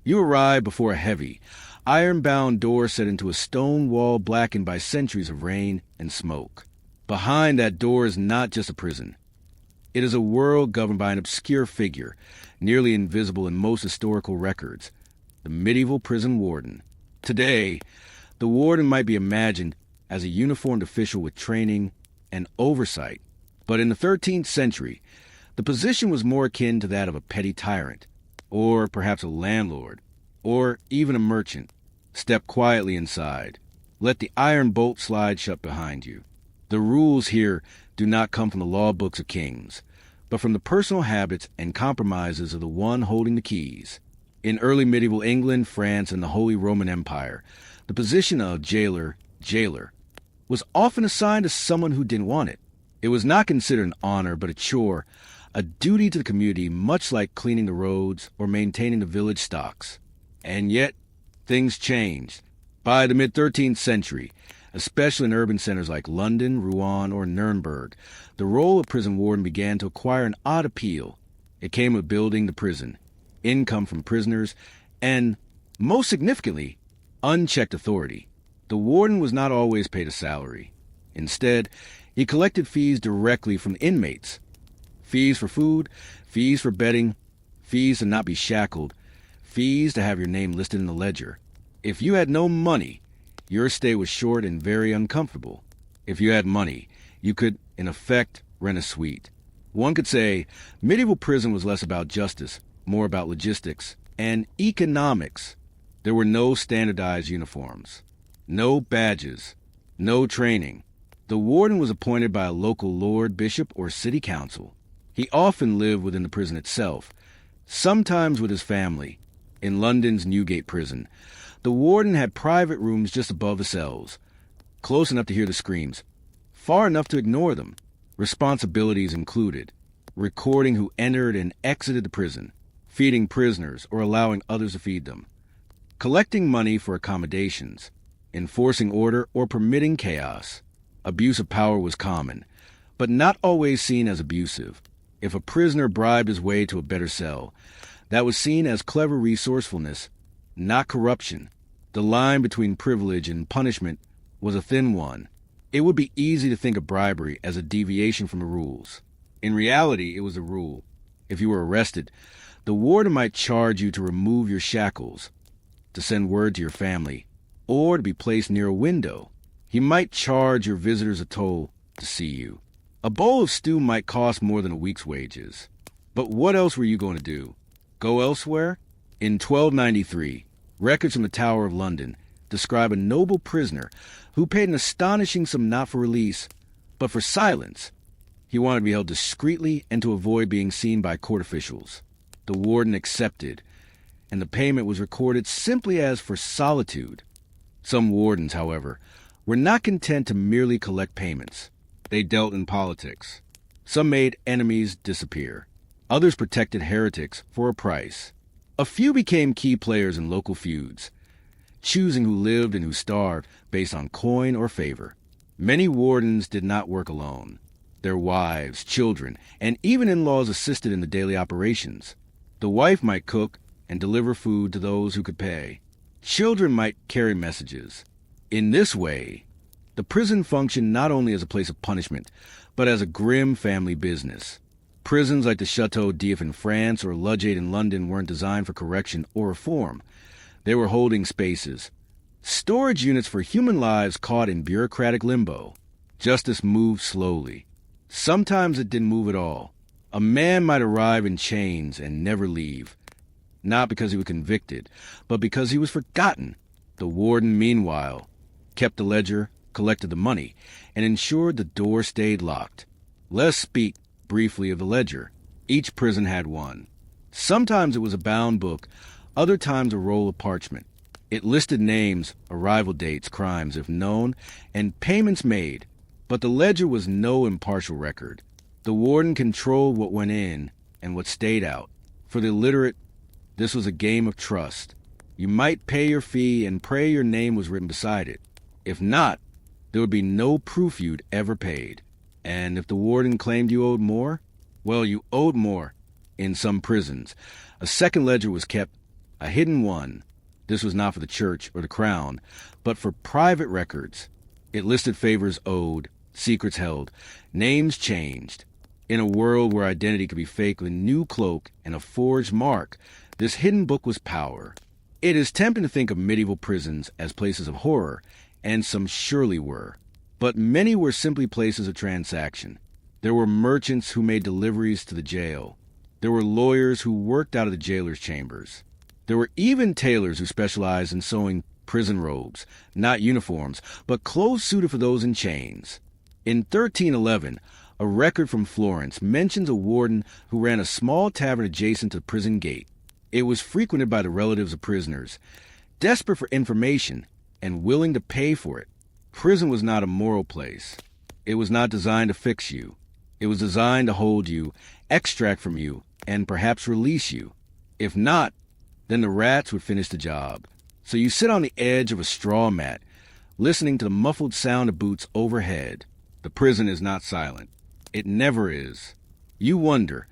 You arrive before a heavy, iron-bound door set into a stone wall blackened by centuries of rain and smoke. Behind that door is not just a prison. It is a world governed by an obscure figure, nearly invisible in most historical records, the medieval prison warden. Today, the warden might be imagined as a uniformed official with training and oversight, but in the 13th century, the position was more akin to that of a petty tyrant, or perhaps a landlord, or even a merchant. Step quietly inside. Let the iron bolt slide shut behind you. The rules here do not come from the law books of kings, but from the personal habits and compromises of the one holding the keys. In early medieval England, France, and the Holy Roman Empire, the position of jailer was often assigned to someone who didn't want it. It was not considered an honor, but a chore, a duty to the community, much like cleaning the roads or maintaining the village stocks. And yet, things changed. By the mid-13th century, especially in urban centers like London, Rouen, or Nuremberg, the role of prison warden began to acquire an odd appeal. It came with building the prison, income from prisoners, and, most significantly, unchecked authority. The warden was not always paid a salary. Instead, he collected fees directly from inmates. Fees for food, fees for bedding, fees to not be shackled, fees to have your name listed in the ledger. If you had no money, your stay was short and very uncomfortable. If you had money, you could, in effect, rent a suite. One could say medieval prison was less about justice, more about logistics and economics. There were no standardized uniforms, no badges, no training. The warden was appointed by a local lord, bishop, or city council. He often lived within the prison itself, sometimes with his family. In London's Newgate prison, the warden had private rooms just above the cells, close enough to hear the screams, far enough to ignore them. Responsibilities included recording who entered and exited the prison, feeding prisoners or allowing others to feed them, collecting money for accommodations, enforcing order or permitting chaos. Abuse of power was common, but not always seen as abusive. If a prisoner bribed his way to a better cell, that was seen as clever resourcefulness, not corruption. The line between privilege and punishment was a thin one. It would be easy to think of bribery as a deviation from the rules. In reality, it was a rule. If you were arrested, the warden might charge you to remove your shackles, to send word to your family, or to be placed near a window. He might charge your visitors a toll to see you. A bowl of stew might cost more than a week's wages. But what else were you going to do? Go elsewhere? In 1293, records from the Tower of London describe a noble prisoner who paid an astonishing sum not for release, but for silence. He wanted to be held discreetly and to avoid being seen by court officials. The warden accepted, and the payment was recorded simply as for solitude. Some wardens, however, were not content to merely collect payments. They dealt in politics. Some made enemies disappear. Others protected heretics for a price. A few became key players in local feuds, choosing who lived and who starved based on coin or favor. Many wardens did not work alone. Their wives, children, and even in-laws assisted in the daily operations. The wife might cook and deliver food to those who could pay. Children might carry messages. In this way, the prison functioned not only as a place of punishment, but as a grim family business. Prisons like the Château d'If in France or Ludgate in London weren't designed for correction or reform. They were holding spaces, storage units for human lives caught in bureaucratic limbo. Justice moved slowly. Sometimes it didn't move at all. A man might arrive in chains and never leave, not because he was convicted, but because he was forgotten. The warden, meanwhile, kept the ledger, collected the money, and ensured the door stayed locked. Let's speak briefly of the ledger. Each prison had one. Sometimes it was a bound book, other times a roll of parchment. It listed names, arrival dates, crimes, if known, and payments made. But the ledger was no impartial record. The warden controlled what went in and what stayed out. For the illiterate, this was a game of trust. You might pay your fee and pray your name was written beside it. If not, there would be no proof you'd ever paid. And if the warden claimed you owed more, well, you owed more. In some prisons, a second ledger was kept A hidden one. This was not for the church or the crown, but for private records. It listed favors owed, secrets held, names changed. In a world where identity could be faked with a new cloak and a forged mark, this hidden book was power. It is tempting to think of medieval prisons as places of horror, and some surely were. But many were simply places of transaction. There were merchants who made deliveries to the jail. There were lawyers who worked out of the jailer's chambers. There were even tailors who specialized in sewing prison robes, not uniforms, but clothes suited for those in chains. In 1311, a record from Florence mentions a warden who ran a small tavern adjacent to the prison gate. It was frequented by the relatives of prisoners, desperate for information and willing to pay for it. Prison was not a moral place. It was not designed to fix you. It was designed to hold you, extract from you, and perhaps release you. If not, then the rats would finish the job. So you sit on the edge of a straw mat, listening to the muffled sound of boots overhead. The prison is not silent. It never is. You wonder,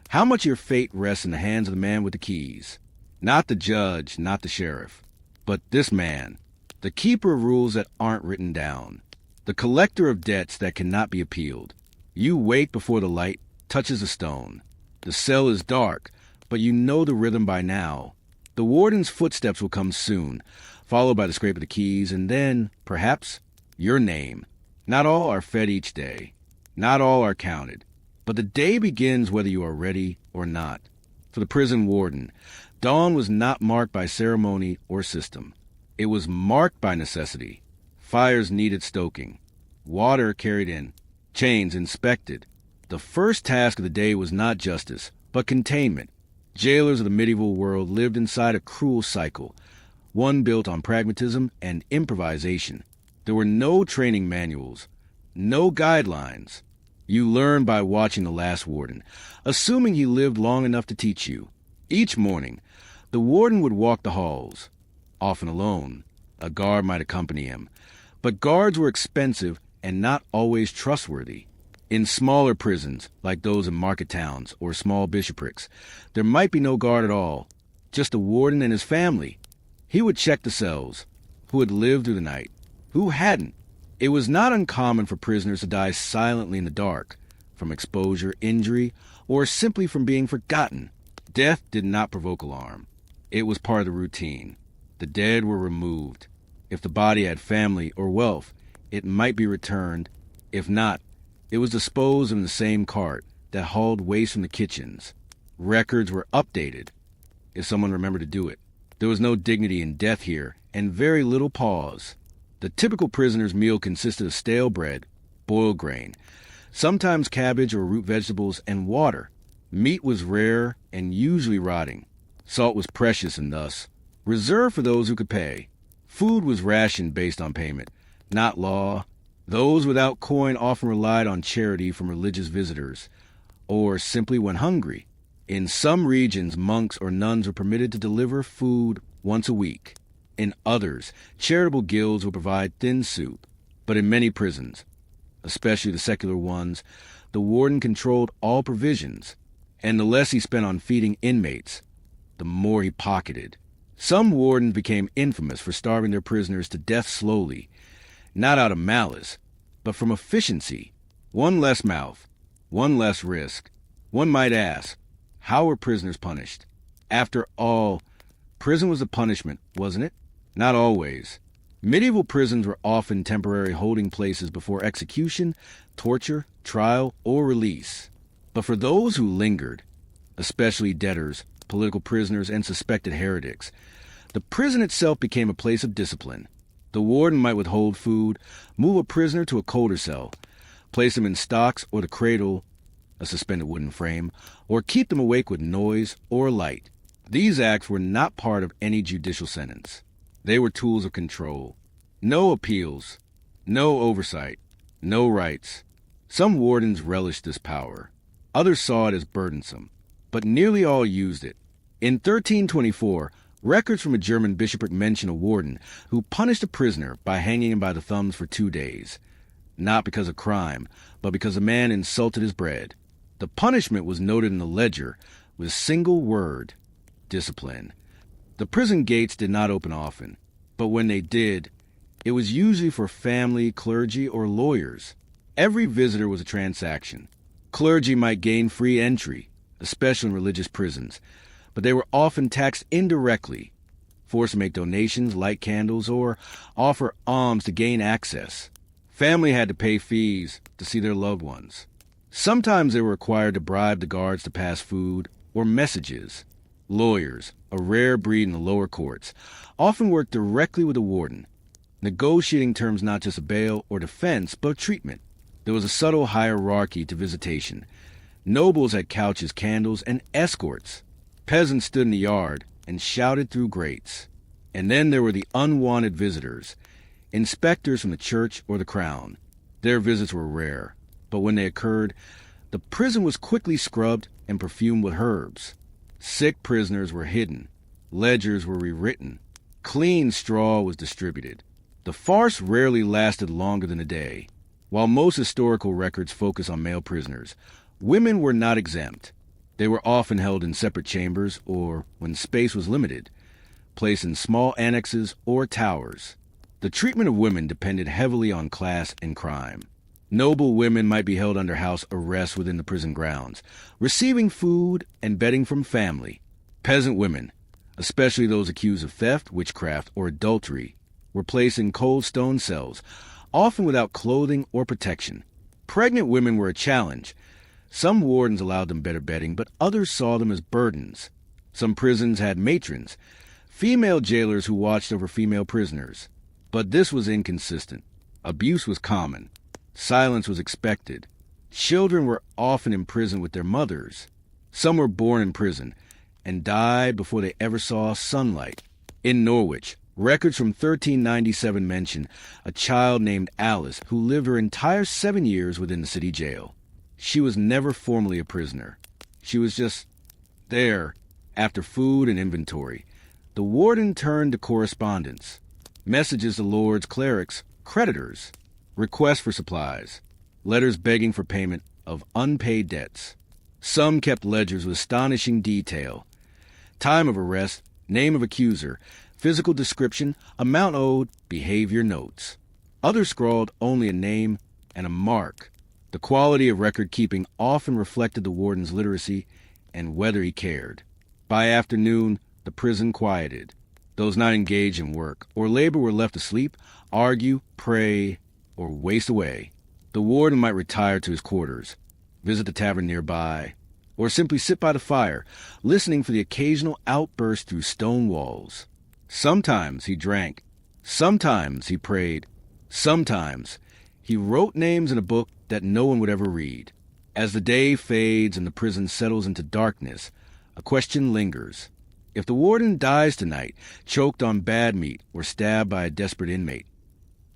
how much of your fate rests in the hands of the man with the keys? Not the judge, not the sheriff, but this man, the keeper of rules that aren't written down, the collector of debts that cannot be appealed. You wait before the light touches the stone. The cell is dark, but you know the rhythm by now. The warden's footsteps will come soon, followed by the scrape of the keys, and then, perhaps, your name. Not all are fed each day. Not all are counted. But the day begins whether you are ready or not. For the prison warden, dawn was not marked by ceremony or system. It was marked by necessity. Fires needed stoking. Water carried in. Chains inspected. The first task of the day was not justice, but containment. Jailers of the medieval world lived inside a cruel cycle, one built on pragmatism and improvisation. There were no training manuals, no guidelines. You learned by watching the last warden, assuming he lived long enough to teach you. Each morning, the warden would walk the halls, often alone. A guard might accompany him, but guards were expensive and not always trustworthy. In smaller prisons, like those in market towns or small bishoprics, there might be no guard at all, just a warden and his family. He would check the cells, who had lived through the night, who hadn't. It was not uncommon for prisoners to die silently in the dark, from exposure, injury, or simply from being forgotten. Death did not provoke alarm. It was part of the routine. The dead were removed. If the body had family or wealth, it might be returned. If not, it was disposed in the same cart that hauled waste from the kitchens. Records were updated, if someone remembered to do it. There was no dignity in death here, and very little pause. The typical prisoner's meal consisted of stale bread, boiled grain, sometimes cabbage or root vegetables, and water. Meat was rare and usually rotting. Salt was precious and thus reserved for those who could pay. Food was rationed based on payment, not law. Those without coin often relied on charity from religious visitors, or simply went hungry. In some regions, monks or nuns were permitted to deliver food once a week. In others, charitable guilds would provide thin soup. But in many prisons, especially the secular ones, the warden controlled all provisions, and the less he spent on feeding inmates, the more he pocketed. Some wardens became infamous for starving their prisoners to death slowly, not out of malice, but from efficiency. One less mouth, one less risk. One might ask, how were prisoners punished? After all, prison was a punishment, wasn't it? Not always. Medieval prisons were often temporary holding places before execution, torture, trial, or release. But for those who lingered, especially debtors, political prisoners, and suspected heretics, the prison itself became a place of discipline. The warden might withhold food, move a prisoner to a colder cell, place him in stocks or the cradle, a suspended wooden frame, or keep them awake with noise or light. These acts were not part of any judicial sentence. They were tools of control. No appeals, no oversight, no rights. Some wardens relished this power. Others saw it as burdensome, but nearly all used it. In 1324, records from a German bishopric mention a warden who punished a prisoner by hanging him by the thumbs for 2 days, not because of crime, but because a man insulted his bread. The punishment was noted in the ledger with a single word: discipline. The prison gates did not open often, but when they did, it was usually for family, clergy, or lawyers. Every visitor was a transaction. Clergy might gain free entry, especially in religious prisons, but they were often taxed indirectly, forced to make donations, light candles, or offer alms to gain access. Family had to pay fees to see their loved ones. Sometimes they were required to bribe the guards to pass food or messages. Lawyers, a rare breed in the lower courts, often worked directly with the warden, negotiating terms not just of bail or defense, but of treatment. There was a subtle hierarchy to visitation. Nobles had couches, candles, and escorts. Peasants stood in the yard and shouted through grates. And then there were the unwanted visitors, inspectors from the church or the crown. Their visits were rare, but when they occurred, the prison was quickly scrubbed and perfumed with herbs. Sick prisoners were hidden. Ledgers were rewritten. Clean straw was distributed. The farce rarely lasted longer than a day. While most historical records focus on male prisoners, women were not exempt. They were often held in separate chambers or, when space was limited, placed in small annexes or towers. The treatment of women depended heavily on class and crime. Noble women might be held under house arrest within the prison grounds, receiving food and bedding from family. Peasant women, especially those accused of theft, witchcraft, or adultery, were placed in cold stone cells, often without clothing or protection. Pregnant women were a challenge. Some wardens allowed them better bedding, but others saw them as burdens. Some prisons had matrons, female jailers who watched over female prisoners. But this was inconsistent. Abuse was common. Silence was expected. Children were often imprisoned with their mothers. Some were born in prison and died before they ever saw sunlight. In Norwich, records from 1397 mention a child named Alice who lived her entire 7 years within the city jail. She was never formally a prisoner. She was just there after food and inventory. The warden turned to correspondence, messages to lords, clerics, creditors, requests for supplies, letters begging for payment of unpaid debts. Some kept ledgers with astonishing detail. Time of arrest, name of accuser, physical description, amount owed, behavior notes. Others scrawled only a name and a mark. The quality of record-keeping often reflected the warden's literacy and whether he cared. By afternoon, the prison quieted. Those not engaged in work or labor were left to sleep, argue, pray, or waste away. The warden might retire to his quarters, visit the tavern nearby, or simply sit by the fire, listening for the occasional outburst through stone walls. Sometimes he drank. Sometimes he prayed. Sometimes he wrote names in a book that no one would ever read. As the day fades and the prison settles into darkness, a question lingers. If the warden dies tonight, choked on bad meat or stabbed by a desperate inmate,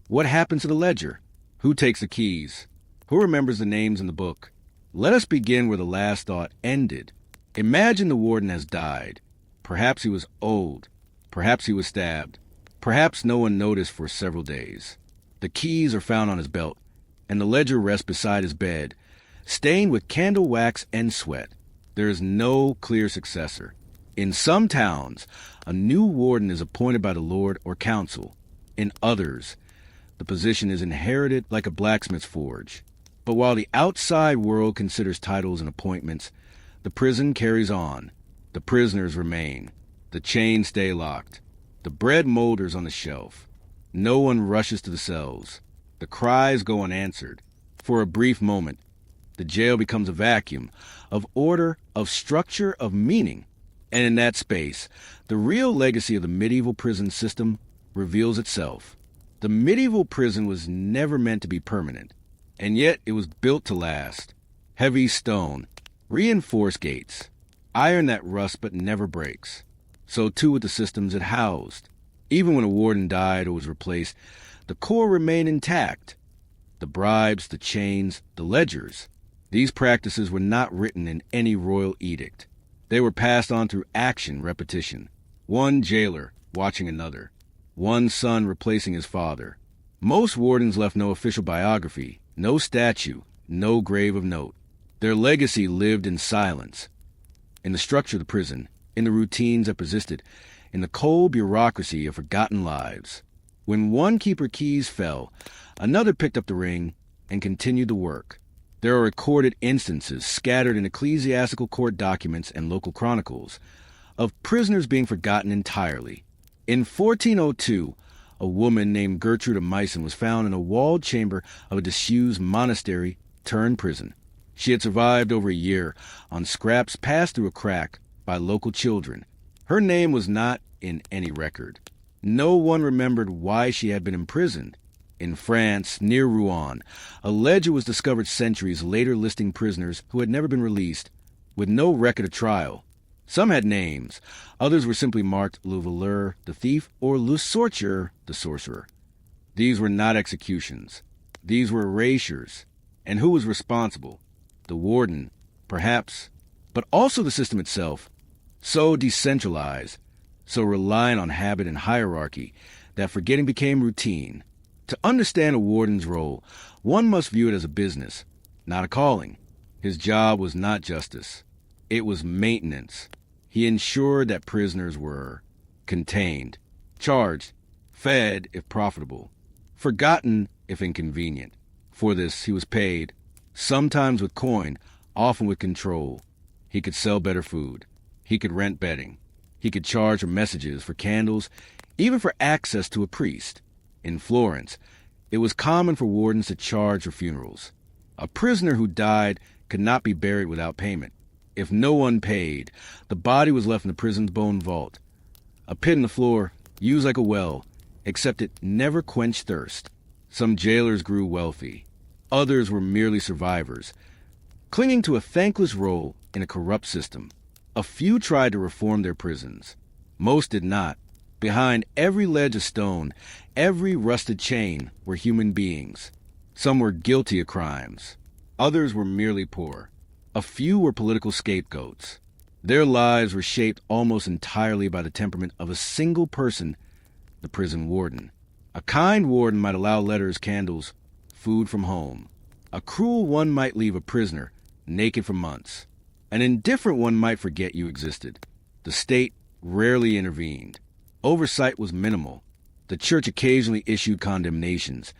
what happens to the ledger? Who takes the keys? Who remembers the names in the book? Let us begin where the last thought ended. Imagine the warden has died. Perhaps he was old. Perhaps he was stabbed. Perhaps no one noticed for several days. The keys are found on his belt, and the ledger rests beside his bed, stained with candle wax and sweat. There is no clear successor. In some towns, a new warden is appointed by the lord or council. In others, the position is inherited like a blacksmith's forge. But while the outside world considers titles and appointments, the prison carries on. The prisoners remain. The chains stay locked. The bread molders on the shelf. No one rushes to the cells. The cries go unanswered. For a brief moment, the jail becomes a vacuum of order, of structure, of meaning. And in that space, the real legacy of the medieval prison system reveals itself. The medieval prison was never meant to be permanent, and yet it was built to last. Heavy stone, reinforced gates, iron that rusts but never breaks. So too with the systems it housed. Even when a warden died or was replaced, the core remained intact. The bribes, the chains, the ledgers. These practices were not written in any royal edict. They were passed on through action, repetition. One jailer watching another. One son replacing his father. Most wardens left no official biography, no statue, no grave of note. Their legacy lived in silence, in the structure of the prison, in the routines that persisted, in the cold bureaucracy of forgotten lives. When one keeper Keyes fell, another picked up the ring and continued the work. There are recorded instances scattered in ecclesiastical court documents and local chronicles of prisoners being forgotten entirely. In 1402, a woman named Gertrude of Meissen was found in a walled chamber of a disused monastery turned prison. She had survived over a year on scraps passed through a crack by local children. Her name was not in any record. No one remembered why she had been imprisoned. In France, near Rouen, a ledger was discovered centuries later listing prisoners who had never been released, with no record of trial. Some had names. Others were simply marked Le Voleur, the thief, or Le Sorcier, the sorcerer. These were not executions. These were erasures. And who was responsible? The warden, perhaps, but also the system itself, so decentralized, so reliant on habit and hierarchy, that forgetting became routine. To understand a warden's role, one must view it as a business, not a calling. His job was not justice. It was maintenance. He ensured that prisoners were contained, charged, fed if profitable, forgotten if inconvenient. For this he was paid, sometimes with coin, often with control. He could sell better food. He could rent bedding. He could charge for messages, for candles, even for access to a priest. In Florence, it was common for wardens to charge for funerals. A prisoner who died could not be buried without payment. If no one paid, the body was left in the prison's bone vault, a pit in the floor, used like a well, except it never quenched thirst. Some jailers grew wealthy. Others were merely survivors, clinging to a thankless role in a corrupt system. A few tried to reform their prisons. Most did not. Behind every ledge of stone, every rusted chain were human beings. Some were guilty of crimes. Others were merely poor. A few were political scapegoats. Their lives were shaped almost entirely by the temperament of a single person, the prison warden. A kind warden might allow letters, candles, food from home. A cruel one might leave a prisoner naked for months. An indifferent one might forget you existed. The state rarely intervened. Oversight was minimal. The church occasionally issued condemnations,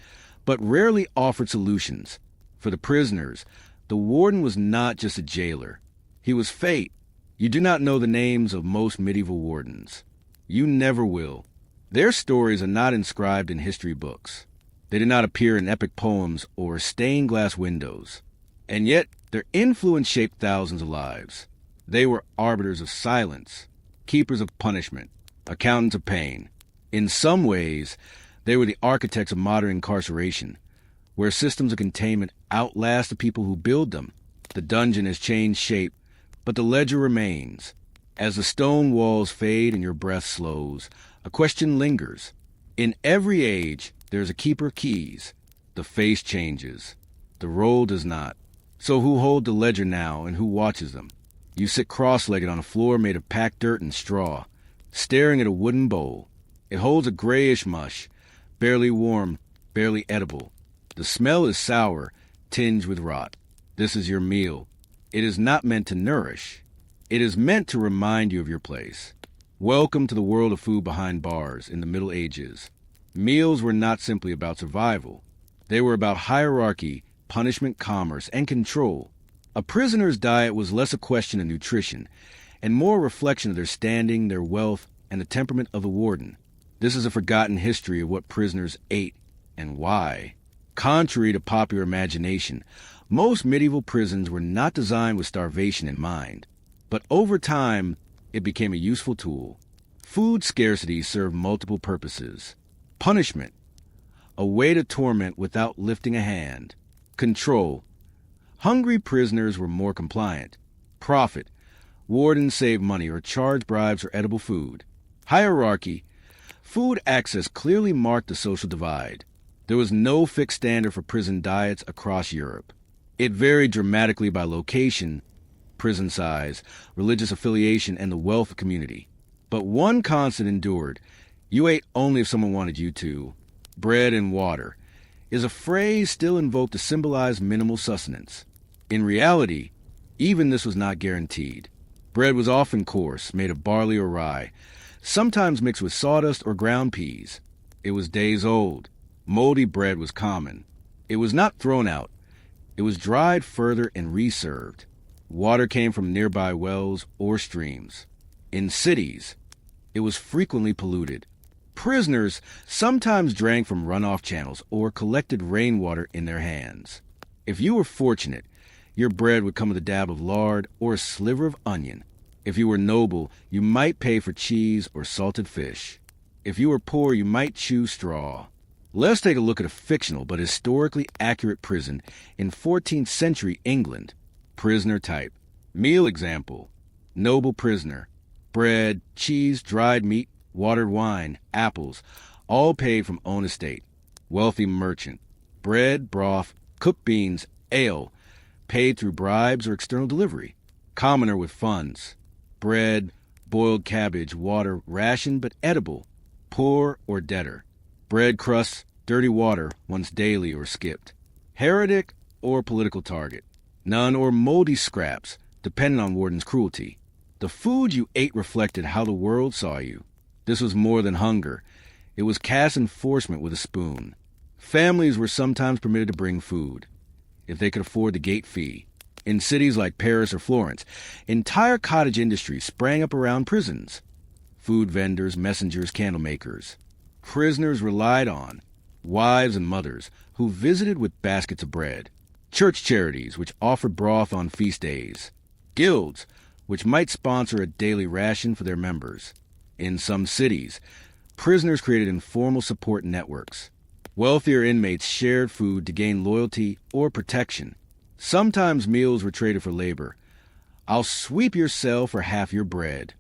but rarely offered solutions. For the prisoners, the warden was not just a jailer. He was fate. You do not know the names of most medieval wardens. You never will. Their stories are not inscribed in history books. They do not appear in epic poems or stained glass windows. And yet, their influence shaped thousands of lives. They were arbiters of silence, keepers of punishment, accountants of pain. In some ways, they were the architects of modern incarceration, where systems of containment outlast the people who build them. The dungeon has changed shape, but the ledger remains. As the stone walls fade and your breath slows, a question lingers. In every age, there is a keeper Keyes. The face changes. The role does not. So who holds the ledger now and who watches them? You sit cross-legged on a floor made of packed dirt and straw, staring at a wooden bowl. It holds a grayish mush, barely warm, barely edible. The smell is sour, tinged with rot. This is your meal. It is not meant to nourish. It is meant to remind you of your place. Welcome to the world of food behind bars in the Middle Ages. Meals were not simply about survival. They were about hierarchy, punishment, commerce, and control. A prisoner's diet was less a question of nutrition and more a reflection of their standing, their wealth, and the temperament of the warden. This is a forgotten history of what prisoners ate and why. Contrary to popular imagination, most medieval prisons were not designed with starvation in mind, but over time, it became a useful tool. Food scarcity served multiple purposes. Punishment, a way to torment without lifting a hand. Control, hungry prisoners were more compliant. Profit, wardens saved money or charged bribes for edible food. Hierarchy, food access clearly marked the social divide. There was no fixed standard for prison diets across Europe. It varied dramatically by location, prison size, religious affiliation, and the wealth of community. But one constant endured: you ate only if someone wanted you to. Bread and water is a phrase still invoked to symbolize minimal sustenance. In reality, even this was not guaranteed. Bread was often coarse, made of barley or rye, sometimes mixed with sawdust or ground peas. It was days old. Moldy bread was common. It was not thrown out. It was dried further and reserved. Water came from nearby wells or streams. In cities, it was frequently polluted. Prisoners sometimes drank from runoff channels or collected rainwater in their hands. If you were fortunate, your bread would come with a dab of lard or a sliver of onion. If you were noble, you might pay for cheese or salted fish. If you were poor, you might chew straw. Let's take a look at a fictional but historically accurate prison in 14th century England. Prisoner type. Meal example. Noble prisoner. Bread, cheese, dried meat, watered wine, apples, all paid from own estate. Wealthy merchant. Bread, broth, cooked beans, ale, paid through bribes or external delivery. Commoner with funds. Bread, boiled cabbage, water, rationed but edible. Poor or debtor. Bread crusts, dirty water, once daily or skipped. Heretic or political target. None or moldy scraps, depending on warden's cruelty. The food you ate reflected how the world saw you. This was more than hunger. It was caste enforcement with a spoon. Families were sometimes permitted to bring food, if they could afford the gate fee. In cities like Paris or Florence, entire cottage industries sprang up around prisons. Food vendors, messengers, candle makers. Prisoners relied on wives and mothers who visited with baskets of bread. Church charities, which offered broth on feast days. Guilds, which might sponsor a daily ration for their members. In some cities, prisoners created informal support networks. Wealthier inmates shared food to gain loyalty or protection. Sometimes meals were traded for labor. I'll sweep your cell for half your bread.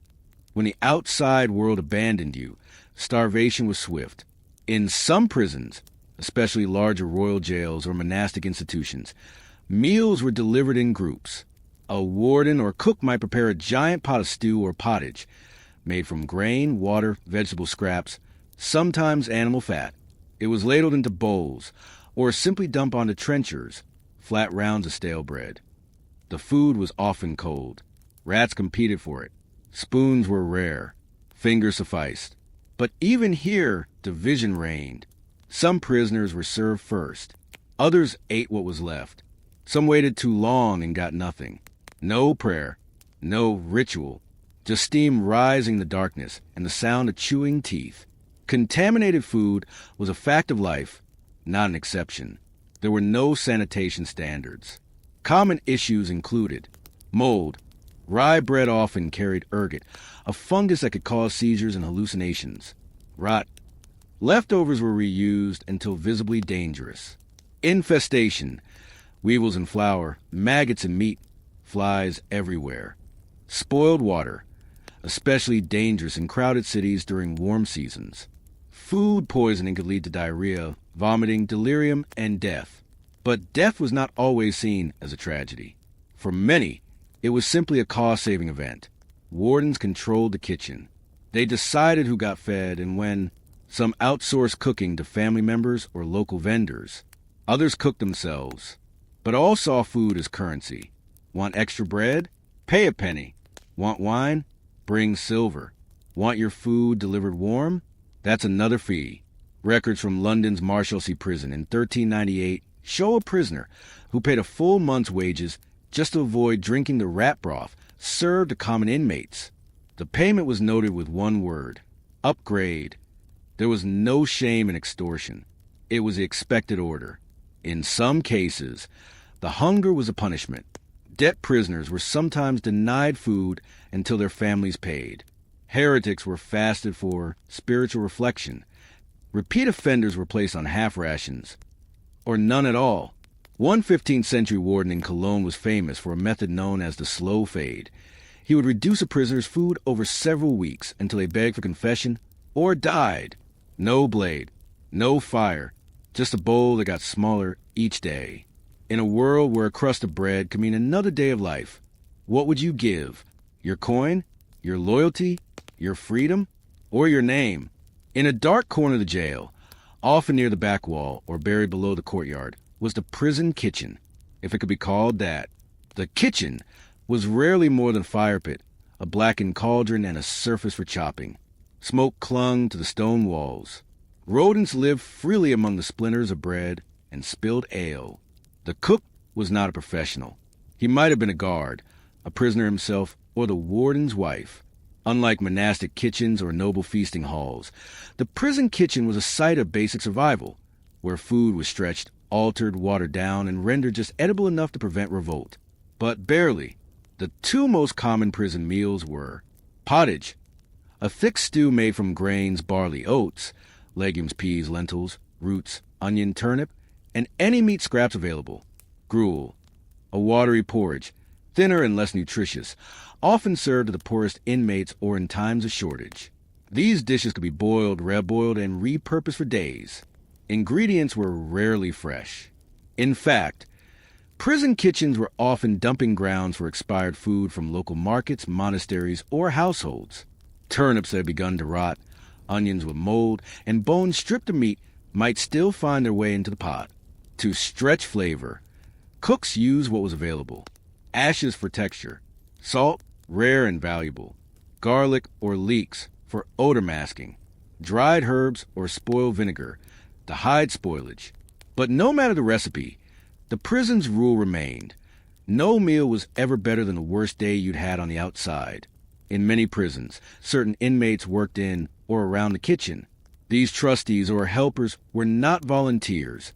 When the outside world abandoned you, starvation was swift. In some prisons, especially larger royal jails or monastic institutions, meals were delivered in groups. A warden or cook might prepare a giant pot of stew or pottage, made from grain, water, vegetable scraps, sometimes animal fat. It was ladled into bowls, or simply dumped onto trenchers, flat rounds of stale bread. The food was often cold. Rats competed for it. Spoons were rare. Fingers sufficed. But even here, division reigned. Some prisoners were served first. Others ate what was left. Some waited too long and got nothing. No prayer, no ritual, just steam rising in the darkness and the sound of chewing teeth. Contaminated food was a fact of life, not an exception. There were no sanitation standards. Common issues included mold. Rye bread often carried ergot, a fungus that could cause seizures and hallucinations. Rot. Leftovers were reused until visibly dangerous. Infestation. Weevils in flour, maggots in meat, flies everywhere. Spoiled water, especially dangerous in crowded cities during warm seasons. Food poisoning could lead to diarrhea, vomiting, delirium, and death. But death was not always seen as a tragedy. For many, it was simply a cost-saving event. Wardens controlled the kitchen. They decided who got fed and when. Some outsourced cooking to family members or local vendors. Others cooked themselves. But all saw food as currency. Want extra bread? Pay a penny. Want wine? Bring silver. Want your food delivered warm? That's another fee. Records from London's Marshalsea prison in 1398 show a prisoner who paid a full month's wages just to avoid drinking the rat broth served to common inmates. The payment was noted with one word: upgrade. There was no shame in extortion. It was the expected order. In some cases, the hunger was a punishment. Debt prisoners were sometimes denied food until their families paid. Heretics were fasted for spiritual reflection. Repeat offenders were placed on half rations, or none at all. One 15th century warden in Cologne was famous for a method known as the slow fade. He would reduce a prisoner's food over several weeks until they begged for confession or died. No blade, no fire, just a bowl that got smaller each day. In a world where a crust of bread could mean another day of life, what would you give? Your coin? Your loyalty? Your freedom? Or your name? In a dark corner of the jail, often near the back wall or buried below the courtyard, was the prison kitchen, if it could be called that. The kitchen was rarely more than a fire pit, a blackened cauldron, and a surface for chopping. Smoke clung to the stone walls. Rodents lived freely among the splinters of bread and spilled ale. The cook was not a professional. He might have been a guard, a prisoner himself, or the warden's wife. Unlike monastic kitchens or noble feasting halls, the prison kitchen was a site of basic survival, where food was stretched, altered, watered down, and rendered just edible enough to prevent revolt. But barely. The two most common prison meals were pottage, a thick stew made from grains, barley, oats, legumes, peas, lentils, roots, onion, turnip, and any meat scraps available. Gruel, a watery porridge, thinner and less nutritious, often served to the poorest inmates or in times of shortage. These dishes could be boiled, reboiled, and repurposed for days. Ingredients were rarely fresh. In fact, prison kitchens were often dumping grounds for expired food from local markets, monasteries, or households. Turnips that had begun to rot, onions with mold, and bones stripped of meat might still find their way into the pot. To stretch flavor, cooks used what was available. Ashes for texture, salt, rare and valuable, garlic or leeks for odor masking, dried herbs or spoiled vinegar to hide spoilage. But no matter the recipe, the prison's rule remained. No meal was ever better than the worst day you'd had on the outside. In many prisons, certain inmates worked in or around the kitchen. These trustees or helpers were not volunteers.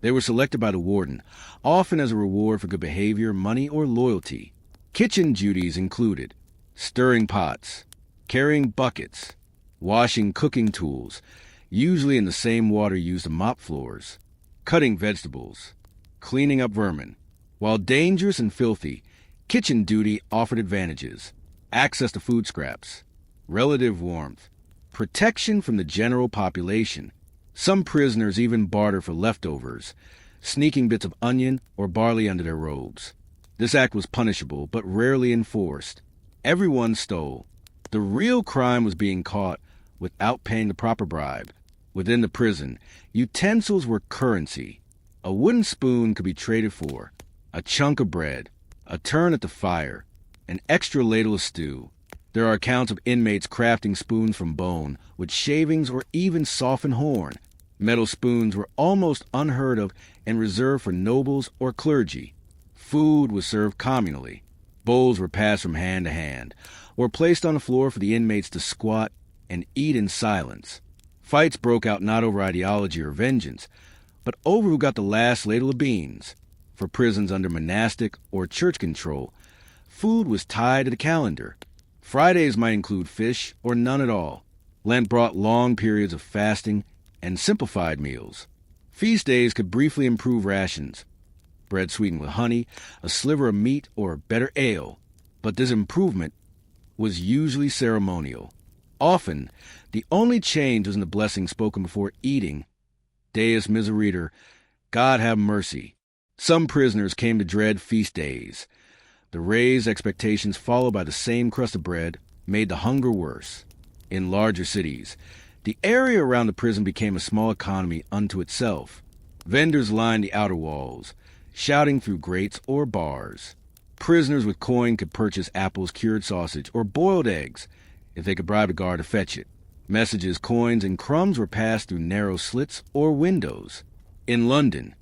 They were selected by the warden, often as a reward for good behavior, money, or loyalty. Kitchen duties included stirring pots, carrying buckets, washing cooking tools, usually in the same water used to mop floors, cutting vegetables, cleaning up vermin. While dangerous and filthy, kitchen duty offered advantages: access to food scraps, relative warmth, protection from the general population. Some prisoners even bartered for leftovers, sneaking bits of onion or barley under their robes. This act was punishable, but rarely enforced. Everyone stole. The real crime was being caught without paying the proper bribe. Within the prison, utensils were currency. A wooden spoon could be traded for a chunk of bread, a turn at the fire, an extra ladle of stew. There are accounts of inmates crafting spoons from bone, with shavings or even softened horn. Metal spoons were almost unheard of and reserved for nobles or clergy. Food was served communally. Bowls were passed from hand to hand, or placed on the floor for the inmates to squat and eat in silence. Fights broke out not over ideology or vengeance, but over who got the last ladle of beans. For prisons under monastic or church control, food was tied to the calendar. Fridays might include fish or none at all. Lent brought long periods of fasting and simplified meals. Feast days could briefly improve rations. Bread sweetened with honey, a sliver of meat, or better ale. But this improvement was usually ceremonial. Often, the only change was in the blessing spoken before eating. Deus miseriter, God have mercy. Some prisoners came to dread feast days. The raised expectations followed by the same crust of bread made the hunger worse. In larger cities, the area around the prison became a small economy unto itself. Vendors lined the outer walls, shouting through grates or bars. Prisoners with coin could purchase apples, cured sausage, or boiled eggs if they could bribe a guard to fetch it. Messages, coins, and crumbs were passed through narrow slits or windows. In London,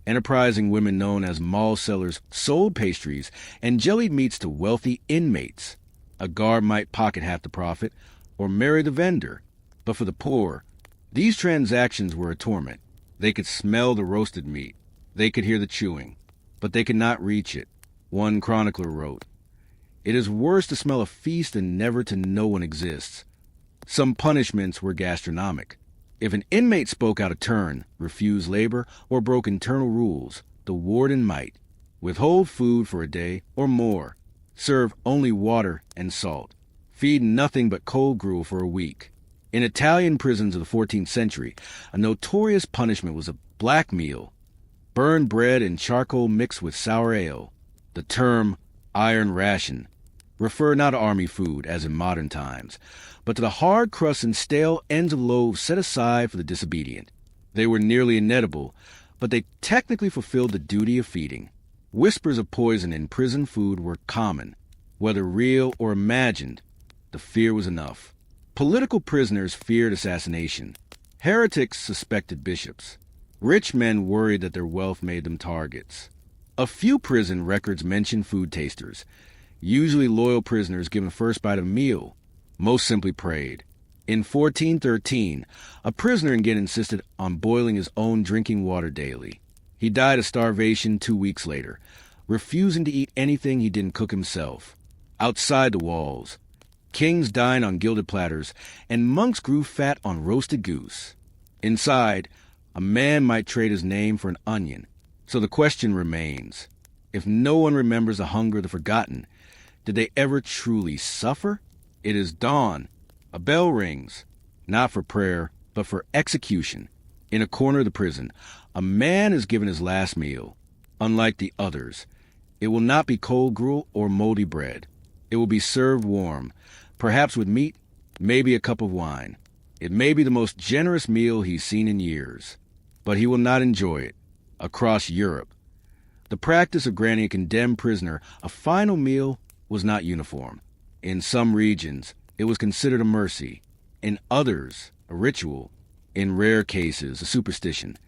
enterprising women known as mall sellers sold pastries and jellied meats to wealthy inmates. A guard might pocket half the profit or marry the vendor. But for the poor, these transactions were a torment. They could smell the roasted meat. They could hear the chewing, but they could not reach it. One chronicler wrote, "It is worse to smell a feast than never to know one exists." Some punishments were gastronomic. If an inmate spoke out of turn, refused labor, or broke internal rules, the warden might withhold food for a day or more, serve only water and salt, feed nothing but cold gruel for a week. In Italian prisons of the 14th century, a notorious punishment was a black meal, burned bread and charcoal mixed with sour ale. The term iron ration referred not to army food, as in modern times, but to the hard crusts and stale ends of loaves set aside for the disobedient. They were nearly inedible, but they technically fulfilled the duty of feeding. Whispers of poison in prison food were common. Whether real or imagined, the fear was enough. Political prisoners feared assassination. Heretics suspected bishops. Rich men worried that their wealth made them targets. A few prison records mention food tasters, usually loyal prisoners given first bite of a meal. Most simply prayed. In 1413, a prisoner again insisted on boiling his own drinking water daily. He died of starvation 2 weeks later, refusing to eat anything he didn't cook himself. Outside the walls, kings dined on gilded platters, and monks grew fat on roasted goose. Inside, a man might trade his name for an onion. So the question remains, if no one remembers the hunger of the forgotten, did they ever truly suffer? It is dawn. A bell rings, not for prayer, but for execution. In a corner of the prison, a man is given his last meal. Unlike the others, it will not be cold gruel or moldy bread. It will be served warm, perhaps with meat, maybe a cup of wine. It may be the most generous meal he's seen in years, but he will not enjoy it. Across Europe, the practice of granting a condemned prisoner a final meal was not uniform. In some regions, it was considered a mercy. In others, a ritual. In rare cases, a superstition.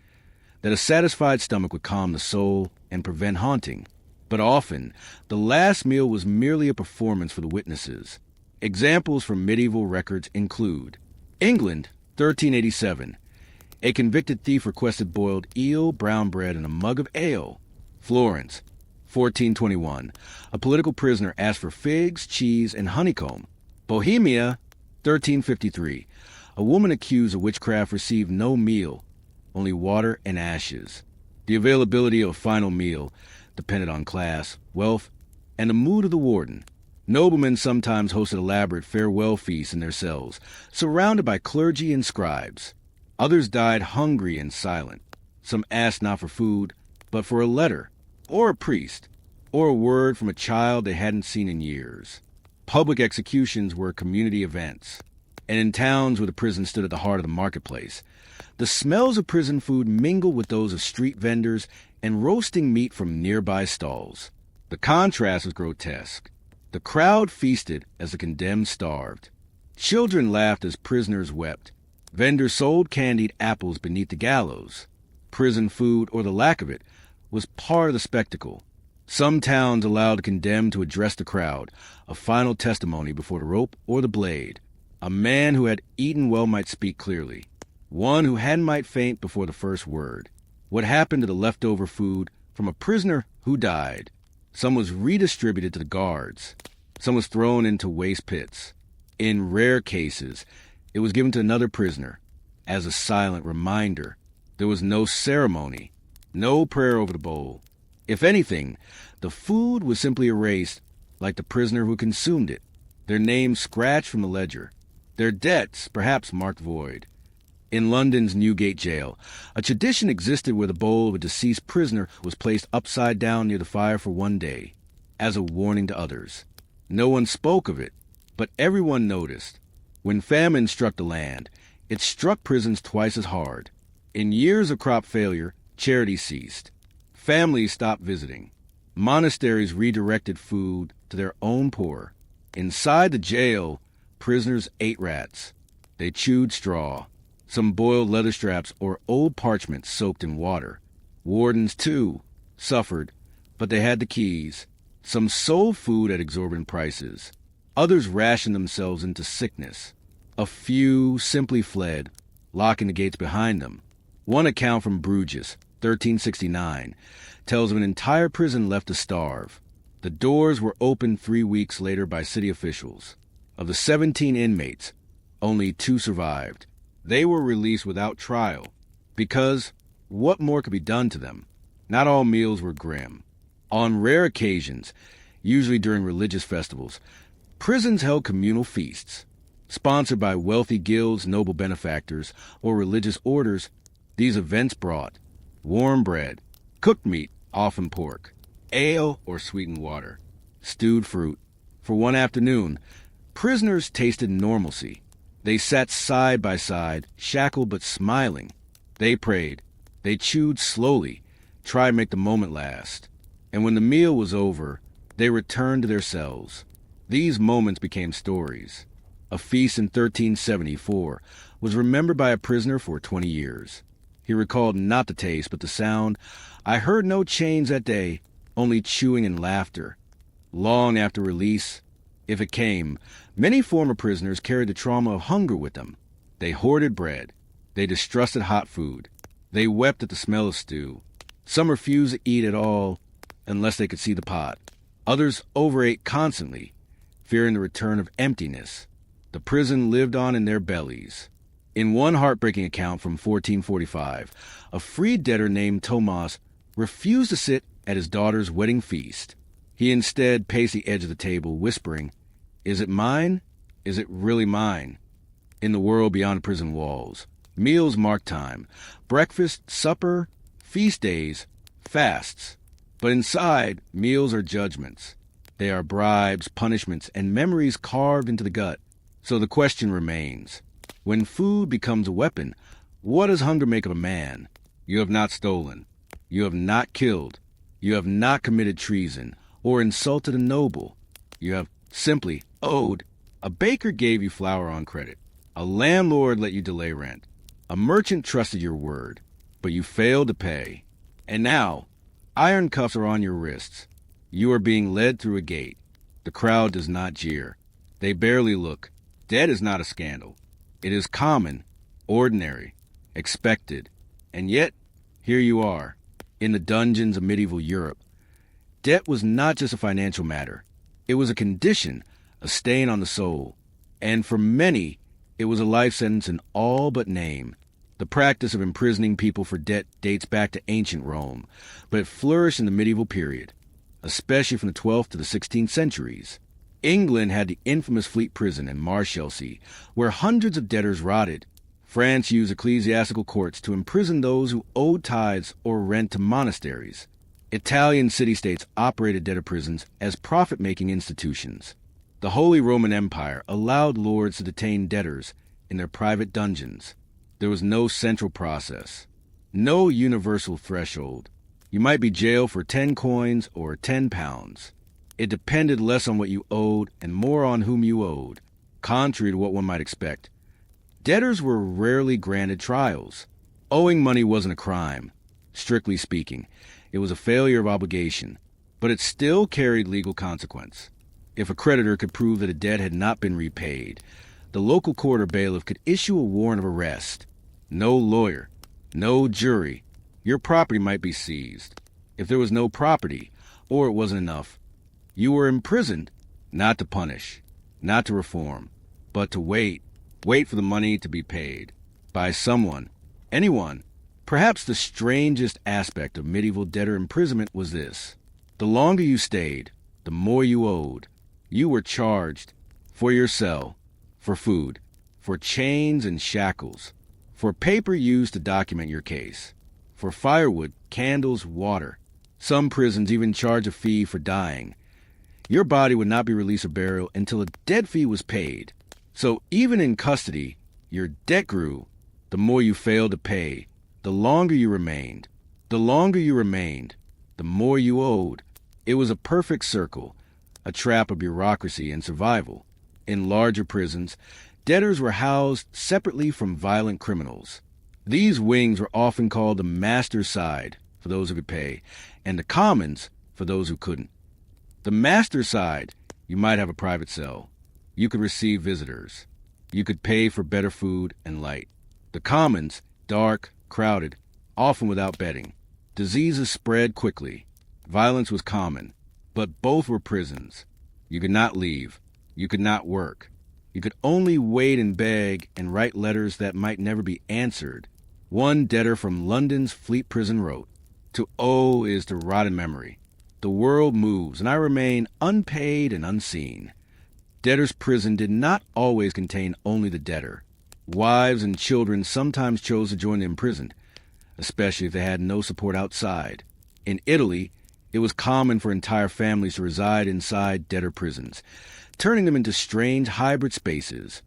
That a satisfied stomach would calm the soul and prevent haunting. But often, the last meal was merely a performance for the witnesses. Examples from medieval records include England, 1387. A convicted thief requested boiled eel, brown bread, and a mug of ale. Florence, 1421. A political prisoner asked for figs, cheese, and honeycomb. Bohemia, 1353. A woman accused of witchcraft received no meal, only water and ashes. The availability of a final meal depended on class, wealth, and the mood of the warden. Noblemen sometimes hosted elaborate farewell feasts in their cells, surrounded by clergy and scribes. Others died hungry and silent. Some asked not for food, but for a letter, or a priest, or a word from a child they hadn't seen in years. Public executions were community events, and in towns where the prison stood at the heart of the marketplace, the smells of prison food mingled with those of street vendors and roasting meat from nearby stalls. The contrast was grotesque. The crowd feasted as the condemned starved. Children laughed as prisoners wept. Vendors sold candied apples beneath the gallows. Prison food, or the lack of it, was part of the spectacle. Some towns allowed the condemned to address the crowd, a final testimony before the rope or the blade. A man who had eaten well might speak clearly. One who hadn't might faint before the first word. What happened to the leftover food from a prisoner who died? Some was redistributed to the guards. Some was thrown into waste pits. In rare cases, it was given to another prisoner. As a silent reminder, there was no ceremony, no prayer over the bowl. If anything, the food was simply erased, like the prisoner who consumed it, their names scratched from the ledger, their debts perhaps marked void. In London's Newgate jail, a tradition existed where the bowl of a deceased prisoner was placed upside down near the fire for one day, as a warning to others. No one spoke of it, but everyone noticed. When famine struck the land, it struck prisons twice as hard. In years of crop failure, charity ceased. Families stopped visiting. Monasteries redirected food to their own poor. Inside the jail, prisoners ate rats. They chewed straw. Some boiled leather straps or old parchment soaked in water. Wardens, too, suffered, but they had the keys. Some sold food at exorbitant prices. Others rationed themselves into sickness. A few simply fled, locking the gates behind them. One account from Bruges, 1369, tells of an entire prison left to starve. The doors were opened 3 weeks later by city officials. Of the 17 inmates, only 2 survived. They were released without trial, because what more could be done to them? Not all meals were grim. On rare occasions, usually during religious festivals, prisons held communal feasts. Sponsored by wealthy guilds, noble benefactors, or religious orders, these events brought warm bread, cooked meat, often pork, ale or sweetened water, stewed fruit. For one afternoon, prisoners tasted normalcy. They sat side by side, shackled but smiling. They prayed. They chewed slowly, tried to make the moment last. And when the meal was over, they returned to their cells. These moments became stories. a feast in 1374, was remembered by a prisoner for 20 years. He recalled not the taste, but the sound. I heard no chains that day, only chewing and laughter. Long after release, if it came, many former prisoners carried the trauma of hunger with them. They hoarded bread. They distrusted hot food. They wept at the smell of stew. Some refused to eat at all unless they could see the pot. Others overate constantly, fearing the return of emptiness. The prison lived on in their bellies. In one heartbreaking account from 1445, a freed debtor named Tomas refused to sit at his daughter's wedding feast. He instead paced the edge of the table, whispering, "Is it mine? Is it really mine?" In the world beyond prison walls, meals mark time. Breakfast, supper, feast days, fasts. But inside, meals are judgments. They are bribes, punishments, and memories carved into the gut. So the question remains, when food becomes a weapon, what does hunger make of a man? You have not stolen. You have not killed. You have not committed treason or insulted a noble. You have simply owed. A baker gave you flour on credit. A landlord let you delay rent. A merchant trusted your word, but you failed to pay. And now, iron cuffs are on your wrists. You are being led through a gate. The crowd does not jeer. They barely look. Debt is not a scandal. It is common, ordinary, expected. And yet, here you are, in the dungeons of medieval Europe. Debt was not just a financial matter. It was a condition, a stain on the soul. And for many, it was a life sentence in all but name. The practice of imprisoning people for debt dates back to ancient Rome, but it flourished in the medieval period, especially from the 12th to the 16th centuries. England had the infamous Fleet Prison in Marshalsea, where hundreds of debtors rotted. France used ecclesiastical courts to imprison those who owed tithes or rent to monasteries. Italian city-states operated debtor prisons as profit-making institutions. The Holy Roman Empire allowed lords to detain debtors in their private dungeons. There was no central process, no universal threshold. You might be jailed for 10 coins or 10 pounds. It depended less on what you owed and more on whom you owed, contrary to what one might expect. Debtors were rarely granted trials. Owing money wasn't a crime. Strictly speaking, it was a failure of obligation, but it still carried legal consequence. If a creditor could prove that a debt had not been repaid, the local court or bailiff could issue a warrant of arrest. No lawyer, no jury. Your property might be seized. If there was no property, or it wasn't enough, you were imprisoned, not to punish, not to reform, but to wait for the money to be paid by someone, anyone. Perhaps the strangest aspect of medieval debtor imprisonment was this. The longer you stayed, the more you owed. You were charged for your cell, for food, for chains and shackles, for paper used to document your case, for firewood, candles, water. Some prisons even charge a fee for dying. Your body would not be released for burial until a debt fee was paid. So even in custody, your debt grew. The more you failed to pay, the longer you remained. The longer you remained, the more you owed. It was a perfect circle, a trap of bureaucracy and survival. In larger prisons, debtors were housed separately from violent criminals. These wings were often called the master's side, for those who could pay, and the commons, for those who couldn't. The master side, you might have a private cell. You could receive visitors. You could pay for better food and light. The commons, dark, crowded, often without bedding. Diseases spread quickly. Violence was common, but both were prisons. You could not leave. You could not work. You could only wait and beg and write letters that might never be answered. One debtor from London's Fleet Prison wrote, "To owe is to rot in memory. The world moves, and I remain unpaid and unseen." Debtor's prison did not always contain only the debtor. Wives and children sometimes chose to join the imprisoned, especially if they had no support outside. In Italy, it was common for entire families to reside inside debtor prisons, turning them into strange hybrid spaces,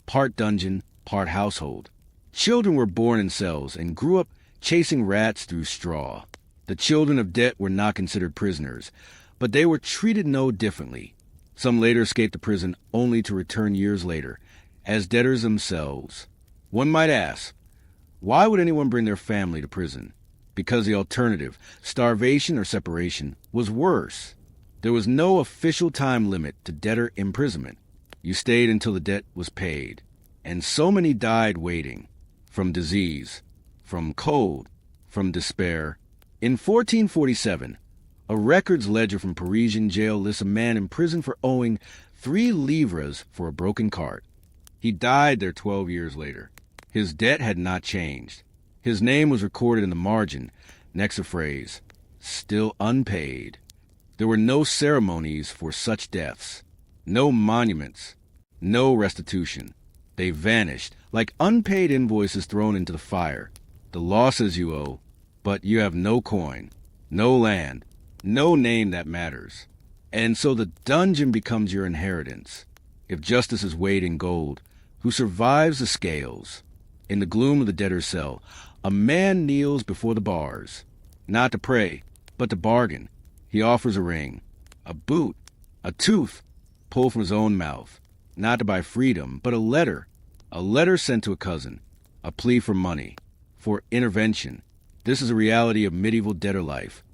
part dungeon, part household. Children were born in cells and grew up chasing rats through straw. The children of debt were not considered prisoners, but they were treated no differently. Some later escaped the prison only to return years later, as debtors themselves. One might ask, why would anyone bring their family to prison? Because the alternative, starvation or separation, was worse. There was no official time limit to debtor imprisonment. You stayed until the debt was paid. And so many died waiting, from disease, from cold, from despair. In 1447, a records ledger from Parisian jail lists a man in prison for owing 3 livres for a broken cart. He died there 12 years later. His debt had not changed. His name was recorded in the margin, next to phrase, "Still unpaid." There were no ceremonies for such deaths, no monuments, no restitution. They vanished, like unpaid invoices thrown into the fire. The losses you owe, but you have no coin, no land, no name that matters. And so the dungeon becomes your inheritance. If justice is weighed in gold, who survives the scales? In the gloom of the debtor's cell, a man kneels before the bars, not to pray, but to bargain. He offers a ring, a boot, a tooth, pulled from his own mouth, not to buy freedom, but a letter sent to a cousin, a plea for money, for intervention. This is a reality of medieval debtor life.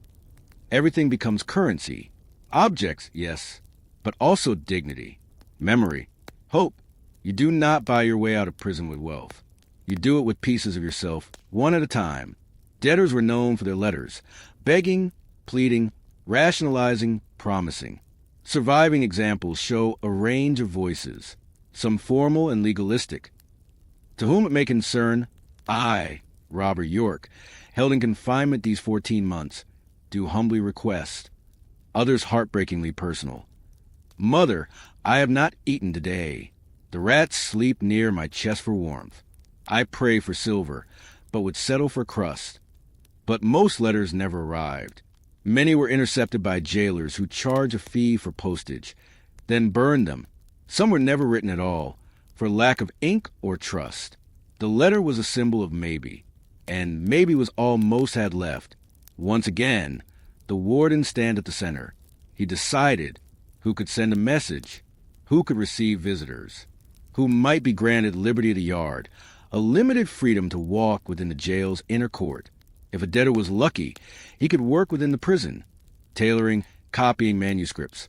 Everything becomes currency. Objects, yes, but also dignity, memory, hope. You do not buy your way out of prison with wealth. You do it with pieces of yourself, one at a time. Debtors were known for their letters, begging, pleading, rationalizing, promising. Surviving examples show a range of voices, some formal and legalistic. To whom it may concern, I, Robert York, held in confinement these 14 months, do humbly request. Others heartbreakingly personal. Mother, I have not eaten today. The rats sleep near my chest for warmth. I pray for silver, but would settle for crust. But most letters never arrived. Many were intercepted by jailers who charge a fee for postage, then burn them. Some were never written at all, for lack of ink or trust. The letter was a symbol of maybe, and maybe was all most had left. Once again, the warden stand at the center. He decided who could send a message, who could receive visitors, who might be granted liberty of the yard, a limited freedom to walk within the jail's inner court. If a debtor was lucky, he could work within the prison, tailoring, copying manuscripts,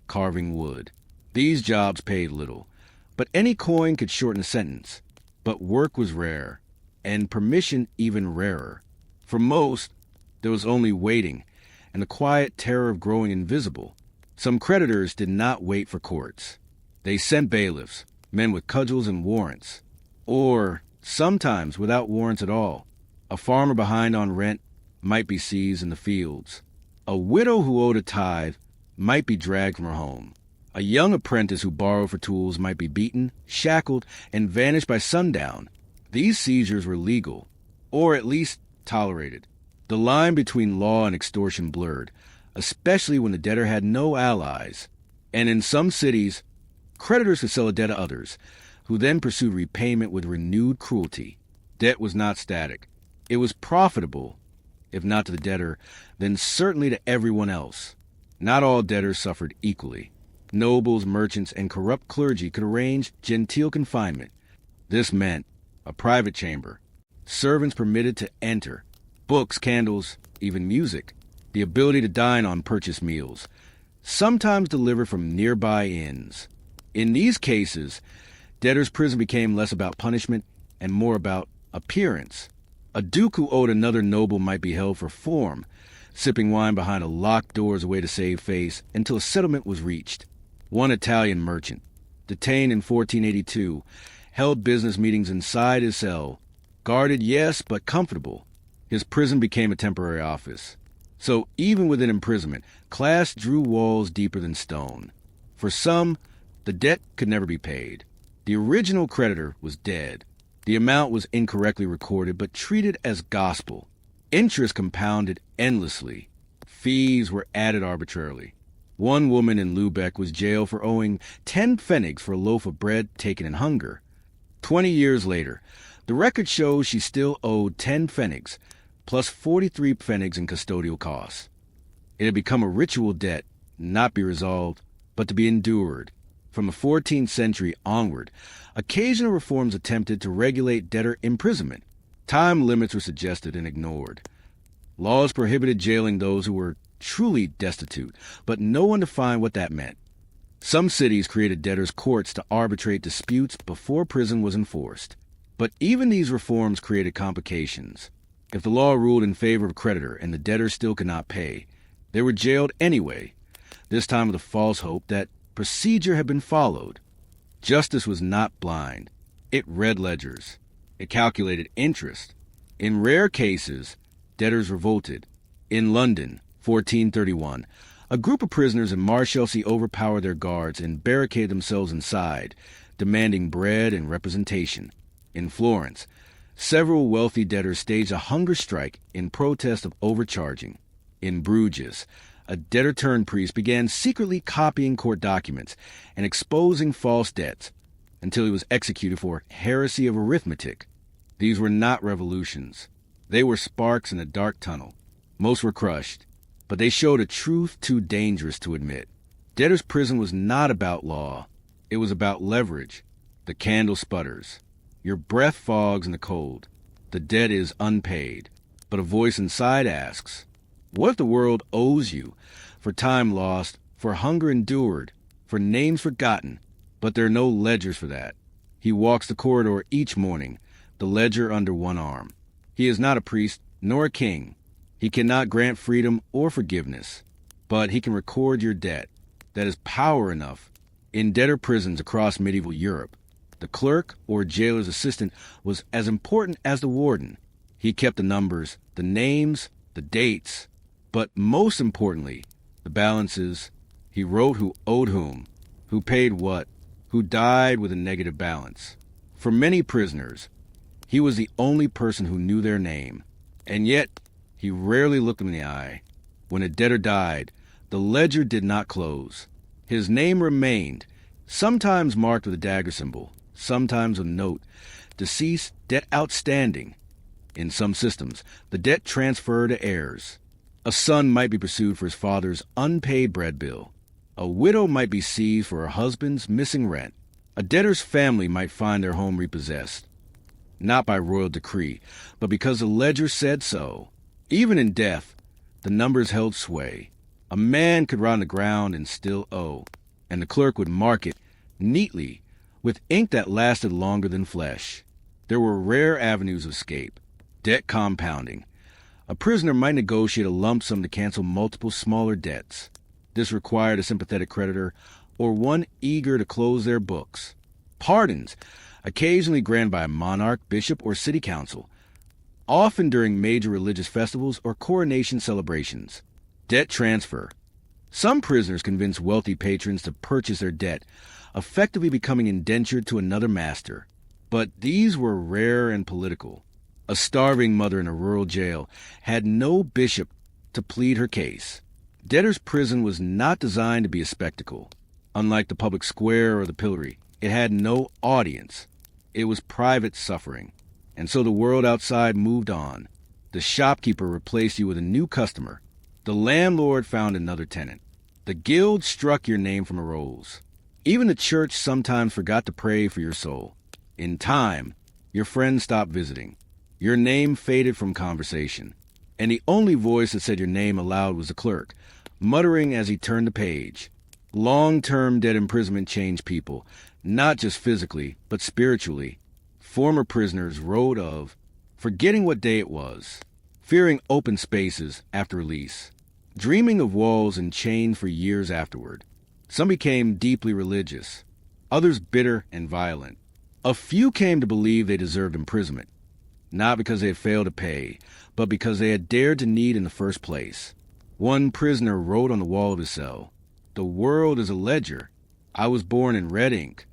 carving wood. These jobs paid little, but any coin could shorten a sentence. But work was rare, and permission even rarer. For most, there was only waiting, and the quiet terror of growing invisible. Some creditors did not wait for courts. They sent bailiffs, men with cudgels and warrants, or sometimes without warrants at all. A farmer behind on rent might be seized in the fields. A widow who owed a tithe might be dragged from her home. A young apprentice who borrowed for tools might be beaten, shackled, and vanished by sundown. These seizures were legal, or at least tolerated. The line between law and extortion blurred, especially when the debtor had no allies. And in some cities, creditors could sell a debt to others, who then pursued repayment with renewed cruelty. Debt was not static. It was profitable, if not to the debtor, then certainly to everyone else. Not all debtors suffered equally. Nobles, merchants, and corrupt clergy could arrange genteel confinement. This meant a private chamber, servants permitted to enter, books, candles, even music, the ability to dine on purchased meals, sometimes delivered from nearby inns. In these cases, debtor's prison became less about punishment and more about appearance. A duke who owed another noble might be held for form, sipping wine behind a locked door as a way to save face until a settlement was reached. One Italian merchant, detained in 1482, held business meetings inside his cell, guarded, yes, but comfortable. His prison became a temporary office. So even within imprisonment, class drew walls deeper than stone. For some, the debt could never be paid. The original creditor was dead. The amount was incorrectly recorded but treated as gospel. Interest compounded endlessly. Fees were added arbitrarily. One woman in Lubeck was jailed for owing 10 pfennigs for a loaf of bread taken in hunger. 20 years later, the record shows she still owed 10 pfennigs, plus 43 pfennigs in custodial costs. It had become a ritual debt, not be resolved, but to be endured. From the 14th century onward, occasional reforms attempted to regulate debtor imprisonment. Time limits were suggested and ignored. Laws prohibited jailing those who were truly destitute, but no one defined what that meant. Some cities created debtors' courts to arbitrate disputes before prison was enforced. But even these reforms created complications. If the law ruled in favor of a creditor and the debtor still could not pay, they were jailed anyway, this time with a false hope that procedure had been followed. Justice was not blind. It read ledgers. It calculated interest. In rare cases, debtors revolted. In London, 1431, a group of prisoners in Marshalsea overpowered their guards and barricaded themselves inside, demanding bread and representation. In Florence, several wealthy debtors staged a hunger strike in protest of overcharging. In Bruges, a debtor-turned-priest began secretly copying court documents and exposing false debts until he was executed for heresy of arithmetic. These were not revolutions. They were sparks in a dark tunnel. Most were crushed, but they showed a truth too dangerous to admit. Debtor's prison was not about law. It was about leverage. The candle sputters. Your breath fogs in the cold. The debt is unpaid. But a voice inside asks, what if the world owes you for time lost, for hunger endured, for names forgotten? But there are no ledgers for that. He walks the corridor each morning, the ledger under one arm. He is not a priest nor a king. He cannot grant freedom or forgiveness, but he can record your debt. That is power enough. In debtor prisons across medieval Europe, the clerk or jailer's assistant was as important as the warden. He kept the numbers, the names, the dates, but most importantly, the balances. He wrote who owed whom, who paid what, who died with a negative balance. For many prisoners, he was the only person who knew their name, and yet he rarely looked them in the eye. When a debtor died, the ledger did not close. His name remained, sometimes marked with a dagger symbol, sometimes a note, deceased, debt outstanding. In some systems, the debt transferred to heirs. A son might be pursued for his father's unpaid bread bill. A widow might be seized for her husband's missing rent. A debtor's family might find their home repossessed. Not by royal decree, but because the ledger said so. Even in death, the numbers held sway. A man could rot on the ground and still owe, and the clerk would mark it neatly with ink that lasted longer than flesh. There were rare avenues of escape. Debt compounding. A prisoner might negotiate a lump sum to cancel multiple smaller debts. This required a sympathetic creditor or one eager to close their books. Pardons, occasionally granted by a monarch, bishop, or city council, often during major religious festivals or coronation celebrations. Debt transfer. Some prisoners convinced wealthy patrons to purchase their debt, effectively becoming indentured to another master. But these were rare and political. A starving mother in a rural jail had no bishop to plead her case. Debtor's prison was not designed to be a spectacle. Unlike the public square or the pillory, it had no audience. It was private suffering. And so the world outside moved on. The shopkeeper replaced you with a new customer. The landlord found another tenant. The guild struck your name from the rolls. Even the church sometimes forgot to pray for your soul. In time, your friends stopped visiting. Your name faded from conversation. And the only voice that said your name aloud was the clerk, muttering as he turned the page. Long-term debt imprisonment changed people, not just physically, but spiritually. Former prisoners wrote of forgetting what day it was, fearing open spaces after release, dreaming of walls and chained for years afterward. Some became deeply religious, others bitter and violent. A few came to believe they deserved imprisonment, not because they had failed to pay, but because they had dared to need in the first place. One prisoner wrote on the wall of his cell, "The world is a ledger. I was born in red ink."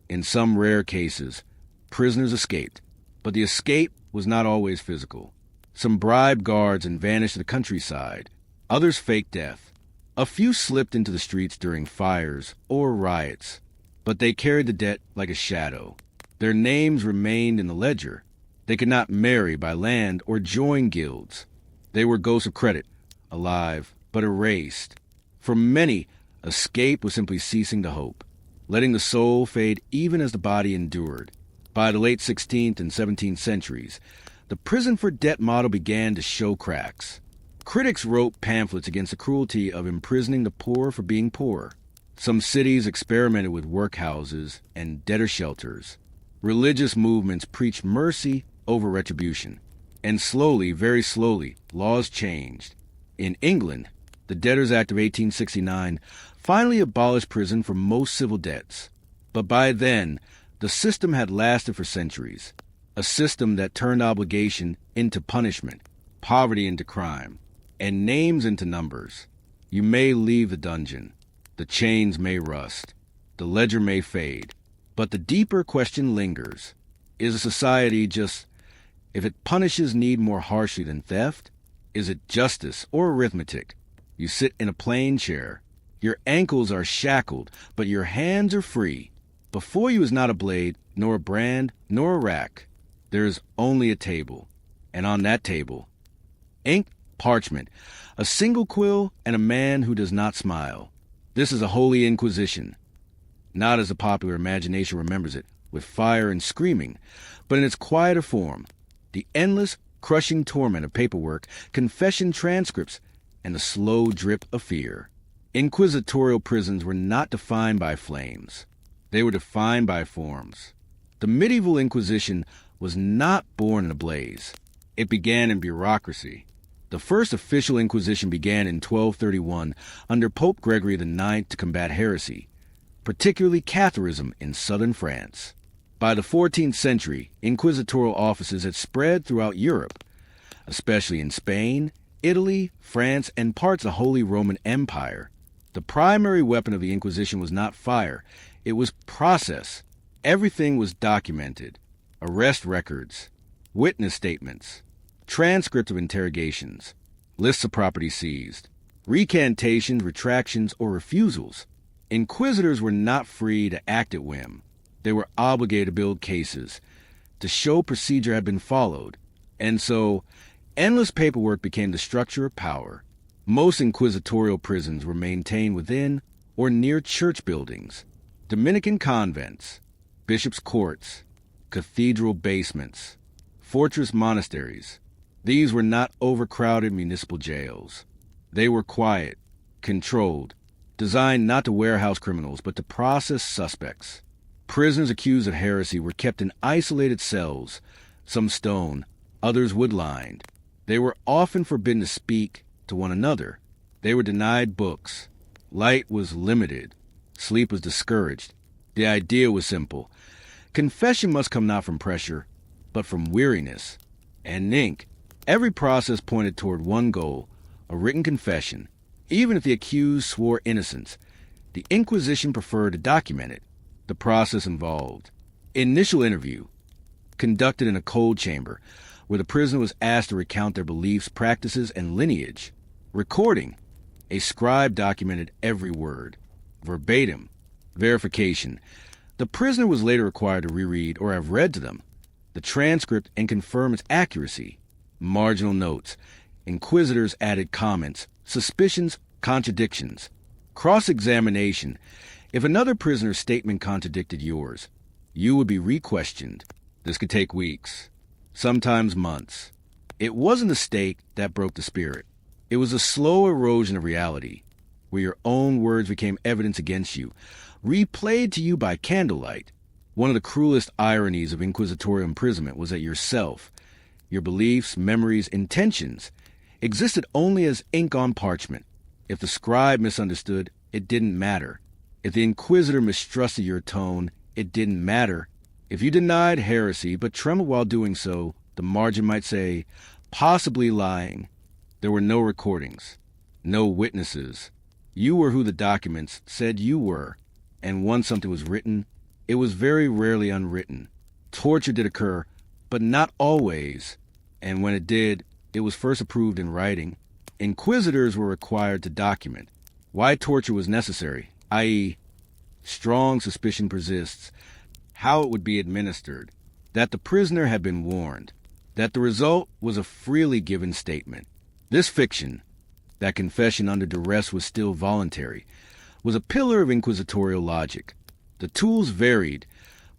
In some rare cases, prisoners escaped, but the escape was not always physical. Some bribed guards and vanished to the countryside. Others faked death. A few slipped into the streets during fires or riots, but they carried the debt like a shadow. Their names remained in the ledger. They could not marry, buy land, or join guilds. They were ghosts of credit, alive, but erased. For many, escape was simply ceasing to hope. letting the soul fade even as the body endured. By the late 16th and 17th centuries, the prison for debt model began to show cracks. Critics wrote pamphlets against the cruelty of imprisoning the poor for being poor. Some cities experimented with workhouses and debtor shelters. Religious movements preached mercy over retribution. And slowly, very slowly, laws changed. In England, the Debtors Act of 1869 finally abolished prison for most civil debts. But by then, the system had lasted for centuries. A system that turned obligation into punishment, poverty into crime, and names into numbers. You may leave the dungeon. The chains may rust. The ledger may fade. But the deeper question lingers. Is a society just, if it punishes need more harshly than theft? Is it justice or arithmetic? You sit in a plain chair. Your ankles are shackled, but your hands are free. Before you is not a blade, nor a brand, nor a rack. There is only a table. And on that table, ink, parchment, a single quill, and a man who does not smile. This is a holy inquisition. Not as the popular imagination remembers it, with fire and screaming, but in its quieter form. The endless, crushing torment of paperwork, confession transcripts, and the slow drip of fear. Inquisitorial prisons were not defined by flames. They were defined by forms. The medieval Inquisition was not born in a blaze. It began in bureaucracy. The first official Inquisition began in 1231 under Pope Gregory IX to combat heresy, particularly Catholicism in southern France. By the 14th century, inquisitorial offices had spread throughout Europe, especially in Spain, Italy, France, and parts of the Holy Roman Empire. The primary weapon of the Inquisition was not fire, it was process. Everything was documented. Arrest records, witness statements, transcripts of interrogations, lists of property seized, recantations, retractions, or refusals. Inquisitors were not free to act at whim. They were obligated to build cases, to show procedure had been followed, and so endless paperwork became the structure of power. Most inquisitorial prisons were maintained within or near church buildings, Dominican convents, bishops' courts, cathedral basements, fortress monasteries. These were not overcrowded municipal jails. They were quiet, controlled, designed not to warehouse criminals but to process suspects. Prisoners accused of heresy were kept in isolated cells, some stone, others wood-lined. They were often forbidden to speak to one another. They were denied books. Light was limited. Sleep was discouraged. The idea was simple. Confession must come not from pressure, but from weariness. And ink. Every process pointed toward one goal, a written confession. Even if the accused swore innocence, the Inquisition preferred to document it. The process involved initial interview, conducted in a cold chamber, where the prisoner was asked to recount their beliefs, practices, and lineage. Recording. A scribe documented every word. Verbatim. Verification. The prisoner was later required to reread or have read to them the transcript and confirm its accuracy. Marginal notes. Inquisitors added comments, suspicions, contradictions. Cross-examination. If another prisoner's statement contradicted yours, you would be re-questioned. This could take weeks, sometimes months. It wasn't the stake that broke the spirit. It was a slow erosion of reality, where your own words became evidence against you, replayed to you by candlelight. One of the cruelest ironies of inquisitorial imprisonment was that yourself, your beliefs, memories, intentions, existed only as ink on parchment. If the scribe misunderstood, it didn't matter. If the inquisitor mistrusted your tone, it didn't matter. If you denied heresy but trembled while doing so, the margin might say, possibly lying. There were no recordings, no witnesses. You were who the documents said you were, and once something was written, it was very rarely unwritten. Torture did occur, but not always, and when it did, it was first approved in writing. Inquisitors were required to document why torture was necessary, i.e., strong suspicion persists, how it would be administered, that the prisoner had been warned, that the result was a freely given statement. This fiction, that confession under duress was still voluntary, was a pillar of inquisitorial logic. The tools varied: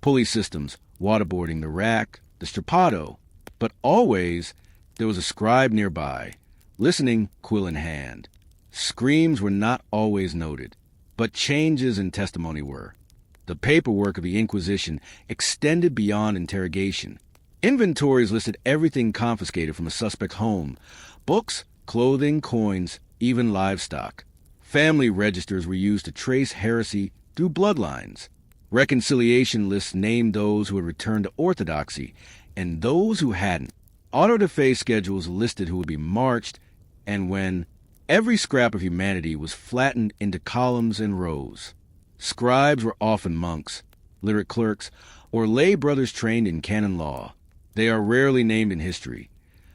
pulley systems, waterboarding, the rack, the strappado. But always there was a scribe nearby, listening, quill in hand. Screams were not always noted, but changes in testimony were. The paperwork of the Inquisition extended beyond interrogation. Inventories listed everything confiscated from a suspect's home: books, clothing, coins, even livestock. Family registers were used to trace heresy through bloodlines. Reconciliation lists named those who had returned to orthodoxy and those who hadn't. Auto-da-fe schedules listed who would be marched and when. Every scrap of humanity was flattened into columns and rows. Scribes were often monks, literate clerks, or lay brothers trained in canon law. They are rarely named in history,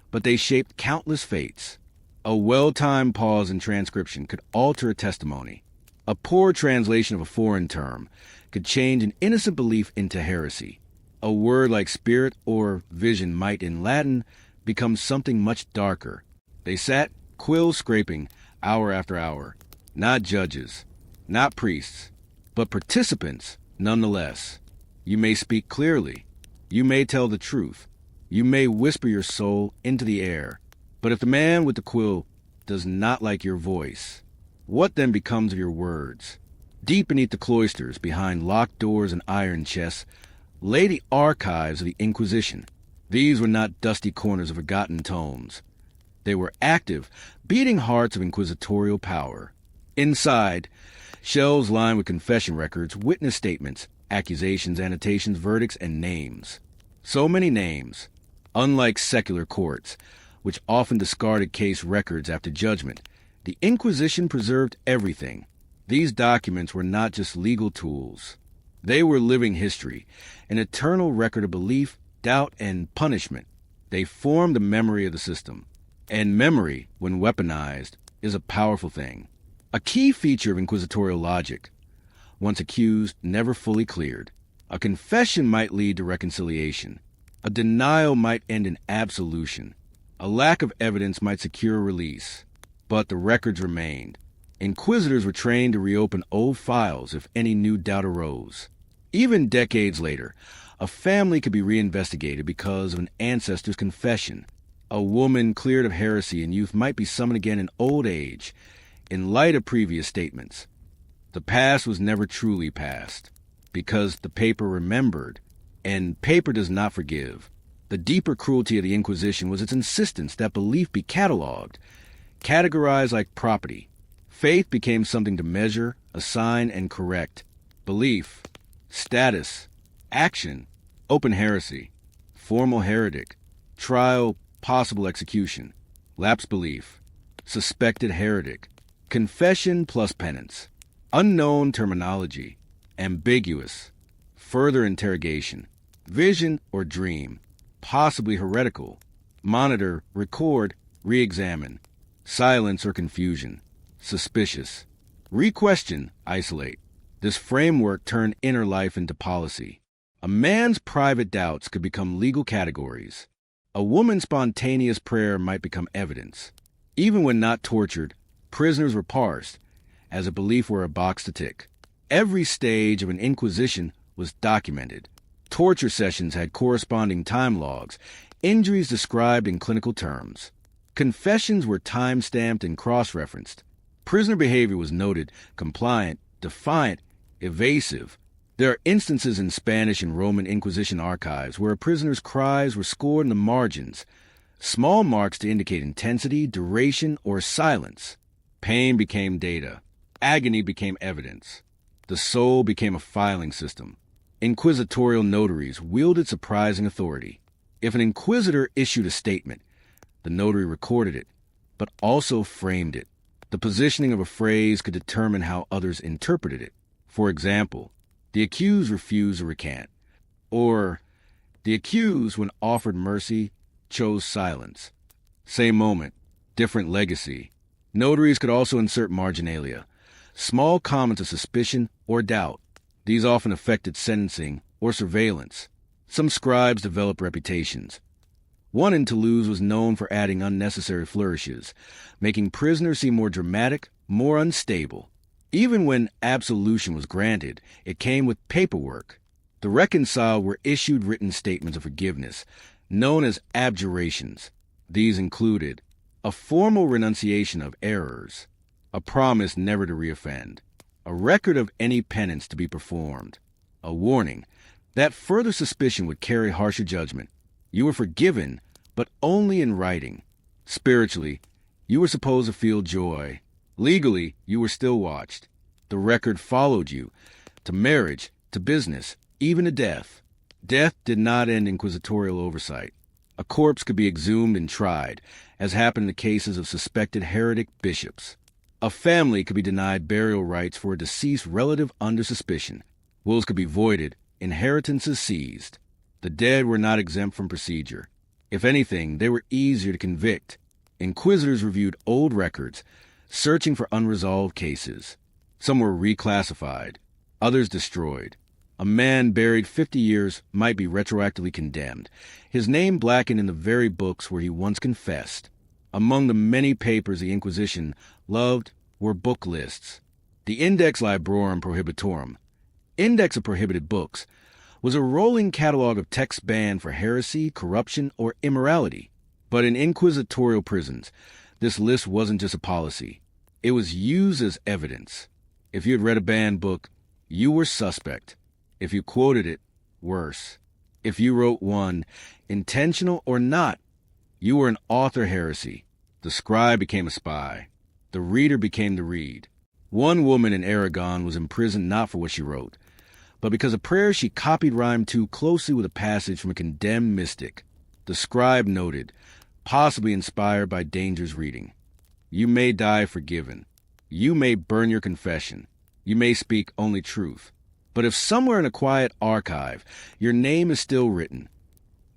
but they shaped countless fates. A well-timed pause in transcription could alter a testimony. A poor translation of a foreign term could change an innocent belief into heresy. A word like spirit or vision might, in Latin, become something much darker. They sat, quill scraping, hour after hour. Not judges, not priests, but participants nonetheless. You may speak clearly. You may tell the truth. You may whisper your soul into the air. But if the man with the quill does not like your voice, what then becomes of your words? Deep beneath the cloisters, behind locked doors and iron chests, lay the archives of the Inquisition. These were not dusty corners of forgotten tomes. They were active, beating hearts of inquisitorial power. Inside, shelves lined with confession records, witness statements, accusations, annotations, verdicts, and names. So many names. Unlike secular courts, which often discarded case records after judgment, the Inquisition preserved everything. These documents were not just legal tools. They were living history, an eternal record of belief, doubt, and punishment. They formed the memory of the system. And memory, when weaponized, is a powerful thing. A key feature of inquisitorial logic. Once accused, never fully cleared. A confession might lead to reconciliation. A denial might end in absolution. A lack of evidence might secure release. But the records remained. Inquisitors were trained to reopen old files if any new doubt arose. Even decades later, a family could be reinvestigated because of an ancestor's confession. A woman cleared of heresy in youth might be summoned again in old age, in light of previous statements. The past was never truly past, because the paper remembered, and paper does not forgive. The deeper cruelty of the Inquisition was its insistence that belief be cataloged, categorized like property. Faith became something to measure, assign, and correct. Belief, status, action, open heresy, formal heretic, trial, possible execution, lapsed belief, suspected heretic, confession plus penance, unknown terminology, ambiguous, further interrogation, vision or dream, possibly heretical, monitor, record, re-examine, silence or confusion, suspicious, re-question, isolate. This framework turned inner life into policy. A man's private doubts could become legal categories. A woman's spontaneous prayer might become evidence. Even when not tortured, prisoners were parsed, as a belief were a box to tick. Every stage of an inquisition was documented. Torture sessions had corresponding time logs, injuries described in clinical terms. Confessions were time-stamped and cross-referenced. Prisoner behavior was noted: compliant, defiant, evasive. There are instances in Spanish and Roman Inquisition archives where a prisoner's cries were scored in the margins, small marks to indicate intensity, duration, or silence. Pain became data. Agony became evidence. The soul became a filing system. Inquisitorial notaries wielded surprising authority. If an inquisitor issued a statement, the notary recorded it, but also framed it. The positioning of a phrase could determine how others interpreted it. For example, the accused refused to recant, or the accused, when offered mercy, chose silence. Same moment, different legacy. Notaries could also insert marginalia, small comments of suspicion or doubt. These often affected sentencing or surveillance. Some scribes developed reputations. One in Toulouse was known for adding unnecessary flourishes, making prisoners seem more dramatic, more unstable. Even when absolution was granted, it came with paperwork. The reconciled were issued written statements of forgiveness, known as abjurations. These included a formal renunciation of errors, a promise never to reoffend, a record of any penance to be performed, a warning that further suspicion would carry harsher judgment. You were forgiven, but only in writing. Spiritually, you were supposed to feel joy. Legally, you were still watched. The record followed you, to marriage, to business, even to death. Death did not end inquisitorial oversight. A corpse could be exhumed and tried, as happened in the cases of suspected heretic bishops. A family could be denied burial rights for a deceased relative under suspicion. Wills could be voided, inheritances seized. The dead were not exempt from procedure. If anything, they were easier to convict. Inquisitors reviewed old records, searching for unresolved cases. Some were reclassified, others destroyed. A man buried 50 years might be retroactively condemned, his name blackened in the very books where he once confessed. Among the many papers the Inquisition loved were book lists. The Index Librorum Prohibitorum, Index of Prohibited Books, was a rolling catalog of texts banned for heresy, corruption, or immorality. But in inquisitorial prisons, this list wasn't just a policy. It was used as evidence. If you had read a banned book, you were suspect. If you quoted it, worse. If you wrote one, intentional or not, you were an author heresy. The scribe became a spy. The reader became the read. One woman in Aragon was imprisoned not for what she wrote, but because a prayer she copied rhymed too closely with a passage from a condemned mystic. The scribe noted, possibly inspired by dangerous reading. You may die forgiven. You may burn your confession. You may speak only truth. But if somewhere in a quiet archive, your name is still written,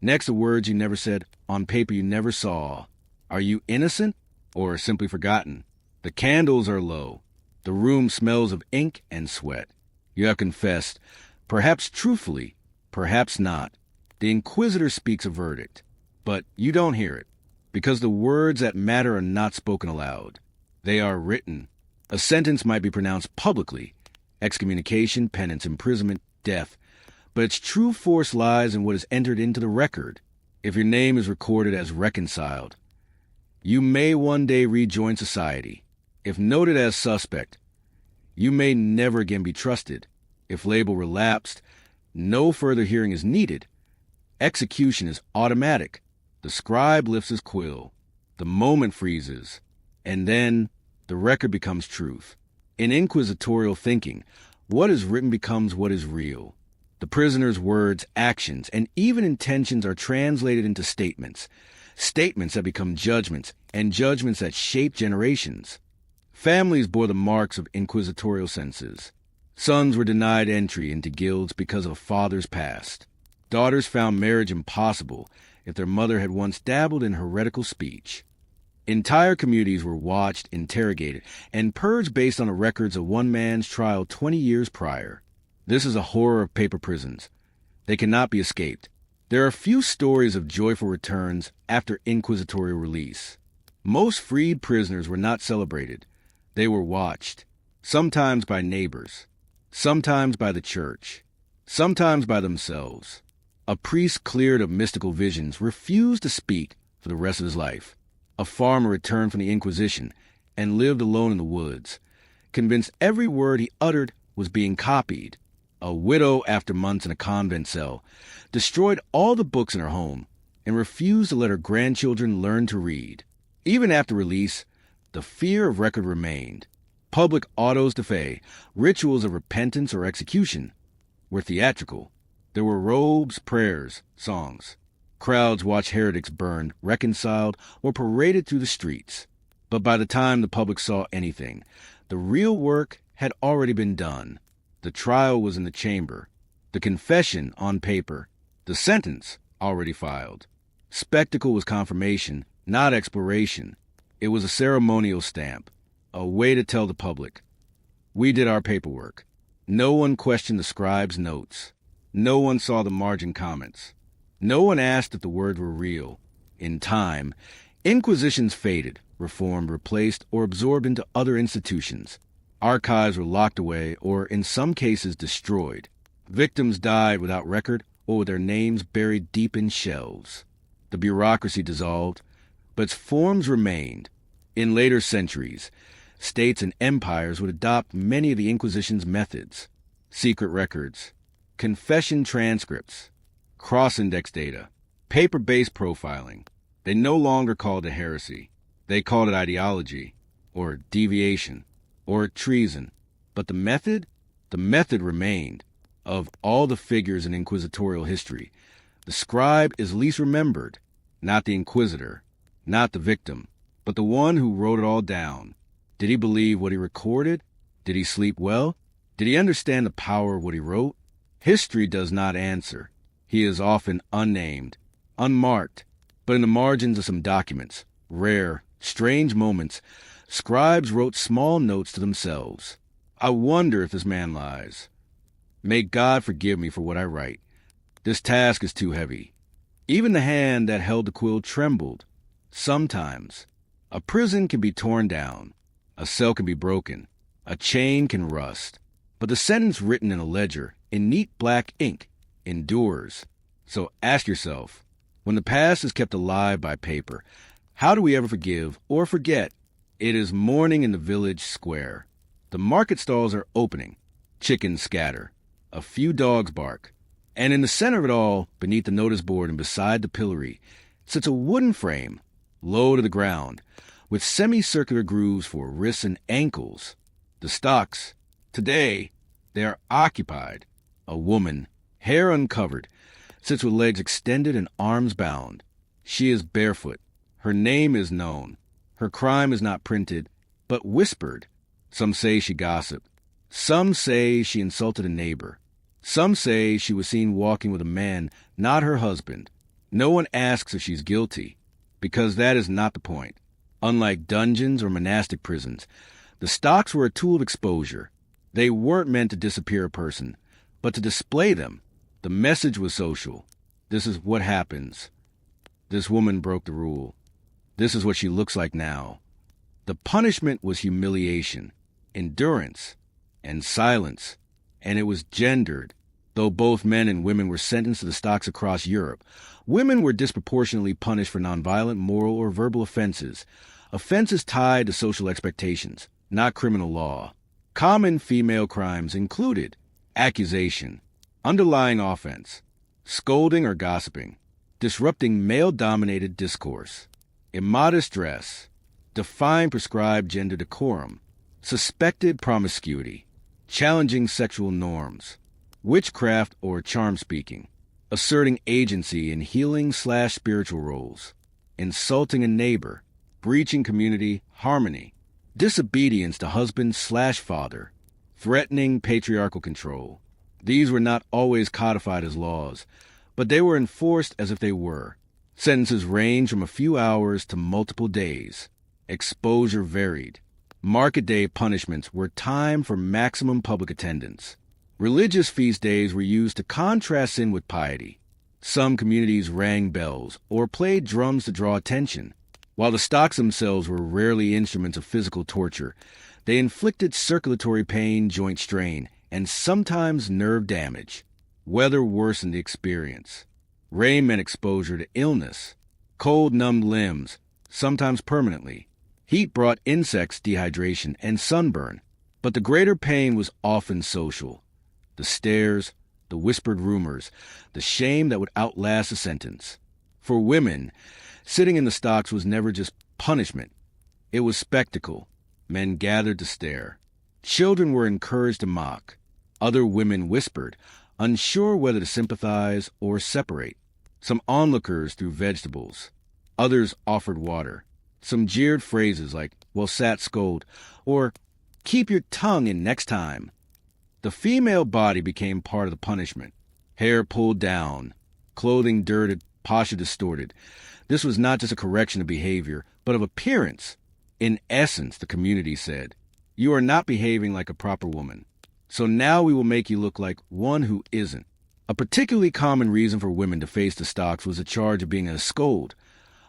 next to words you never said, on paper you never saw, are you innocent or simply forgotten? The candles are low. The room smells of ink and sweat. You have confessed, perhaps truthfully, perhaps not. The Inquisitor speaks a verdict, but you don't hear it, because the words that matter are not spoken aloud. They are written. A sentence might be pronounced publicly, excommunication, penance, imprisonment, death, but its true force lies in what is entered into the record. If your name is recorded as reconciled, you may one day rejoin society. If noted as suspect, you may never again be trusted. If labeled relapsed, no further hearing is needed. Execution is automatic. The scribe lifts his quill. The moment freezes. And then the record becomes truth. In inquisitorial thinking, what is written becomes what is real. The prisoner's words, actions, and even intentions are translated into statements. Statements that become judgments, and judgments that shape generations. Families bore the marks of inquisitorial senses. Sons were denied entry into guilds because of a father's past. Daughters found marriage impossible if their mother had once dabbled in heretical speech. Entire communities were watched, interrogated, and purged based on the records of one man's trial 20 years prior. This is a horror of paper prisons. They cannot be escaped. There are few stories of joyful returns after inquisitorial release. Most freed prisoners were not celebrated. They were watched, sometimes by neighbors, sometimes by the church, sometimes by themselves. A priest cleared of mystical visions refused to speak for the rest of his life. A farmer returned from the Inquisition and lived alone in the woods, convinced every word he uttered was being copied. A widow, after months in a convent cell, destroyed all the books in her home and refused to let her grandchildren learn to read. Even after release, the fear of record remained. Public autos de fe, rituals of repentance or execution, were theatrical. There were robes, prayers, songs. Crowds watched heretics burned, reconciled, or paraded through the streets. But by the time the public saw anything, the real work had already been done. The trial was in the chamber, the confession on paper, the sentence already filed. Spectacle was confirmation, not exploration. It was a ceremonial stamp, a way to tell the public, we did our paperwork. No one questioned the scribe's notes. No one saw the margin comments. No one asked if the words were real. In time, inquisitions faded, reformed, replaced, or absorbed into other institutions. Archives were locked away or, in some cases, destroyed. Victims died without record or with their names buried deep in shelves. The bureaucracy dissolved, but its forms remained. In later centuries, states and empires would adopt many of the Inquisition's methods: secret records, confession transcripts, cross-index data, paper-based profiling. They no longer called it heresy. They called it ideology, or deviation, or treason. But the method remained. Of all the figures in inquisitorial history, the scribe is least remembered, not the inquisitor, not the victim, but the one who wrote it all down. Did he believe what he recorded? Did he sleep well? Did he understand the power of what he wrote? History does not answer. He is often unnamed, unmarked, but in the margins of some documents, rare, strange moments, scribes wrote small notes to themselves. I wonder if this man lies. May God forgive me for what I write. This task is too heavy. Even the hand that held the quill trembled. Sometimes. A prison can be torn down. A cell can be broken. A chain can rust. But the sentence written in a ledger, in neat black ink, endures. So ask yourself, when the past is kept alive by paper, how do we ever forgive or forget? It is morning in the village square. The market stalls are opening. Chickens scatter. A few dogs bark. And in the center of it all, beneath the notice board and beside the pillory, sits a wooden frame, low to the ground, with semicircular grooves for wrists and ankles. The stocks, today, they are occupied. A woman, hair uncovered, sits with legs extended and arms bound. She is barefoot. Her name is known. Her crime is not printed, but whispered. Some say she gossiped. Some say she insulted a neighbor. Some say she was seen walking with a man, not her husband. No one asks if she's guilty, because that is not the point. Unlike dungeons or monastic prisons, the stocks were a tool of exposure. They weren't meant to disappear a person, but to display them. The message was social. This is what happens. This woman broke the rule. This is what she looks like now. The punishment was humiliation, endurance, and silence. And it was gendered. Though both men and women were sentenced to the stocks across Europe, women were disproportionately punished for nonviolent, moral, or verbal offenses. Offenses tied to social expectations, not criminal law. Common female crimes included accusation, underlying offense, scolding or gossiping, disrupting male-dominated discourse, immodest dress, defying prescribed gender decorum, suspected promiscuity, challenging sexual norms, witchcraft or charm-speaking, asserting agency in healing/spiritual roles, insulting a neighbor, breaching community harmony, disobedience to husband/father, threatening patriarchal control. These were not always codified as laws, but they were enforced as if they were. Sentences ranged from a few hours to multiple days. Exposure varied. Market day punishments were timed for maximum public attendance. Religious feast days were used to contrast sin with piety. Some communities rang bells or played drums to draw attention. While the stocks themselves were rarely instruments of physical torture, they inflicted circulatory pain, joint strain, and sometimes nerve damage. Weather worsened the experience. Rain meant exposure to illness. Cold numbed limbs, sometimes permanently. Heat brought insects, dehydration, and sunburn. But the greater pain was often social. The stares, the whispered rumors, the shame that would outlast a sentence. For women, sitting in the stocks was never just punishment. It was spectacle. Men gathered to stare. Children were encouraged to mock. Other women whispered, unsure whether to sympathize or separate. Some onlookers threw vegetables. Others offered water. Some jeered phrases like, well sat scold, or keep your tongue in next time. The female body became part of the punishment. Hair pulled down, clothing dirted, posture distorted. This was not just a correction of behavior, but of appearance. In essence, the community said, you are not behaving like a proper woman, so now we will make you look like one who isn't. A particularly common reason for women to face the stocks was the charge of being a scold,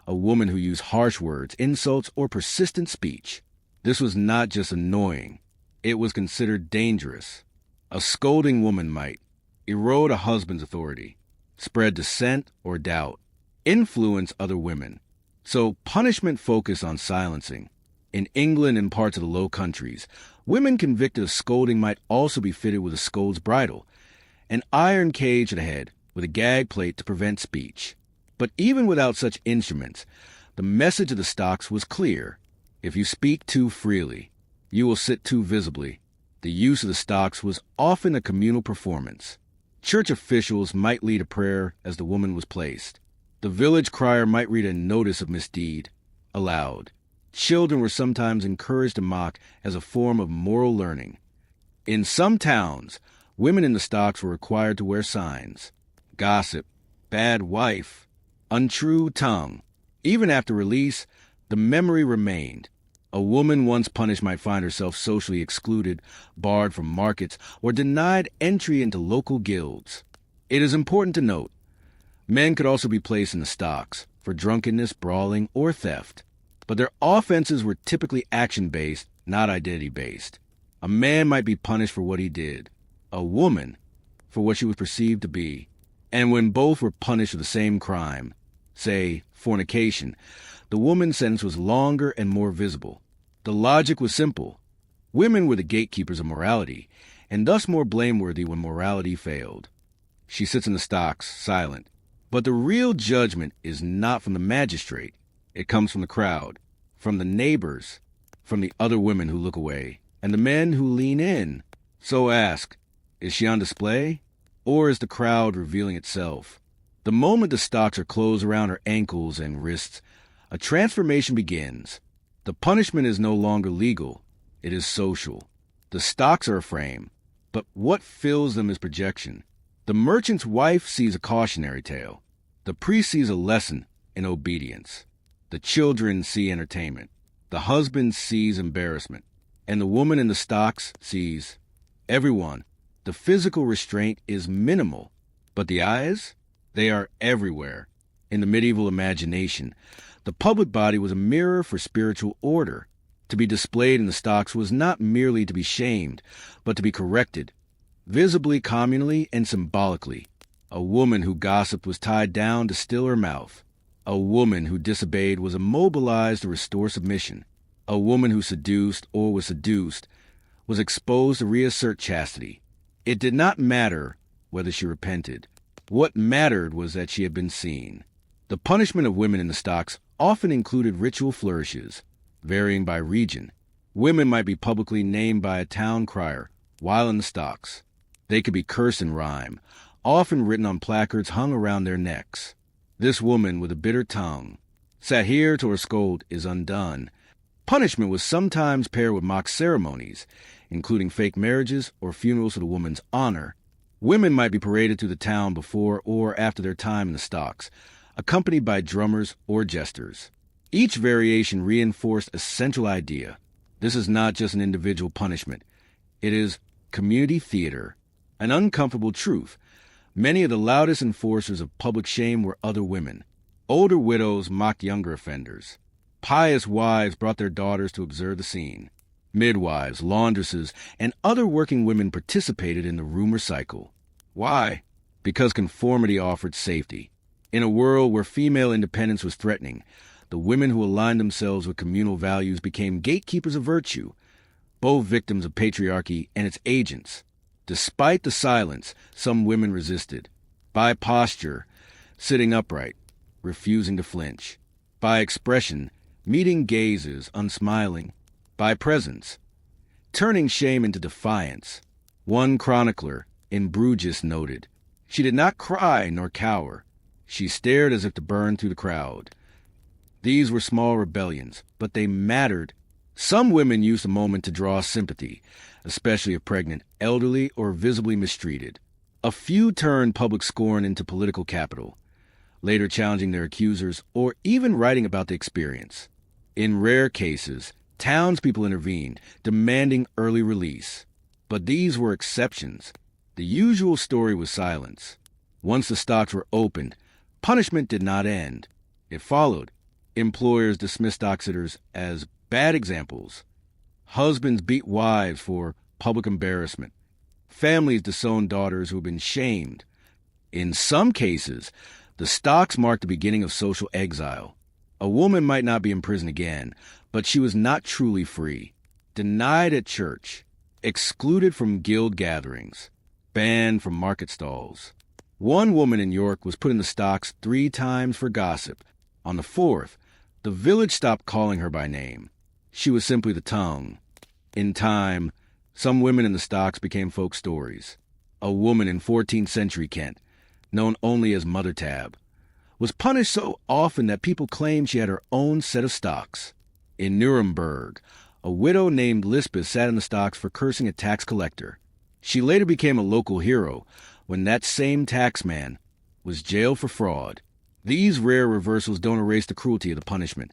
a woman who used harsh words, insults, or persistent speech. This was not just annoying. it was considered dangerous. A scolding woman might erode a husband's authority, spread dissent or doubt, influence other women. So punishment focused on silencing. In England and parts of the Low Countries, women convicted of scolding might also be fitted with a scold's bridle, an iron cage at the head with a gag plate to prevent speech. But even without such instruments, the message of the stocks was clear. If you speak too freely, you will sit too visibly. The use of the stocks was often a communal performance. Church officials might lead a prayer as the woman was placed. The village crier might read a notice of misdeed aloud. Children were sometimes encouraged to mock as a form of moral learning. In some towns, women in the stocks were required to wear signs. Gossip, bad wife, untrue tongue. Even after release, the memory remained. A woman once punished might find herself socially excluded, barred from markets, or denied entry into local guilds. It is important to note, men could also be placed in the stocks for drunkenness, brawling, or theft. But their offenses were typically action-based, not identity-based. A man might be punished for what he did, a woman for what she was perceived to be. And when both were punished for the same crime, say, fornication, the woman's sentence was longer and more visible. The logic was simple. Women were the gatekeepers of morality, and thus more blameworthy when morality failed. She sits in the stocks, silent. But the real judgment is not from the magistrate. It comes from the crowd, from the neighbors, from the other women who look away, and the men who lean in. So ask, is she on display, or is the crowd revealing itself? The moment the stocks are closed around her ankles and wrists, a transformation begins. The punishment is no longer legal, it is social. The stocks are a frame, but what fills them is projection. The merchant's wife sees a cautionary tale. The priest sees a lesson in obedience. The children see entertainment. The husband sees embarrassment. And the woman in the stocks sees everyone. The physical restraint is minimal, but the eyes, they are everywhere. In the medieval imagination, the public body was a mirror for spiritual order. To be displayed in the stocks was not merely to be shamed, but to be corrected, visibly, communally, and symbolically. A woman who gossiped was tied down to still her mouth. A woman who disobeyed was immobilized to restore submission. A woman who seduced or was seduced was exposed to reassert chastity. It did not matter whether she repented. What mattered was that she had been seen. The punishment of women in the stocks often included ritual flourishes, varying by region. Women might be publicly named by a town crier while in the stocks. They could be cursed in rhyme, often written on placards hung around their necks. This woman with a bitter tongue, sat here till her scold is undone. Punishment was sometimes paired with mock ceremonies, including fake marriages or funerals for the woman's honor. Women might be paraded through the town before or after their time in the stocks, accompanied by drummers or jesters. Each variation reinforced a central idea. This is not just an individual punishment. It is community theater, an uncomfortable truth. Many of the loudest enforcers of public shame were other women. Older widows mocked younger offenders. Pious wives brought their daughters to observe the scene. Midwives, laundresses, and other working women participated in the rumor cycle. Why? Because conformity offered safety. In a world where female independence was threatening, the women who aligned themselves with communal values became gatekeepers of virtue, both victims of patriarchy and its agents. Despite the silence, some women resisted. By posture, sitting upright, refusing to flinch. By expression, meeting gazes, unsmiling. By presence, turning shame into defiance. One chronicler in Bruges noted, "She did not cry nor cower. She stared as if to burn through the crowd." These were small rebellions, but they mattered. Some women used the moment to draw sympathy, especially if pregnant, elderly, or visibly mistreated. A few turned public scorn into political capital, later challenging their accusers or even writing about the experience. In rare cases, townspeople intervened, demanding early release. But these were exceptions. The usual story was silence. Once the stocks were opened, punishment did not end. It followed. Employers dismissed stock sitters as bad examples. Husbands beat wives for public embarrassment. Families disown daughters who have been shamed. In some cases, the stocks marked the beginning of social exile. A woman might not be in prison again, but she was not truly free. Denied at church, excluded from guild gatherings, banned from market stalls. One woman in York was put in the stocks 3 times for gossip. On the 4th, the village stopped calling her by name. She was simply the tongue. In time, some women in the stocks became folk stories. A woman in 14th century Kent, known only as Mother Tab, was punished so often that people claimed she had her own set of stocks. In Nuremberg, a widow named Lisbeth sat in the stocks for cursing a tax collector. She later became a local hero when that same taxman was jailed for fraud. These rare reversals don't erase the cruelty of the punishment,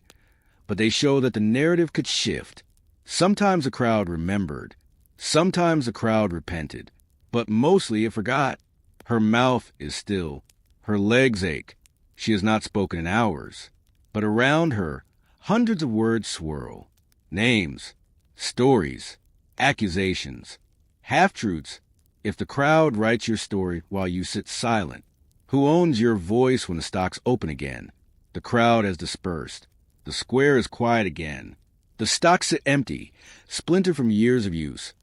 but they show that the narrative could shift. Sometimes the crowd remembered, sometimes the crowd repented, but mostly it forgot. Her mouth is still, her legs ache. She has not spoken in hours, but around her, hundreds of words swirl. Names, stories, accusations, half-truths. If the crowd writes your story while you sit silent, who owns your voice when the stocks open again? The crowd has dispersed. The square is quiet again. The stocks sit empty, splintered from years of use.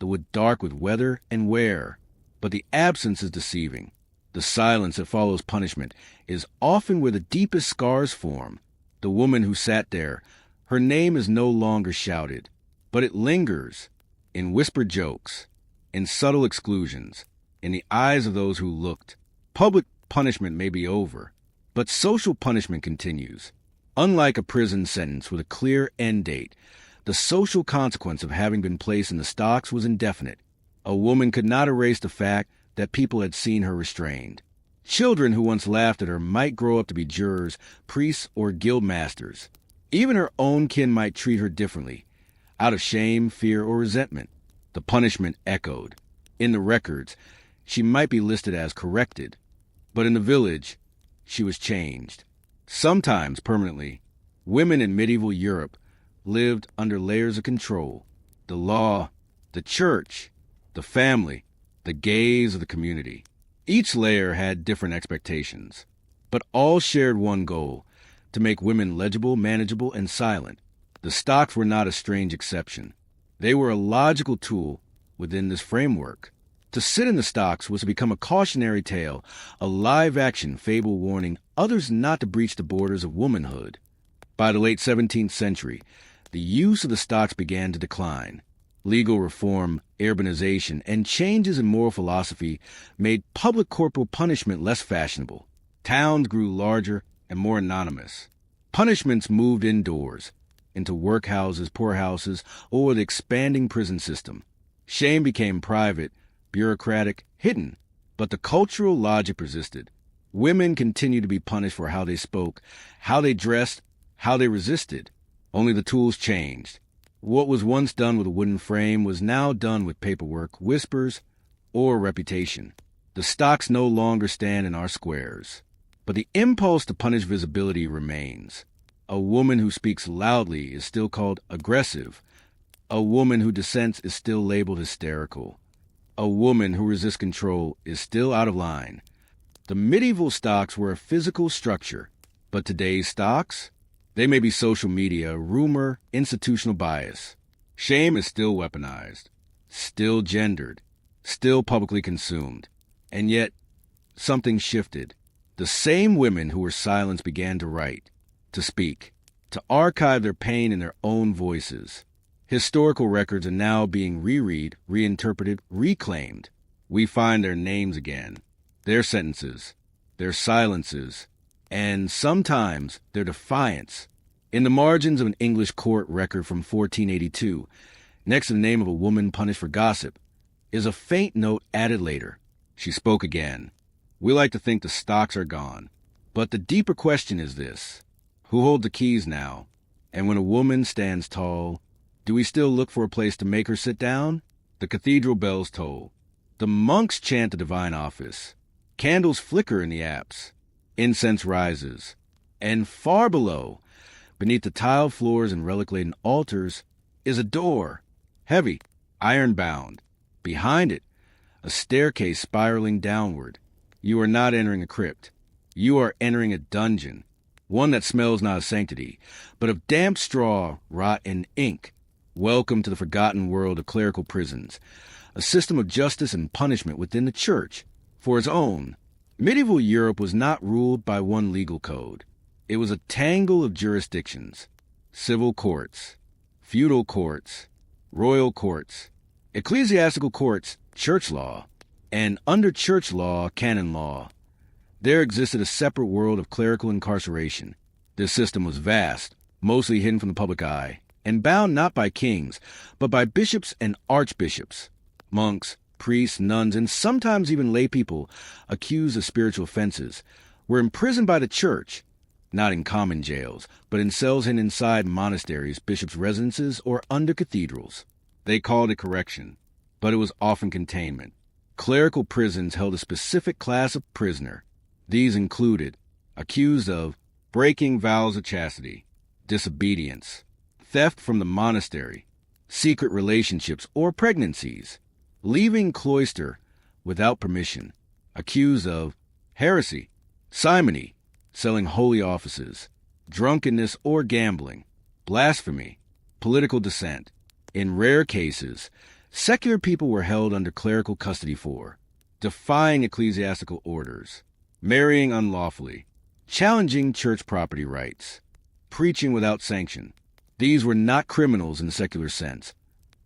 The wood dark with weather and wear. But the absence is deceiving. The silence that follows punishment is often where the deepest scars form. The woman who sat there, her name is no longer shouted, but it lingers in whispered jokes, in subtle exclusions, in the eyes of those who looked. Public punishment may be over, but social punishment continues. Unlike a prison sentence with a clear end date, the social consequence of having been placed in the stocks was indefinite. A woman could not erase the fact that people had seen her restrained. Children who once laughed at her might grow up to be jurors, priests, or guild masters. Even her own kin might treat her differently, out of shame, fear, or resentment. The punishment echoed. In the records, she might be listed as corrected, but in the village, she was changed. Sometimes permanently. Women in medieval Europe lived under layers of control: the law, the church, the family, the gaze of the community. Each layer had different expectations, but all shared one goal: to make women legible, manageable, and silent. The stocks were not a strange exception. They were a logical tool within this framework. To sit in the stocks was to become a cautionary tale, a live-action fable warning others not to breach the borders of womanhood. By the late 17th century, the use of the stocks began to decline. Legal reform, urbanization, and changes in moral philosophy made public corporal punishment less fashionable. Towns grew larger and more anonymous. Punishments moved indoors, into workhouses, poorhouses, or the expanding prison system. Shame became private, bureaucratic, hidden, but the cultural logic persisted. Women continued to be punished for how they spoke, how they dressed, how they resisted. Only the tools changed. What was once done with a wooden frame was now done with paperwork, whispers, or reputation. The stocks no longer stand in our squares, but the impulse to punish visibility remains. A woman who speaks loudly is still called aggressive. A woman who dissents is still labeled hysterical. A woman who resists control is still out of line. The medieval stocks were a physical structure, but today's stocks? They may be social media, rumor, institutional bias. Shame is still weaponized, still gendered, still publicly consumed. And yet, something shifted. The same women who were silenced began to write, to speak, to archive their pain in their own voices. Historical records are now being reread, reinterpreted, reclaimed. We find their names again, their sentences, their silences, and sometimes their defiance. In the margins of an English court record from 1482, next to the name of a woman punished for gossip, is a faint note added later. She spoke again. We like to think the stocks are gone, but the deeper question is this: who holds the keys now? And when a woman stands tall, do we still look for a place to make her sit down? The cathedral bells toll. The monks chant the divine office. Candles flicker in the apse. Incense rises. And far below, beneath the tiled floors and relic-laden altars, is a door. heavy, iron-bound. Behind it, a staircase spiraling downward. You are not entering a crypt. You are entering a dungeon, one that smells not of sanctity, but of damp straw, rot, and ink. Welcome to the forgotten world of clerical prisons, a system of justice and punishment within the church, for its own. Medieval Europe was not ruled by one legal code. It was a tangle of jurisdictions: civil courts, feudal courts, royal courts, ecclesiastical courts, church law, and under church law, canon law. There existed a separate world of clerical incarceration. This system was vast, mostly hidden from the public eye, and bound not by kings, but by bishops and archbishops. Monks, priests, nuns, and sometimes even lay people accused of spiritual offenses were imprisoned by the church, not in common jails, but in cells hidden inside monasteries, bishops' residences, or under cathedrals. They called it correction, but it was often containment. Clerical prisons held a specific class of prisoner. These included accused of breaking vows of chastity, disobedience, theft from the monastery, secret relationships or pregnancies, leaving cloister without permission, accused of heresy, simony, selling holy offices, drunkenness or gambling, blasphemy, political dissent. In rare cases, secular people were held under clerical custody for defying ecclesiastical orders, marrying unlawfully, challenging church property rights, preaching without sanction. These were not criminals in the secular sense,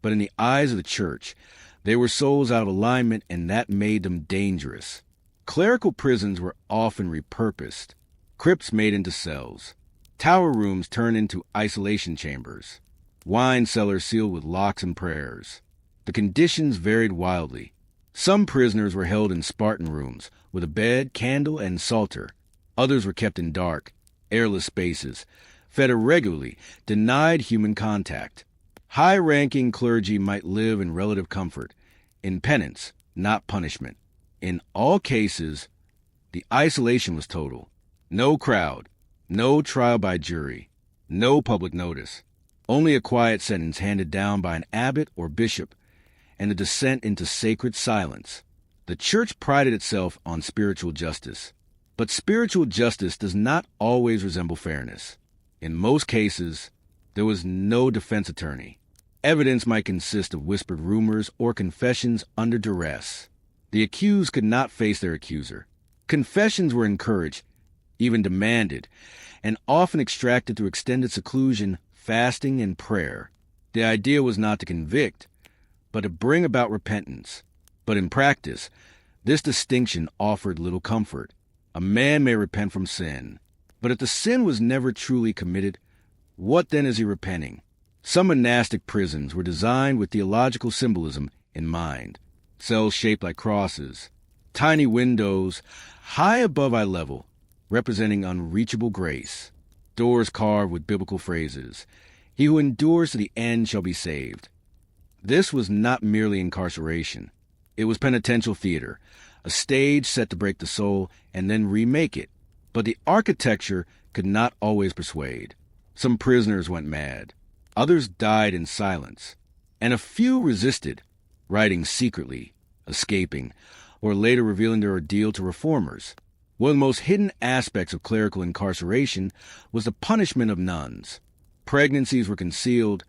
but in the eyes of the church, they were souls out of alignment, and that made them dangerous. Clerical prisons were often repurposed, crypts made into cells, tower rooms turned into isolation chambers, wine cellars sealed with locks and prayers. The conditions varied wildly. Some prisoners were held in Spartan rooms with a bed, candle, and psalter. Others were kept in dark, airless spaces, fed irregularly, denied human contact. High-ranking clergy might live in relative comfort, in penance, not punishment. In all cases, the isolation was total. No crowd, no trial by jury, no public notice. Only a quiet sentence handed down by an abbot or bishop, and the descent into sacred silence. The church prided itself on spiritual justice, but spiritual justice does not always resemble fairness. In most cases, there was no defense attorney. Evidence might consist of whispered rumors or confessions under duress. The accused could not face their accuser. Confessions were encouraged, even demanded, and often extracted through extended seclusion, fasting, and prayer. The idea was not to convict, but to bring about repentance. But in practice, this distinction offered little comfort. A man may repent from sin, but if the sin was never truly committed, what then is he repenting? Some monastic prisons were designed with theological symbolism in mind. Cells shaped like crosses, tiny windows high above eye level, representing unreachable grace, doors carved with biblical phrases. He who endures to the end shall be saved. This was not merely incarceration. It was penitential theater, a stage set to break the soul and then remake it. But the architecture could not always persuade. Some prisoners went mad. Others died in silence. And a few resisted, writing secretly, escaping, or later revealing their ordeal to reformers. One of the most hidden aspects of clerical incarceration was the punishment of nuns. Pregnancies were concealed,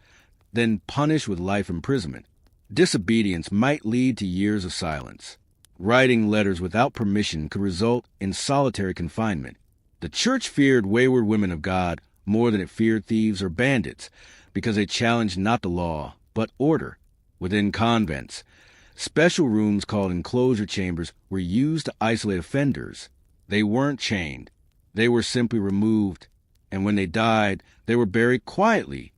then punished with life imprisonment. Disobedience might lead to years of silence. Writing letters without permission could result in solitary confinement. The church feared wayward women of God more than it feared thieves or bandits, because they challenged not the law, but order. Within convents, special rooms called enclosure chambers were used to isolate offenders. They weren't chained. They were simply removed, and when they died, they were buried quietly,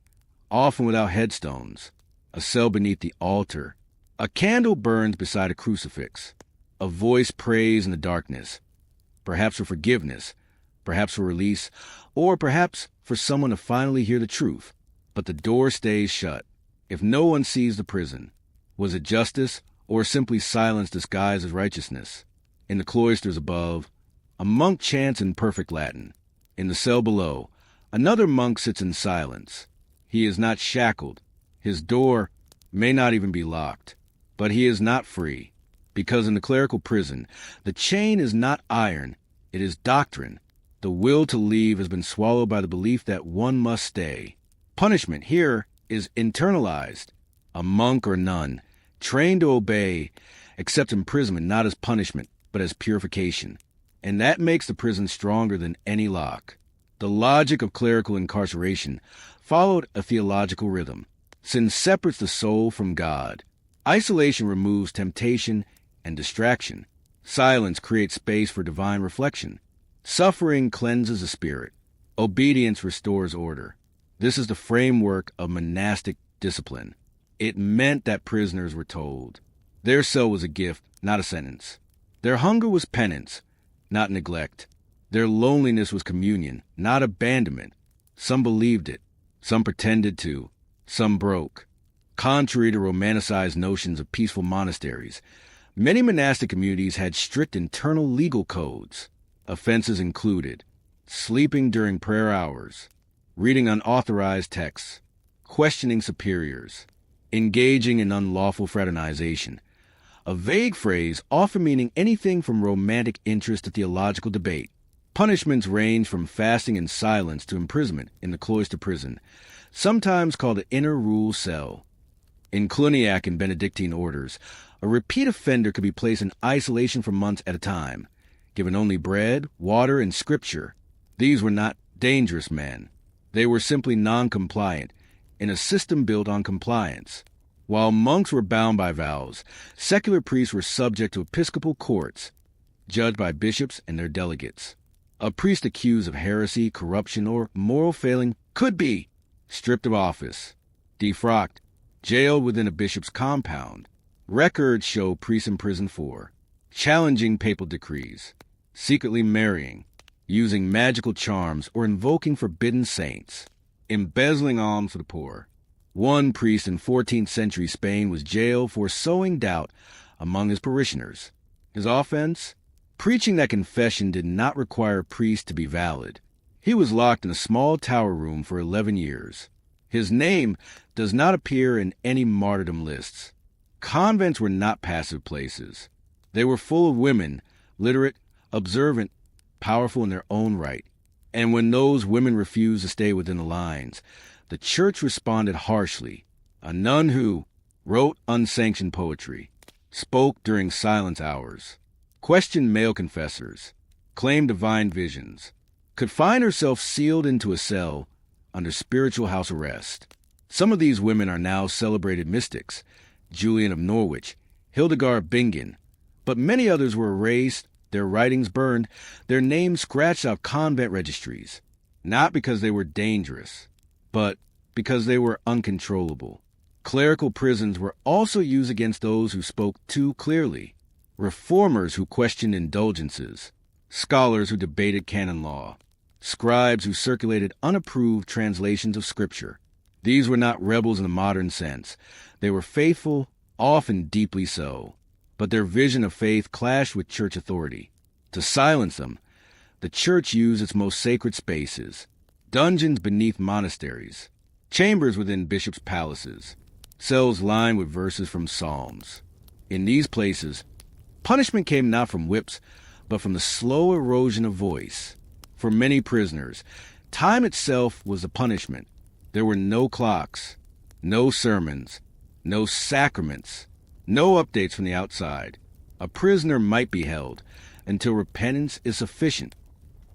often without headstones. A cell beneath the altar. A candle burns beside a crucifix. A voice prays in the darkness, perhaps for forgiveness, perhaps for release, or perhaps for someone to finally hear the truth. But the door stays shut. If no one sees the prison, was it justice or simply silence disguised as righteousness? In the cloisters above, a monk chants in perfect Latin. In the cell below, another monk sits in silence. He is not shackled. His door may not even be locked. But he is not free, because in the clerical prison, the chain is not iron, it is doctrine. The will to leave has been swallowed by the belief that one must stay. Punishment here is internalized. A monk or nun, trained to obey, accept imprisonment not as punishment, but as purification. And that makes the prison stronger than any lock. The logic of clerical incarceration followed a theological rhythm. Sin separates the soul from God. Isolation removes temptation and distraction. Silence creates space for divine reflection. Suffering cleanses the spirit. Obedience restores order. This is the framework of monastic discipline. It meant that prisoners were told. Their cell was a gift, not a sentence. Their hunger was penance, not neglect. Their loneliness was communion, not abandonment. Some believed it. Some pretended to. Some broke. Contrary to romanticized notions of peaceful monasteries, many monastic communities had strict internal legal codes. Offenses included sleeping during prayer hours, reading unauthorized texts, questioning superiors, engaging in unlawful fraternization, a vague phrase often meaning anything from romantic interest to theological debate. Punishments range from fasting in silence to imprisonment in the cloister prison, sometimes called the inner rule cell. In Cluniac and Benedictine orders, a repeat offender could be placed in isolation for months at a time, given only bread, water, and scripture. These were not dangerous men. They were simply non-compliant, in a system built on compliance. While monks were bound by vows, secular priests were subject to episcopal courts, judged by bishops and their delegates. A priest accused of heresy, corruption, or moral failing could be stripped of office, defrocked, jailed within a bishop's compound. Records show priests imprisoned for challenging papal decrees, secretly marrying, using magical charms, or invoking forbidden saints, embezzling alms for the poor. One priest in 14th century Spain was jailed for sowing doubt among his parishioners. His offense? Preaching that confession did not require a priest to be valid. He was locked in a small tower room for 11 years. His name does not appear in any martyrdom lists. Convents were not passive places. They were full of women, literate, observant, powerful in their own right. And when those women refused to stay within the lines, the church responded harshly. A nun who wrote unsanctioned poetry, spoke during silence hours, questioned male confessors, claimed divine visions, could find herself sealed into a cell under spiritual house arrest. Some of these women are now celebrated mystics, Julian of Norwich, Hildegard of Bingen, but many others were erased, their writings burned, their names scratched off convent registries, not because they were dangerous, but because they were uncontrollable. Clerical prisons were also used against those who spoke too clearly, reformers who questioned indulgences, scholars who debated canon law, scribes who circulated unapproved translations of Scripture. These were not rebels in the modern sense. They were faithful, often deeply so, but their vision of faith clashed with church authority. To silence them, the church used its most sacred spaces, dungeons beneath monasteries, chambers within bishops' palaces, cells lined with verses from Psalms. In these places, punishment came not from whips, but from the slow erosion of voice. For many prisoners, time itself was a punishment. There were no clocks, no sermons, no sacraments, no updates from the outside. A prisoner might be held until repentance is sufficient.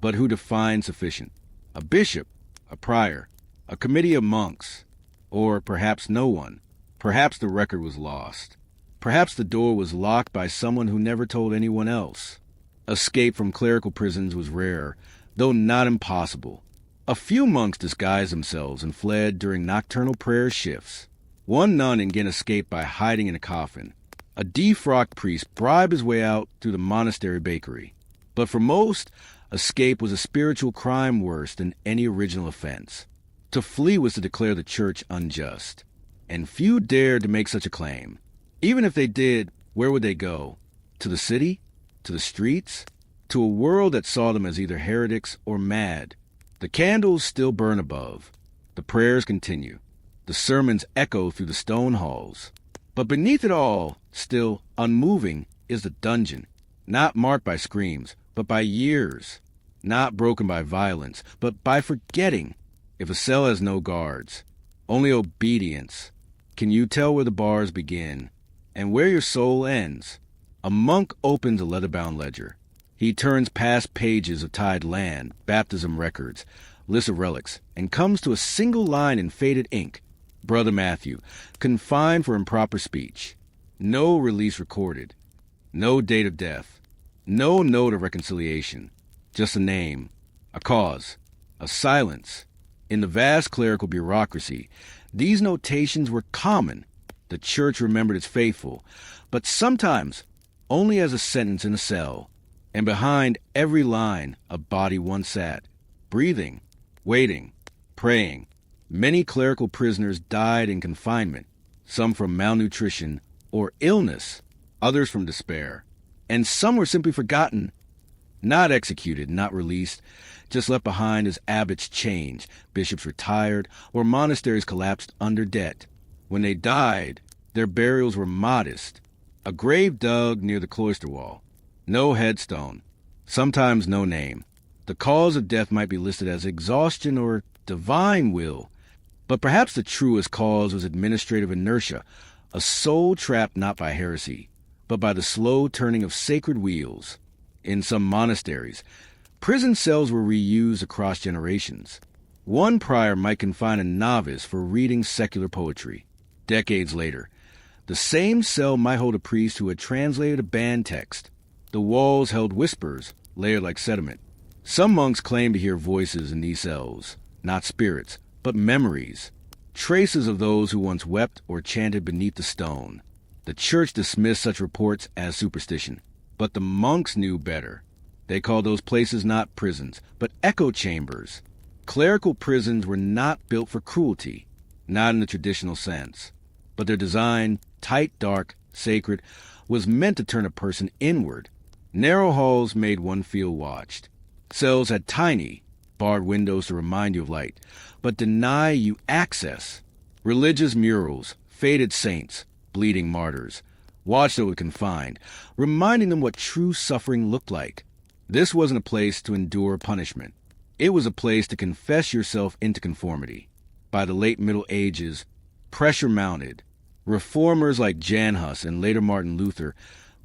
But who defines sufficient? A bishop, a prior, a committee of monks, or perhaps no one. Perhaps the record was lost. Perhaps the door was locked by someone who never told anyone else. Escape from clerical prisons was rare, though not impossible. A few monks disguised themselves and fled during nocturnal prayer shifts. One nun again escaped by hiding in a coffin. A defrocked priest bribed his way out through the monastery bakery. But for most, escape was a spiritual crime worse than any original offense. To flee was to declare the church unjust. And few dared to make such a claim. Even if they did, where would they go? To the city? To the streets? To a world that saw them as either heretics or mad. The candles still burn above. The prayers continue. The sermons echo through the stone halls. But beneath it all, still unmoving, is the dungeon, not marked by screams, but by years, not broken by violence, but by forgetting. If a cell has no guards, only obedience, can you tell where the bars begin and where your soul ends? A monk opens a leather-bound ledger. He turns past pages of tied land, baptism records, lists of relics, and comes to a single line in faded ink. Brother Matthew, confined for improper speech. No release recorded. No date of death. No note of reconciliation. Just a name, a cause, a silence. In the vast clerical bureaucracy, these notations were common. The church remembered its faithful, but sometimes only as a sentence in a cell. And behind every line, a body once sat, breathing, waiting, praying. Many clerical prisoners died in confinement, some from malnutrition or illness, others from despair. And some were simply forgotten, not executed, not released, just left behind as abbots changed, bishops retired, or monasteries collapsed under debt. When they died, their burials were modest. A grave dug near the cloister wall. No headstone, sometimes no name. The cause of death might be listed as exhaustion or divine will, but perhaps the truest cause was administrative inertia, a soul trapped not by heresy, but by the slow turning of sacred wheels. In some monasteries, prison cells were reused across generations. One prior might confine a novice for reading secular poetry. Decades later, the same cell might hold a priest who had translated a banned text. The walls held whispers, layered like sediment. Some monks claimed to hear voices in these cells, not spirits, but memories, traces of those who once wept or chanted beneath the stone. The church dismissed such reports as superstition, but the monks knew better. They called those places not prisons, but echo chambers. Clerical prisons were not built for cruelty, not in the traditional sense, but their design, tight, dark, sacred, was meant to turn a person inward. Narrow halls made one feel watched. Cells had tiny, barred windows to remind you of light, but deny you access. Religious murals, faded saints, bleeding martyrs, watched over the confined, reminding them what true suffering looked like. This wasn't a place to endure punishment. It was a place to confess yourself into conformity. By the late Middle Ages, pressure mounted. Reformers like Jan Hus and later Martin Luther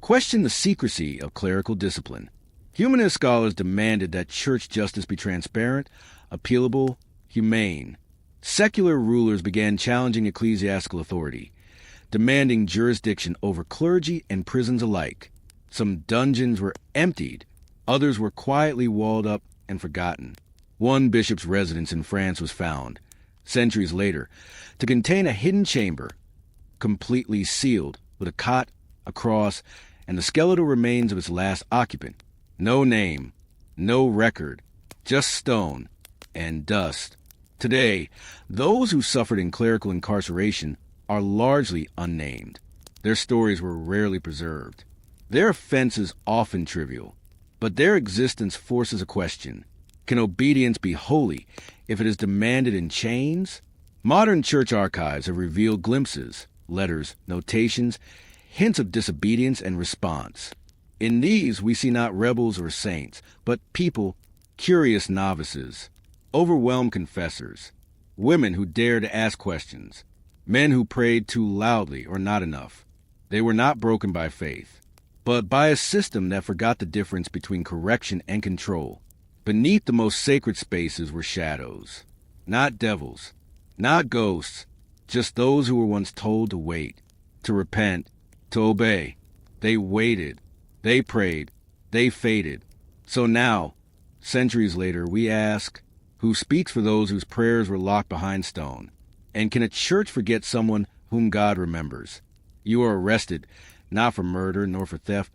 questioned the secrecy of clerical discipline. Humanist scholars demanded that church justice be transparent, appealable, humane. Secular rulers began challenging ecclesiastical authority, demanding jurisdiction over clergy and prisons alike. Some dungeons were emptied, others were quietly walled up and forgotten. One bishop's residence in France was found, centuries later, to contain a hidden chamber, completely sealed with a cot, a cross, and the skeletal remains of its last occupant. No name, no record, just stone and dust. Today, those who suffered in clerical incarceration are largely unnamed. Their stories were rarely preserved. Their offenses often trivial, but their existence forces a question. Can obedience be holy if it is demanded in chains? Modern church archives have revealed glimpses, letters, notations, hints of disobedience and response. In these, we see not rebels or saints, but people, curious novices, overwhelmed confessors, women who dared to ask questions, men who prayed too loudly or not enough. They were not broken by faith, but by a system that forgot the difference between correction and control. Beneath the most sacred spaces were shadows, not devils, not ghosts, just those who were once told to wait, to repent, to obey. They waited, they prayed, they faded. So now, centuries later, we ask, who speaks for those whose prayers were locked behind stone? And can a church forget someone whom God remembers? You are arrested, not for murder nor for theft,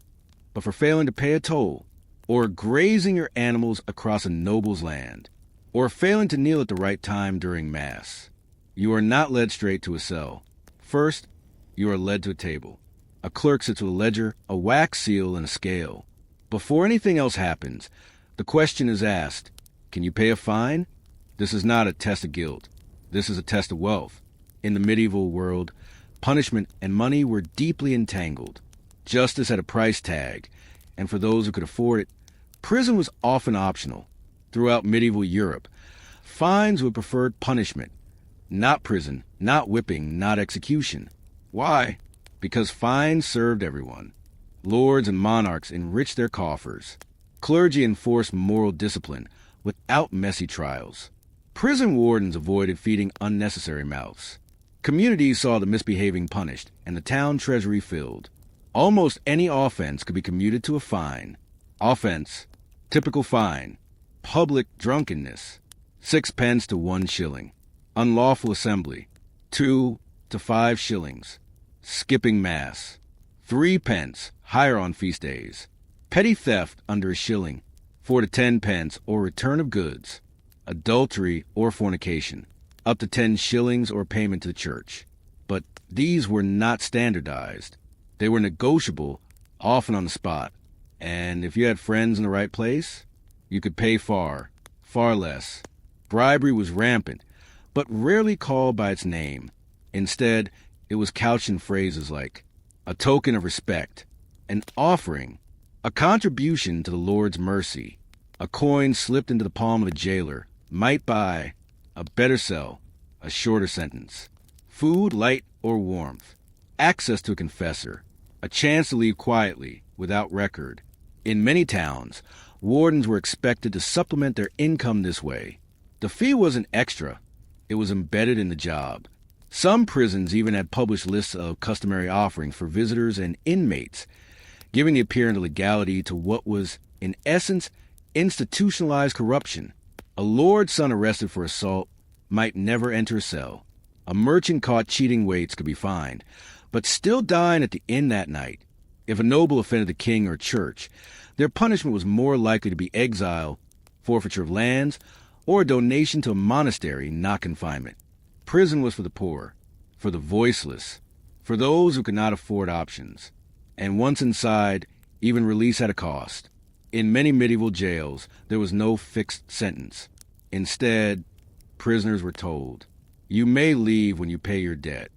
but for failing to pay a toll, or grazing your animals across a noble's land, or failing to kneel at the right time during Mass. You are not led straight to a cell. First, you are led to a table. A clerk sits with a ledger, a wax seal, and a scale. Before anything else happens, the question is asked, can you pay a fine? This is not a test of guilt. This is a test of wealth. In the medieval world, punishment and money were deeply entangled. Justice had a price tag, and for those who could afford it, prison was often optional. Throughout medieval Europe, fines were preferred punishment, not prison, not whipping, not execution. Why? Because fines served everyone. Lords and monarchs enriched their coffers. Clergy enforced moral discipline without messy trials. Prison wardens avoided feeding unnecessary mouths. Communities saw the misbehaving punished, and the town treasury filled. Almost any offense could be commuted to a fine. Offense, typical fine, public drunkenness, 6 pence to 1 shilling. Unlawful assembly, 2 to 5 shillings. Skipping mass, 3 pence, higher on feast days. Petty theft under a shilling, 4 to 10 pence, or return of goods. Adultery or fornication, up to 10 shillings or payment to the church. But these were not standardized. They were negotiable, often on the spot. And if you had friends in the right place, you could pay far less. Bribery was rampant, but rarely called by its name. Instead, it was couched in phrases like a token of respect, an offering, a contribution to the Lord's mercy. A coin slipped into the palm of the jailer might buy a better cell, a shorter sentence, food, light, or warmth, access to a confessor, a chance to leave quietly, without record. In many towns, wardens were expected to supplement their income this way. The fee wasn't extra, it was embedded in the job. Some prisons even had published lists of customary offerings for visitors and inmates, giving the appearance of legality to what was, in essence, institutionalized corruption. A lord's son arrested for assault might never enter a cell. A merchant caught cheating waits could be fined, but still dine at the inn that night. If a noble offended the king or church, their punishment was more likely to be exile, forfeiture of lands, or a donation to a monastery, not confinement. Prison was for the poor, for the voiceless, for those who could not afford options. And once inside, even release had a cost. In many medieval jails, there was no fixed sentence. Instead, prisoners were told, "You may leave when you pay your debt."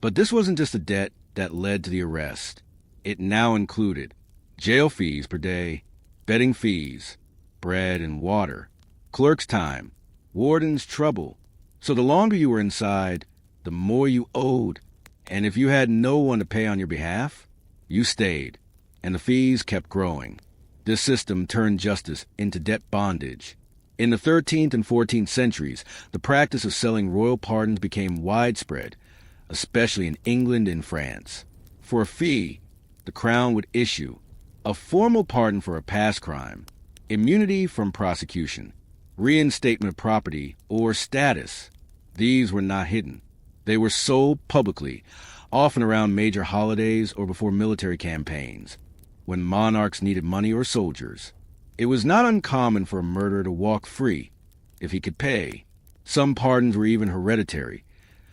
But this wasn't just a debt that led to the arrest. It now included jail fees per day, bedding fees, bread and water, clerk's time, warden's trouble. So the longer you were inside, the more you owed. And if you had no one to pay on your behalf, you stayed, and the fees kept growing. This system turned justice into debt bondage. In the 13th and 14th centuries, the practice of selling royal pardons became widespread, especially in England and France. For a fee, the crown would issue a formal pardon for a past crime, immunity from prosecution, reinstatement of property, or status. These were not hidden. They were sold publicly, often around major holidays or before military campaigns, when monarchs needed money or soldiers. It was not uncommon for a murderer to walk free, if he could pay. Some pardons were even hereditary.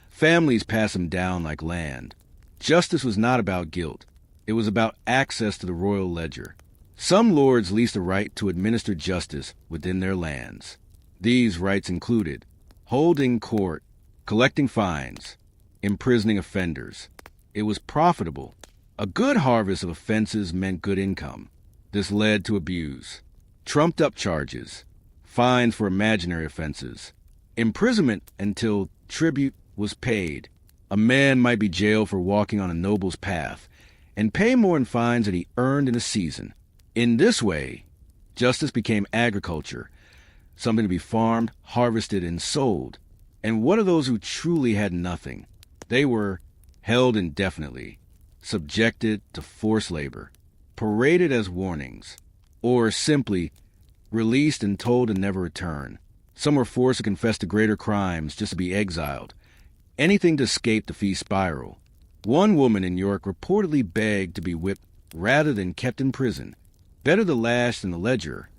Families passed them down like land. Justice was not about guilt. It was about access to the royal ledger. Some lords leased the right to administer justice within their lands. These rights included holding court, collecting fines, imprisoning offenders. It was profitable. A good harvest of offenses meant good income. This led to abuse, trumped-up charges, fines for imaginary offenses, imprisonment until tribute was paid. A man might be jailed for walking on a noble's path and pay more in fines than he earned in a season. In this way, justice became agriculture, something to be farmed, harvested, and sold. And what of those who truly had nothing? They were held indefinitely, subjected to forced labor, paraded as warnings, or simply released and told to never return. Some were forced to confess to greater crimes just to be exiled, anything to escape the fee spiral. One woman in York reportedly begged to be whipped rather than kept in prison. Better the lash than the ledger.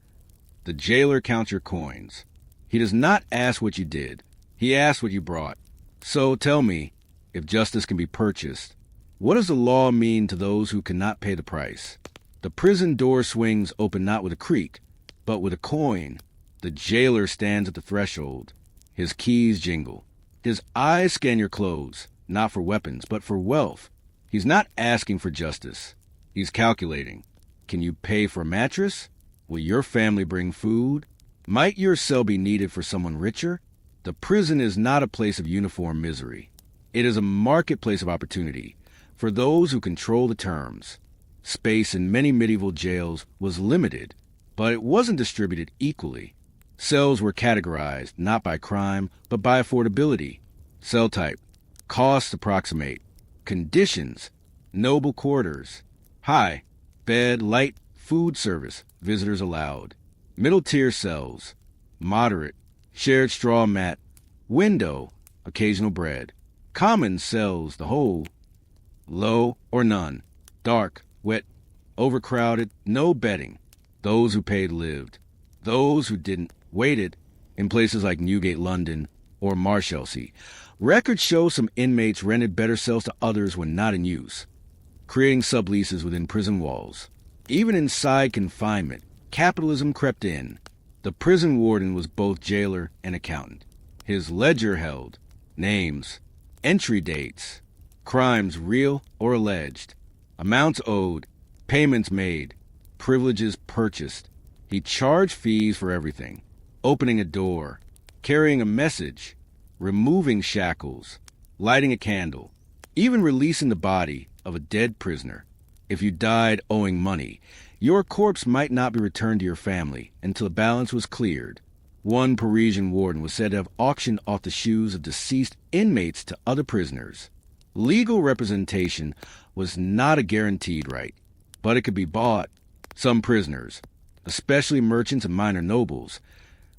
The jailer counts your coins. He does not ask what you did. He asks what you brought. So tell me, if justice can be purchased, what does the law mean to those who cannot pay the price? The prison door swings open not with a creak, but with a coin. The jailer stands at the threshold. His keys jingle. His eyes scan your clothes, not for weapons, but for wealth. He's not asking for justice. He's calculating. Can you pay for a mattress? Will your family bring food? Might your cell be needed for someone richer? The prison is not a place of uniform misery. It is a marketplace of opportunity for those who control the terms. Space in many medieval jails was limited, but it wasn't distributed equally. Cells were categorized not by crime, but by affordability. Cell type, costs approximate, conditions, noble quarters, high, bed, light, food service, visitors allowed. Middle tier cells, moderate, shared straw mat, window, occasional bread. Common cells, the whole, low or none, dark, wet, overcrowded, no bedding. Those who paid lived. Those who didn't waited in places like Newgate, London, or Marshalsea. Records show some inmates rented better cells to others when not in use, creating subleases within prison walls. Even inside confinement, capitalism crept in. The prison warden was both jailer and accountant. His ledger held names, entry dates, crimes real or alleged, amounts owed, payments made, privileges purchased. He charged fees for everything: opening a door, carrying a message, removing shackles, lighting a candle, even releasing the body of a dead prisoner. If you died owing money, your corpse might not be returned to your family until the balance was cleared. One Parisian warden was said to have auctioned off the shoes of deceased inmates to other prisoners. Legal representation was not a guaranteed right, but it could be bought. Some prisoners, especially merchants and minor nobles,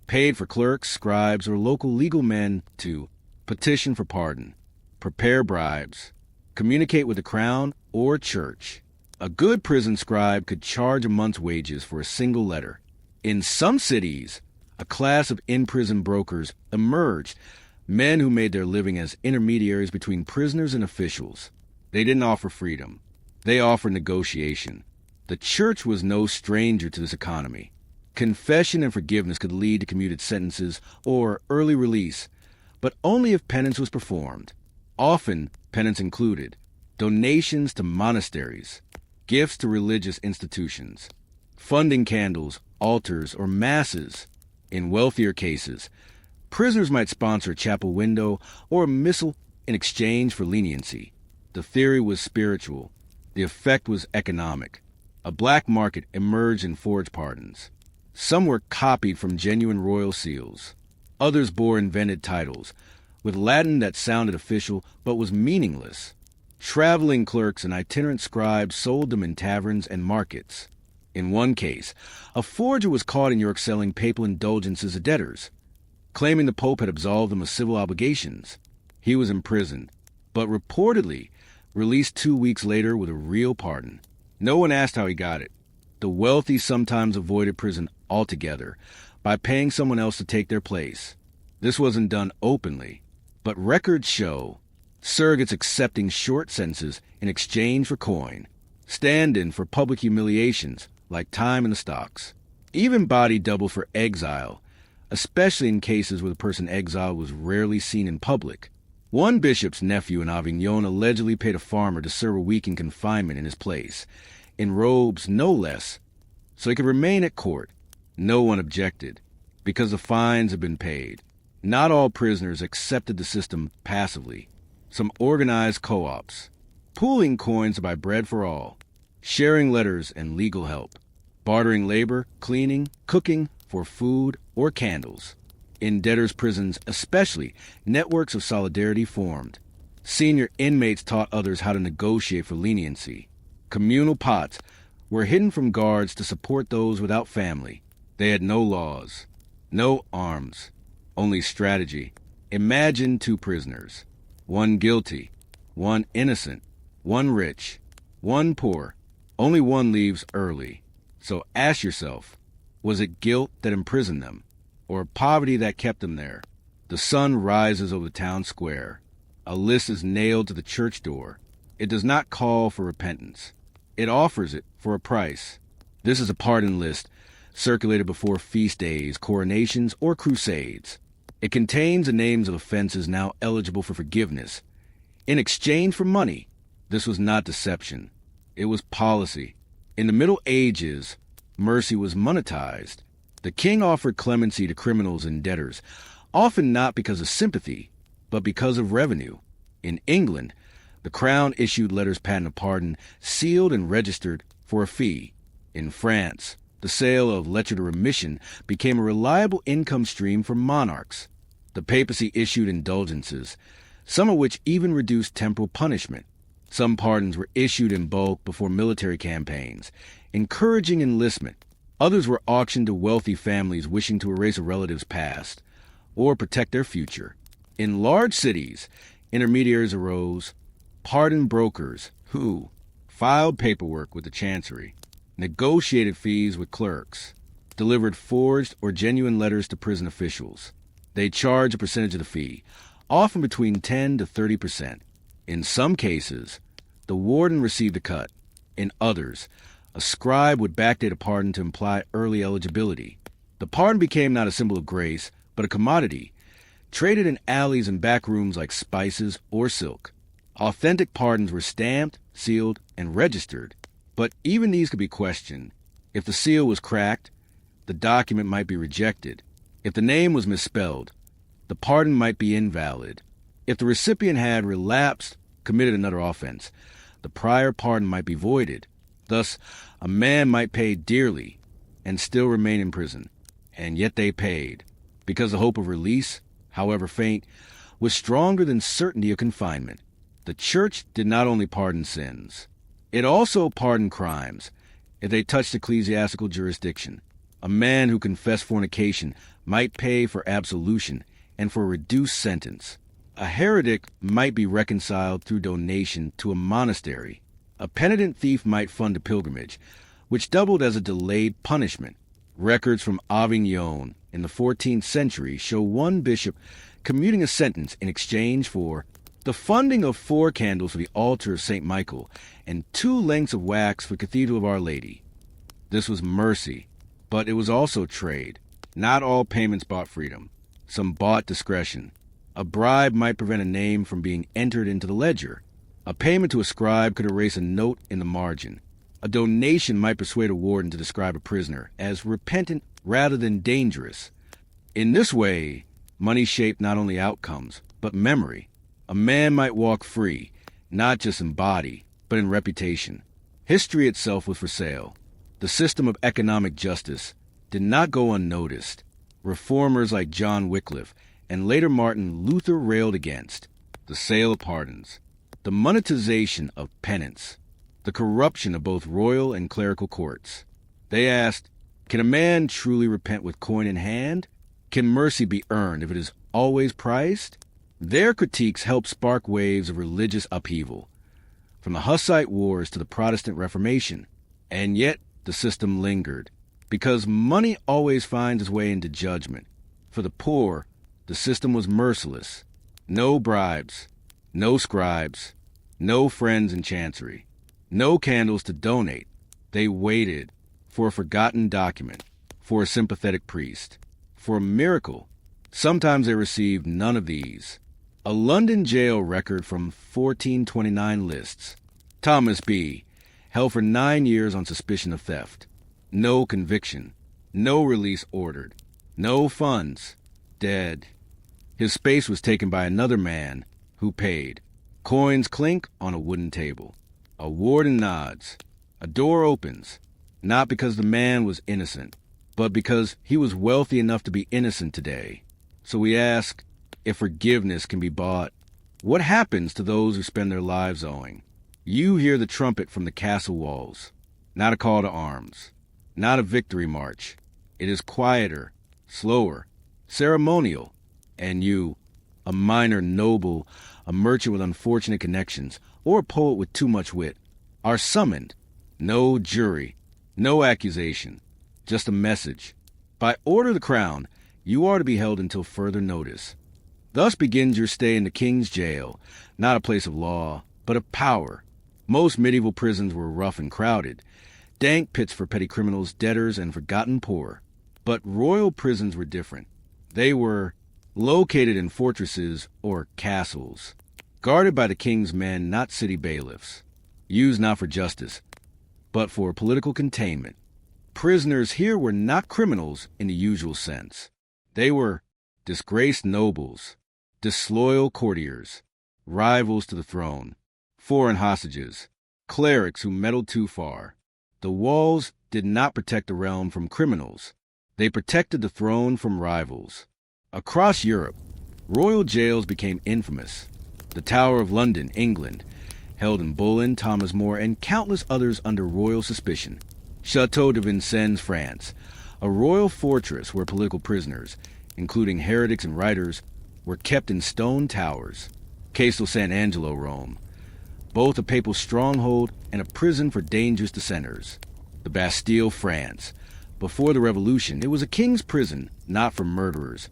paid for clerks, scribes, or local legal men to petition for pardon, prepare bribes, communicate with the crown or church. A good prison scribe could charge a month's wages for a single letter. In some cities, a class of in-prison brokers emerged, men who made their living as intermediaries between prisoners and officials. They didn't offer freedom. They offered negotiation. The church was no stranger to this economy. Confession and forgiveness could lead to commuted sentences or early release, but only if penance was performed. Often, penance included donations to monasteries, gifts to religious institutions, funding candles, altars, or masses. In wealthier cases, prisoners might sponsor a chapel window or a missal in exchange for leniency. The theory was spiritual. The effect was economic. A black market emerged in forged pardons. Some were copied from genuine royal seals. Others bore invented titles, with Latin that sounded official but was meaningless. Traveling clerks and itinerant scribes sold them in taverns and markets. In one case, a forger was caught in York selling papal indulgences to debtors, claiming the Pope had absolved them of civil obligations. He was imprisoned, but reportedly released 2 weeks later with a real pardon. No one asked how he got it. The wealthy sometimes avoided prison altogether by paying someone else to take their place. This wasn't done openly, but records show surrogates accepting short sentences in exchange for coin, stand-in for public humiliations like time in the stocks. Even body double for exile, especially in cases where the person exiled was rarely seen in public. One bishop's nephew in Avignon allegedly paid a farmer to serve a week in confinement in his place, in robes no less, so he could remain at court. No one objected, because the fines had been paid. Not all prisoners accepted the system passively. Some organized co-ops, pooling coins to buy bread for all, sharing letters and legal help, bartering labor, cleaning, cooking for food or candles. In debtors' prisons especially, networks of solidarity formed. Senior inmates taught others how to negotiate for leniency. Communal pots were hidden from guards to support those without family. They had no laws, no arms, only strategy. Imagine 2 prisoners, one guilty, one innocent, one rich, one poor. Only one leaves early. So ask yourself, was it guilt that imprisoned them, or poverty that kept them there? The sun rises over the town square. A list is nailed to the church door. It does not call for repentance. It offers it for a price. This is a pardon list circulated before feast days, coronations, or crusades. It contains the names of offenses now eligible for forgiveness. In exchange for money, this was not deception. It was policy. In the Middle Ages, mercy was monetized. The king offered clemency to criminals and debtors, often not because of sympathy, but because of revenue. In England, the crown issued letters patent of pardon, sealed and registered for a fee. In France, the sale of lettres de remission became a reliable income stream for monarchs. The papacy issued indulgences, some of which even reduced temporal punishment. Some pardons were issued in bulk before military campaigns, encouraging enlistment. Others were auctioned to wealthy families wishing to erase a relative's past or protect their future. In large cities, intermediaries arose, pardon brokers who filed paperwork with the chancery, negotiated fees with clerks, delivered forged or genuine letters to prison officials. They charged a percentage of the fee, often between 10 to 30%. In some cases, the warden received a cut. In others, a scribe would backdate a pardon to imply early eligibility. The pardon became not a symbol of grace, but a commodity, traded in alleys and back rooms like spices or silk. Authentic pardons were stamped, sealed, and registered, but even these could be questioned. If the seal was cracked, the document might be rejected. If the name was misspelled, the pardon might be invalid. If the recipient had relapsed, committed another offense, the prior pardon might be voided. Thus, a man might pay dearly and still remain in prison. And yet they paid, because the hope of release, however faint, was stronger than certainty of confinement. The church did not only pardon sins, it also pardoned crimes if they touched ecclesiastical jurisdiction. A man who confessed fornication might pay for absolution and for a reduced sentence. A heretic might be reconciled through donation to a monastery. A penitent thief might fund a pilgrimage, which doubled as a delayed punishment. Records from Avignon in the 14th century show one bishop commuting a sentence in exchange for the funding of 4 candles for the altar of St. Michael and 2 lengths of wax for the Cathedral of Our Lady. This was mercy, but it was also trade. Not all payments bought freedom. Some bought discretion. A bribe might prevent a name from being entered into the ledger. A payment to a scribe could erase a note in the margin. A donation might persuade a warden to describe a prisoner as repentant rather than dangerous. In this way, money shaped not only outcomes, but memory. A man might walk free, not just in body, but in reputation. History itself was for sale. The system of economic justice did not go unnoticed. Reformers like John Wycliffe and later Martin Luther railed against the sale of pardons, the monetization of penance, the corruption of both royal and clerical courts. They asked, can a man truly repent with coin in hand? Can mercy be earned if it is always priced? Their critiques helped spark waves of religious upheaval, from the Hussite Wars to the Protestant Reformation. And yet the system lingered, because money always finds its way into judgment. For the poor, the system was merciless. No bribes, no scribes, no friends in chancery, no candles to donate. They waited for a forgotten document, for a sympathetic priest, for a miracle. Sometimes they received none of these. A London jail record from 1429 lists Thomas B., held for 9 years on suspicion of theft. No conviction. No release ordered. No funds. Dead. His space was taken by another man who paid. Coins clink on a wooden table. A warden nods. A door opens. Not because the man was innocent, but because he was wealthy enough to be innocent today. So we ask, if forgiveness can be bought, what happens to those who spend their lives owing? You hear the trumpet from the castle walls. Not a call to arms. Not a victory march. It is quieter, slower, ceremonial. And you, a minor noble, a merchant with unfortunate connections, or a poet with too much wit, are summoned. No jury, no accusation, just a message. By order of the crown, you are to be held until further notice. Thus begins your stay in the king's jail, not a place of law, but of power. Most medieval prisons were rough and crowded, dank pits for petty criminals, debtors, and forgotten poor. But royal prisons were different. They were located in fortresses or castles, guarded by the king's men, not city bailiffs, used not for justice, but for political containment. Prisoners here were not criminals in the usual sense. They were disgraced nobles, disloyal courtiers, rivals to the throne, foreign hostages, clerics who meddled too far. The walls did not protect the realm from criminals. They protected the throne from rivals. Across Europe, royal jails became infamous. The Tower of London, England, held in Boulogne, Thomas More, and countless others under royal suspicion. Château de Vincennes, France, a royal fortress where political prisoners, including heretics and writers, were kept in stone towers. Castel Sant'Angelo, Rome, both a papal stronghold and a prison for dangerous dissenters. The Bastille, France. Before the Revolution, it was a king's prison, not for murderers,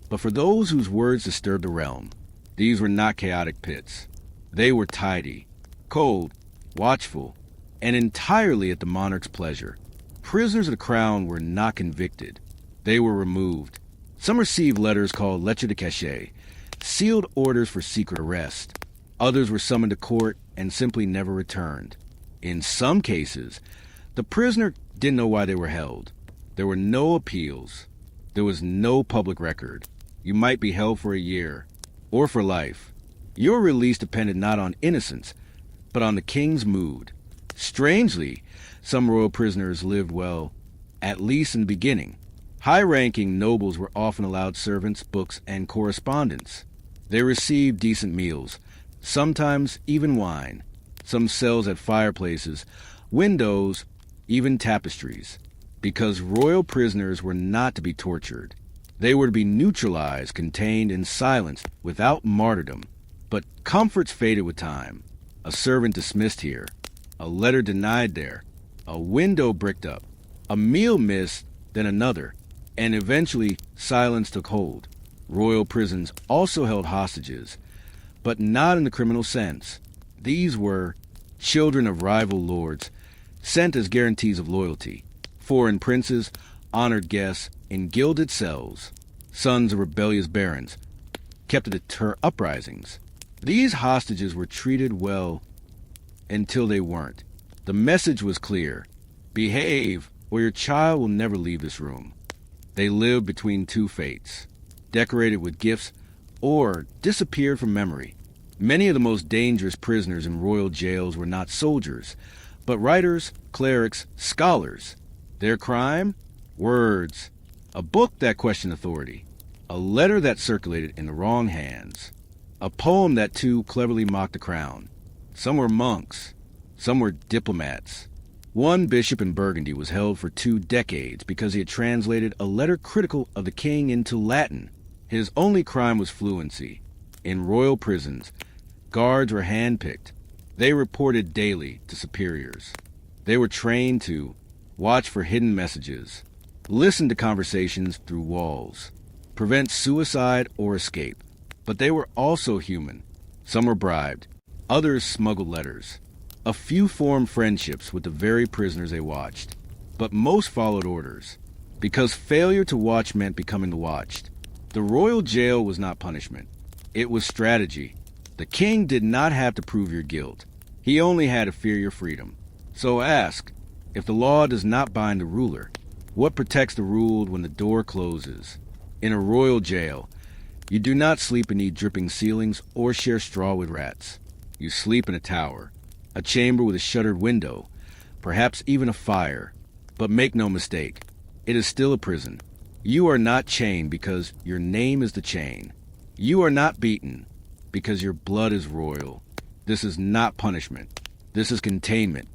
but for those whose words disturbed the realm. These were not chaotic pits. They were tidy, cold, watchful, and entirely at the monarch's pleasure. Prisoners of the crown were not convicted. They were removed. Some received letters called lettres de cachet, sealed orders for secret arrest. Others were summoned to court and simply never returned. In some cases, the prisoner didn't know why they were held. There were no appeals. There was no public record. You might be held for a year, or for life. Your release depended not on innocence, but on the king's mood. Strangely, some royal prisoners lived well, at least in the beginning. High-ranking nobles were often allowed servants, books, and correspondence. They received decent meals, sometimes even wine. Some cells had fireplaces, windows, even tapestries, because royal prisoners were not to be tortured. They were to be neutralized, contained, and silenced without martyrdom. But comforts faded with time. A servant dismissed here, a letter denied there, a window bricked up, a meal missed, then another, and eventually silence took hold. Royal prisons also held hostages, but not in the criminal sense. These were children of rival lords, sent as guarantees of loyalty, foreign princes, honored guests in gilded cells, sons of rebellious barons, kept to deter uprisings. These hostages were treated well until they weren't. The message was clear: behave, or your child will never leave this room. They lived between two fates, decorated with gifts or disappeared from memory. Many of the most dangerous prisoners in royal jails were not soldiers, but writers, clerics, scholars. Their crime? Words. A book that questioned authority. A letter that circulated in the wrong hands. A poem that too cleverly mocked the crown. Some were monks. Some were diplomats. One bishop in Burgundy was held for 2 decades because he had translated a letter critical of the king into Latin. His only crime was fluency. In royal prisons, guards were handpicked. They reported daily to superiors. They were trained to watch for hidden messages, listen to conversations through walls, prevent suicide or escape. But they were also human. Some were bribed. Others smuggled letters. A few formed friendships with the very prisoners they watched. But most followed orders, because failure to watch meant becoming the watched. The royal jail was not punishment. It was strategy. The king did not have to prove your guilt. He only had to fear your freedom. So ask, if the law does not bind the ruler, what protects the ruled when the door closes? In a royal jail, you do not sleep beneath dripping ceilings or share straw with rats. You sleep in a tower, a chamber with a shuttered window, perhaps even a fire. But make no mistake, it is still a prison. You are not chained because your name is the chain. You are not beaten because your blood is royal. This is not punishment. This is containment.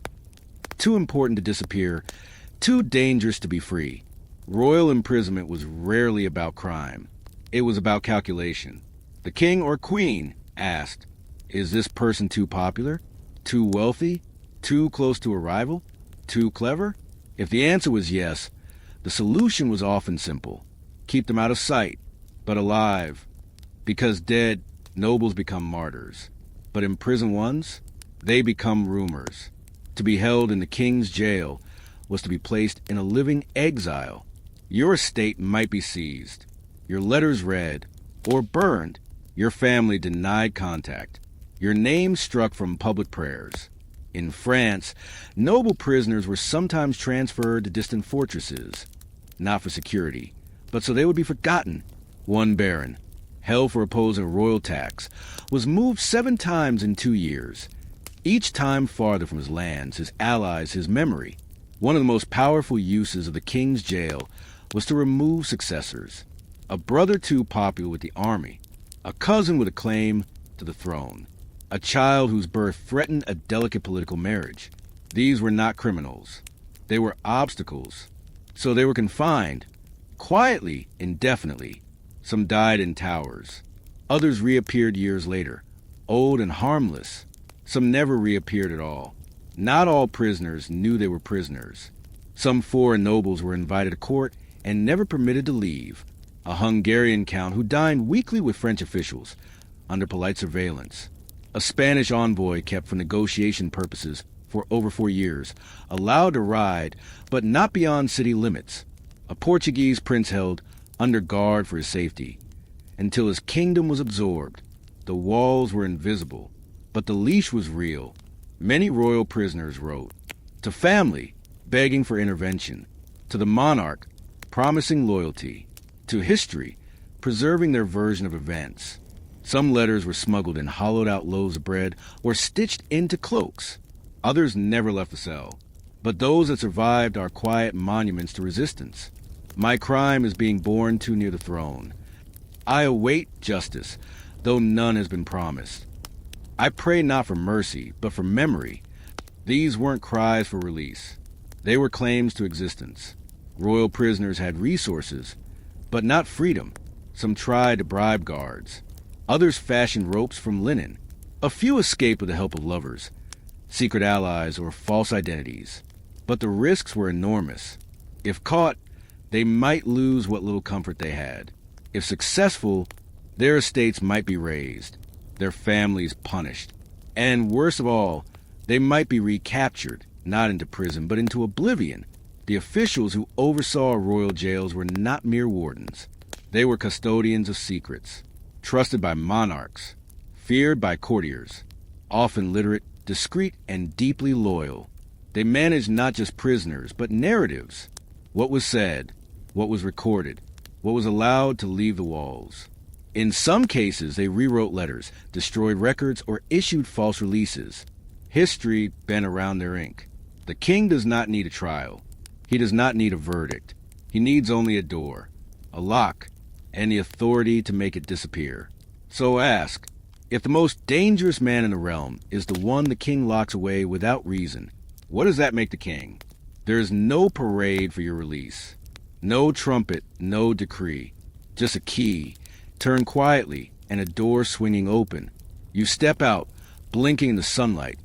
Too important to disappear, too dangerous to be free. Royal imprisonment was rarely about crime. It was about calculation. The king or queen asked, is this person too popular? Too wealthy? Too close to a rival? Too clever? If the answer was yes, the solution was often simple. Keep them out of sight, but alive. Because dead, nobles become martyrs. But imprisoned ones, they become rumors. To be held in the king's jail was to be placed in a living exile. Your estate might be seized, your letters read, or burned, your family denied contact. Your name struck from public prayers. In France, noble prisoners were sometimes transferred to distant fortresses, not for security, but so they would be forgotten. One baron, held for opposing a royal tax, was moved 7 times in 2 years, each time farther from his lands, his allies, his memory. One of the most powerful uses of the king's jail was to remove successors. A brother too popular with the army, a cousin with a claim to the throne, a child whose birth threatened a delicate political marriage. These were not criminals. They were obstacles. So they were confined, quietly, indefinitely. Some died in towers. Others reappeared years later, old and harmless. Some never reappeared at all. Not all prisoners knew they were prisoners. Some foreign nobles were invited to court and never permitted to leave. A Hungarian count who dined weekly with French officials, under polite surveillance. A Spanish envoy kept for negotiation purposes for over 4 years, allowed to ride, but not beyond city limits. A Portuguese prince held under guard for his safety, until his kingdom was absorbed. The walls were invisible, but the leash was real. Many royal prisoners wrote to family, begging for intervention, to the monarch, promising loyalty, to history, preserving their version of events. Some letters were smuggled in hollowed-out loaves of bread or stitched into cloaks. Others never left the cell, but those that survived are quiet monuments to resistance. My crime is being borne too near the throne. I await justice, though none has been promised. I pray not for mercy, but for memory. These weren't cries for release. They were claims to existence. Royal prisoners had resources, but not freedom. Some tried to bribe guards. Others fashioned ropes from linen. A few escaped with the help of lovers, secret allies, or false identities. But the risks were enormous. If caught, they might lose what little comfort they had. If successful, their estates might be razed, their families punished. And worst of all, they might be recaptured, not into prison, but into oblivion. The officials who oversaw royal jails were not mere wardens. They were custodians of secrets, trusted by monarchs, feared by courtiers, often literate, discreet, and deeply loyal. They managed not just prisoners, but narratives. What was said, what was recorded, what was allowed to leave the walls. In some cases, they rewrote letters, destroyed records, or issued false releases. History bent around their ink. The king does not need a trial. He does not need a verdict. He needs only a door, a lock, and the authority to make it disappear. So ask, if the most dangerous man in the realm is the one the king locks away without reason, what does that make the king? There is no parade for your release. No trumpet, no decree. Just a key, turned quietly, and a door swinging open. You step out, blinking in the sunlight,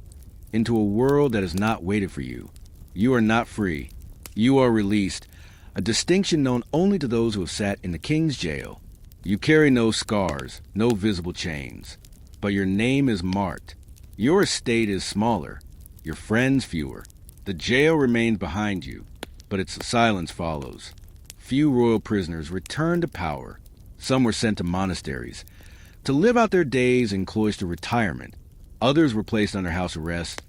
into a world that has not waited for you. You are not free. You are released, a distinction known only to those who have sat in the king's jail. You carry no scars, no visible chains, but your name is marked. Your estate is smaller, your friends fewer. The jail remains behind you, but its silence follows. Few royal prisoners returned to power. Some were sent to monasteries to live out their days in cloister retirement. Others were placed under house arrest,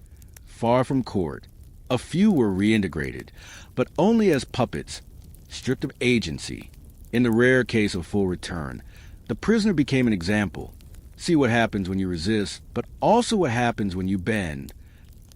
far from court. A few were reintegrated, but only as puppets, stripped of agency. In the rare case of full return, the prisoner became an example. See what happens when you resist, but also what happens when you bend.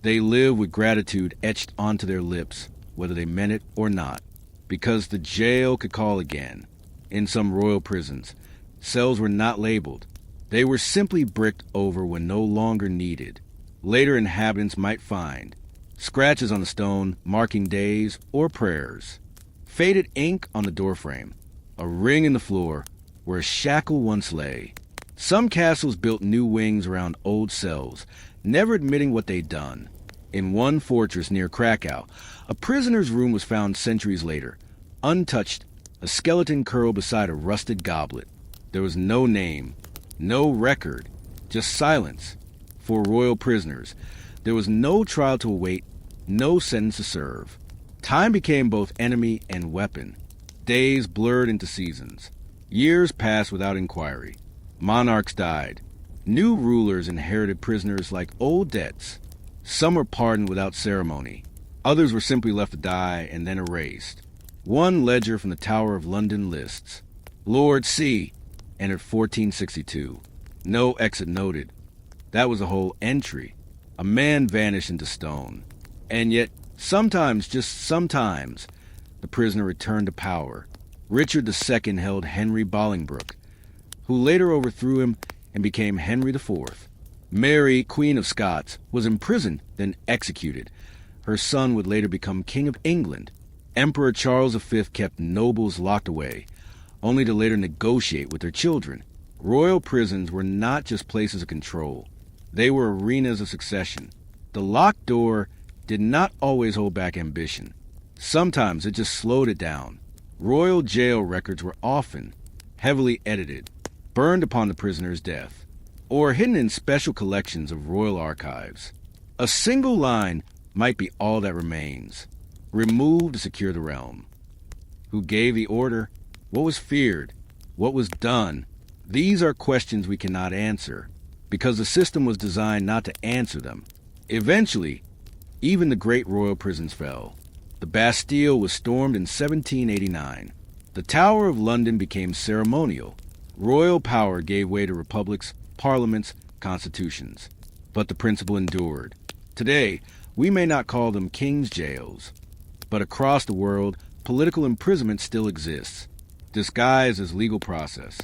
They live with gratitude etched onto their lips, whether they meant it or not, because the jail could call again. In some royal prisons, cells were not labeled. They were simply bricked over when no longer needed. Later inhabitants might find scratches on the stone marking days or prayers, faded ink on the doorframe, a ring in the floor where a shackle once lay. Some castles built new wings around old cells, never admitting what they'd done. In one fortress near Krakow, a prisoner's room was found centuries later, untouched, a skeleton curled beside a rusted goblet. There was no name, no record, just silence. For royal prisoners, there was no trial to await, no sentence to serve. Time became both enemy and weapon. Days blurred into seasons. Years passed without inquiry. Monarchs died. New rulers inherited prisoners like old debts. Some were pardoned without ceremony. Others were simply left to die and then erased. One ledger from the Tower of London lists: Lord C. entered 1462. No exit noted. That was a whole entry. A man vanished into stone. And yet, sometimes, just sometimes, the prisoner returned to power. Richard II held Henry Bolingbroke, who later overthrew him and became Henry IV. Mary, Queen of Scots, was imprisoned, then executed. Her son would later become King of England. Emperor Charles V kept nobles locked away, only to later negotiate with their children. Royal prisons were not just places of control. They were arenas of succession. The locked door did not always hold back ambition. Sometimes it just slowed it down. Royal jail records were often heavily edited, burned upon the prisoner's death, or hidden in special collections of royal archives. A single line might be all that remains, removed to secure the realm. Who gave the order? What was feared? What was done? These are questions we cannot answer, because the system was designed not to answer them. Eventually, even the great royal prisons fell. The Bastille was stormed in 1789. The Tower of London became ceremonial. Royal power gave way to republics, parliaments, constitutions. But the principle endured. Today, we may not call them king's jails, but across the world, political imprisonment still exists, disguised as legal process,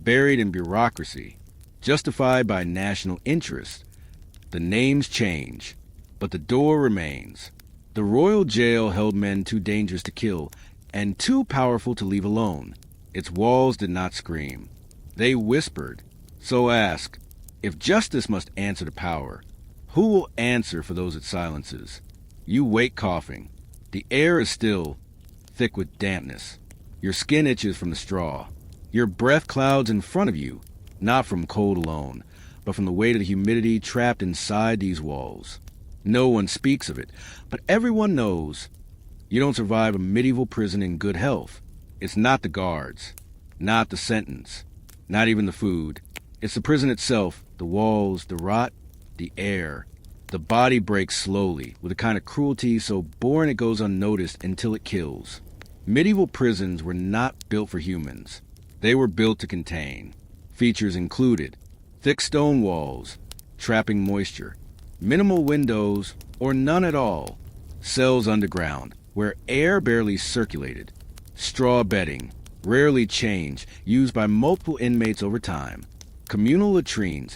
buried in bureaucracy, justified by national interest. The names change, but the door remains. The royal jail held men too dangerous to kill and too powerful to leave alone. Its walls did not scream. They whispered. So ask, if justice must answer to power, who will answer for those it silences? You wake coughing. The air is still, thick with dampness. Your skin itches from the straw. Your breath clouds in front of you, not from cold alone, but from the weight of the humidity trapped inside these walls. No one speaks of it, but everyone knows. You don't survive a medieval prison in good health. It's not the guards, not the sentence, not even the food. It's the prison itself, the walls, the rot, the air. The body breaks slowly, with a kind of cruelty so boring it goes unnoticed until it kills. Medieval prisons were not built for humans. They were built to contain. Features included thick stone walls, trapping moisture, minimal windows, or none at all, cells underground, where air barely circulated, straw bedding, rarely changed, used by multiple inmates over time, communal latrines,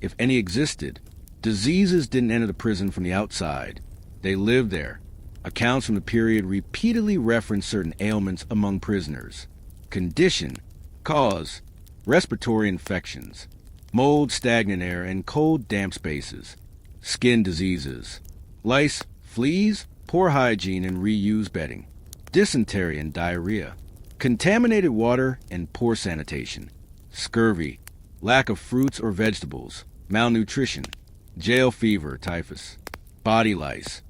if any existed. Diseases didn't enter the prison from the outside. They lived there. Accounts from the period repeatedly reference certain ailments among prisoners. Condition, cause, respiratory infections, mold, stagnant air, and cold, damp spaces. Skin diseases, lice, fleas, poor hygiene and reused bedding, dysentery and diarrhea, contaminated water and poor sanitation, scurvy, lack of fruits or vegetables, malnutrition, jail fever, typhus, body lice,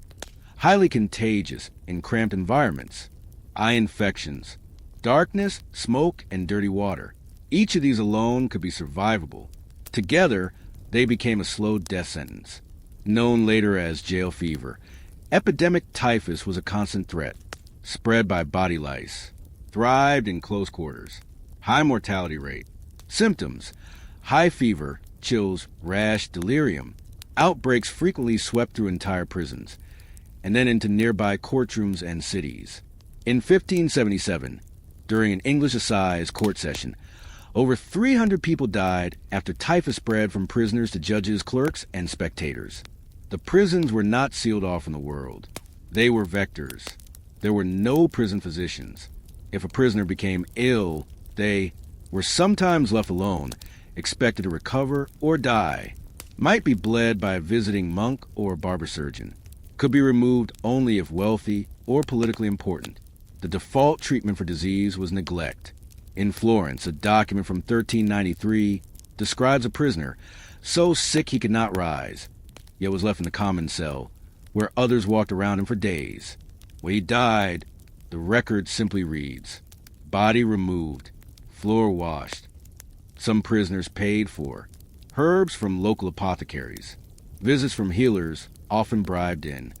highly contagious in cramped environments, eye infections, darkness, smoke, and dirty water. Each of these alone could be survivable. Together, they became a slow death sentence. Known later as jail fever, epidemic typhus was a constant threat, spread by body lice, thrived in close quarters, high mortality rate. Symptoms: high fever, chills, rash, delirium. Outbreaks frequently swept through entire prisons, and then into nearby courtrooms and cities. In 1577, during an English assize court session, over 300 people died after typhus spread from prisoners to judges, clerks, and spectators. The prisons were not sealed off from the world. They were vectors. There were no prison physicians. If a prisoner became ill, they were sometimes left alone, expected to recover or die. Might be bled by a visiting monk or barber surgeon. Could be removed only if wealthy or politically important. The default treatment for disease was neglect. In Florence, a document from 1393 describes a prisoner so sick he could not rise, yet was left in the common cell, where others walked around him for days. When he died, the record simply reads, body removed, floor washed. Some prisoners paid for herbs from local apothecaries, visits from healers often bribed in,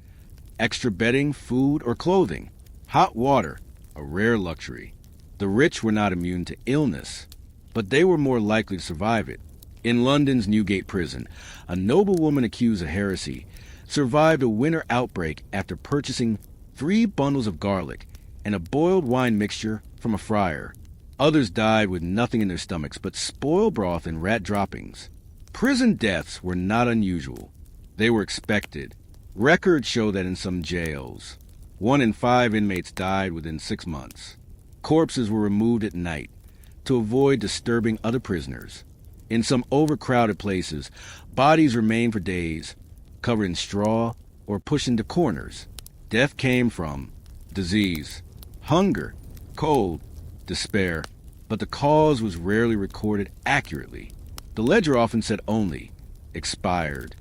extra bedding, food, or clothing, hot water, a rare luxury. The rich were not immune to illness, but they were more likely to survive it. In London's Newgate prison, a noblewoman accused of heresy survived a winter outbreak after purchasing 3 bundles of garlic and a boiled wine mixture from a friar. Others died with nothing in their stomachs but spoiled broth and rat droppings. Prison deaths were not unusual. They were expected. Records show that in some jails, 1 in 5 inmates died within 6 months. Corpses were removed at night to avoid disturbing other prisoners. In some overcrowded places, bodies remained for days, covered in straw or pushed into corners. Death came from disease, hunger, cold, despair, but the cause was rarely recorded accurately. The ledger often said only, expired.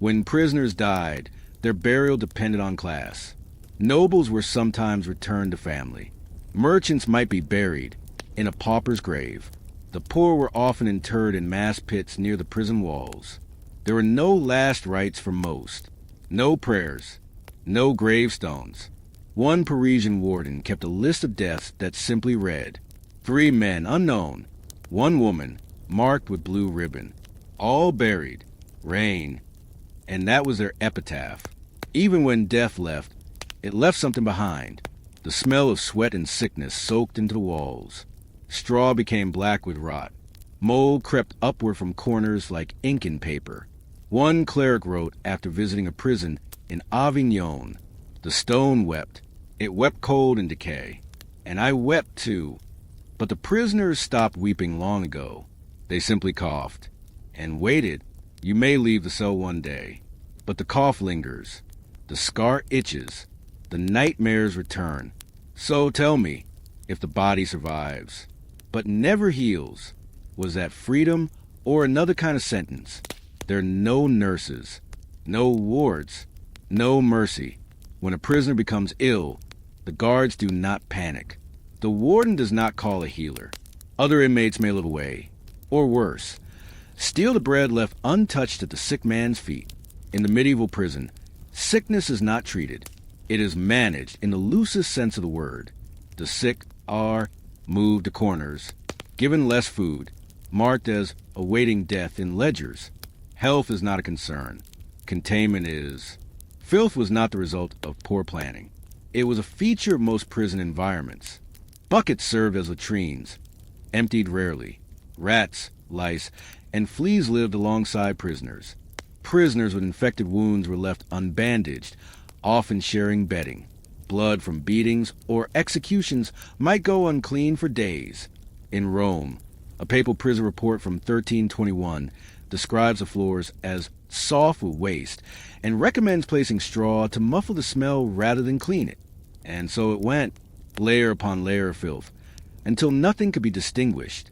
When prisoners died, their burial depended on class. Nobles were sometimes returned to family. Merchants might be buried in a pauper's grave. The poor were often interred in mass pits near the prison walls. There were no last rites for most, no prayers, no gravestones. One Parisian warden kept a list of deaths that simply read, 3 men unknown, 1 woman marked with blue ribbon, all buried, rain, and that was their epitaph. Even when death left, it left something behind. The smell of sweat and sickness soaked into the walls. Straw became black with rot. Mold crept upward from corners like ink and paper. One cleric wrote after visiting a prison in Avignon, "The stone wept. It wept cold and decay. And I wept too. But the prisoners stopped weeping long ago. They simply coughed and waited. You may leave the cell one day, but the cough lingers. The scar itches. The nightmares return. So tell me, if the body survives, but never heals, was that freedom or another kind of sentence? There are no nurses, no wards, no mercy. When a prisoner becomes ill, the guards do not panic. The warden does not call a healer. Other inmates may live away, or worse, steal the bread left untouched at the sick man's feet. In the medieval prison, sickness is not treated. It is managed in the loosest sense of the word. The sick are moved to corners, given less food, marked as awaiting death in ledgers. Health is not a concern. Containment is. Filth was not the result of poor planning. It was a feature of most prison environments. Buckets served as latrines, emptied rarely. Rats, lice, and fleas lived alongside prisoners. Prisoners with infected wounds were left unbandaged, often sharing bedding. Blood from beatings or executions might go unclean for days. In Rome, a papal prison report from 1321 describes the floors as soft with waste and recommends placing straw to muffle the smell rather than clean it. And so it went, layer upon layer of filth, until nothing could be distinguished.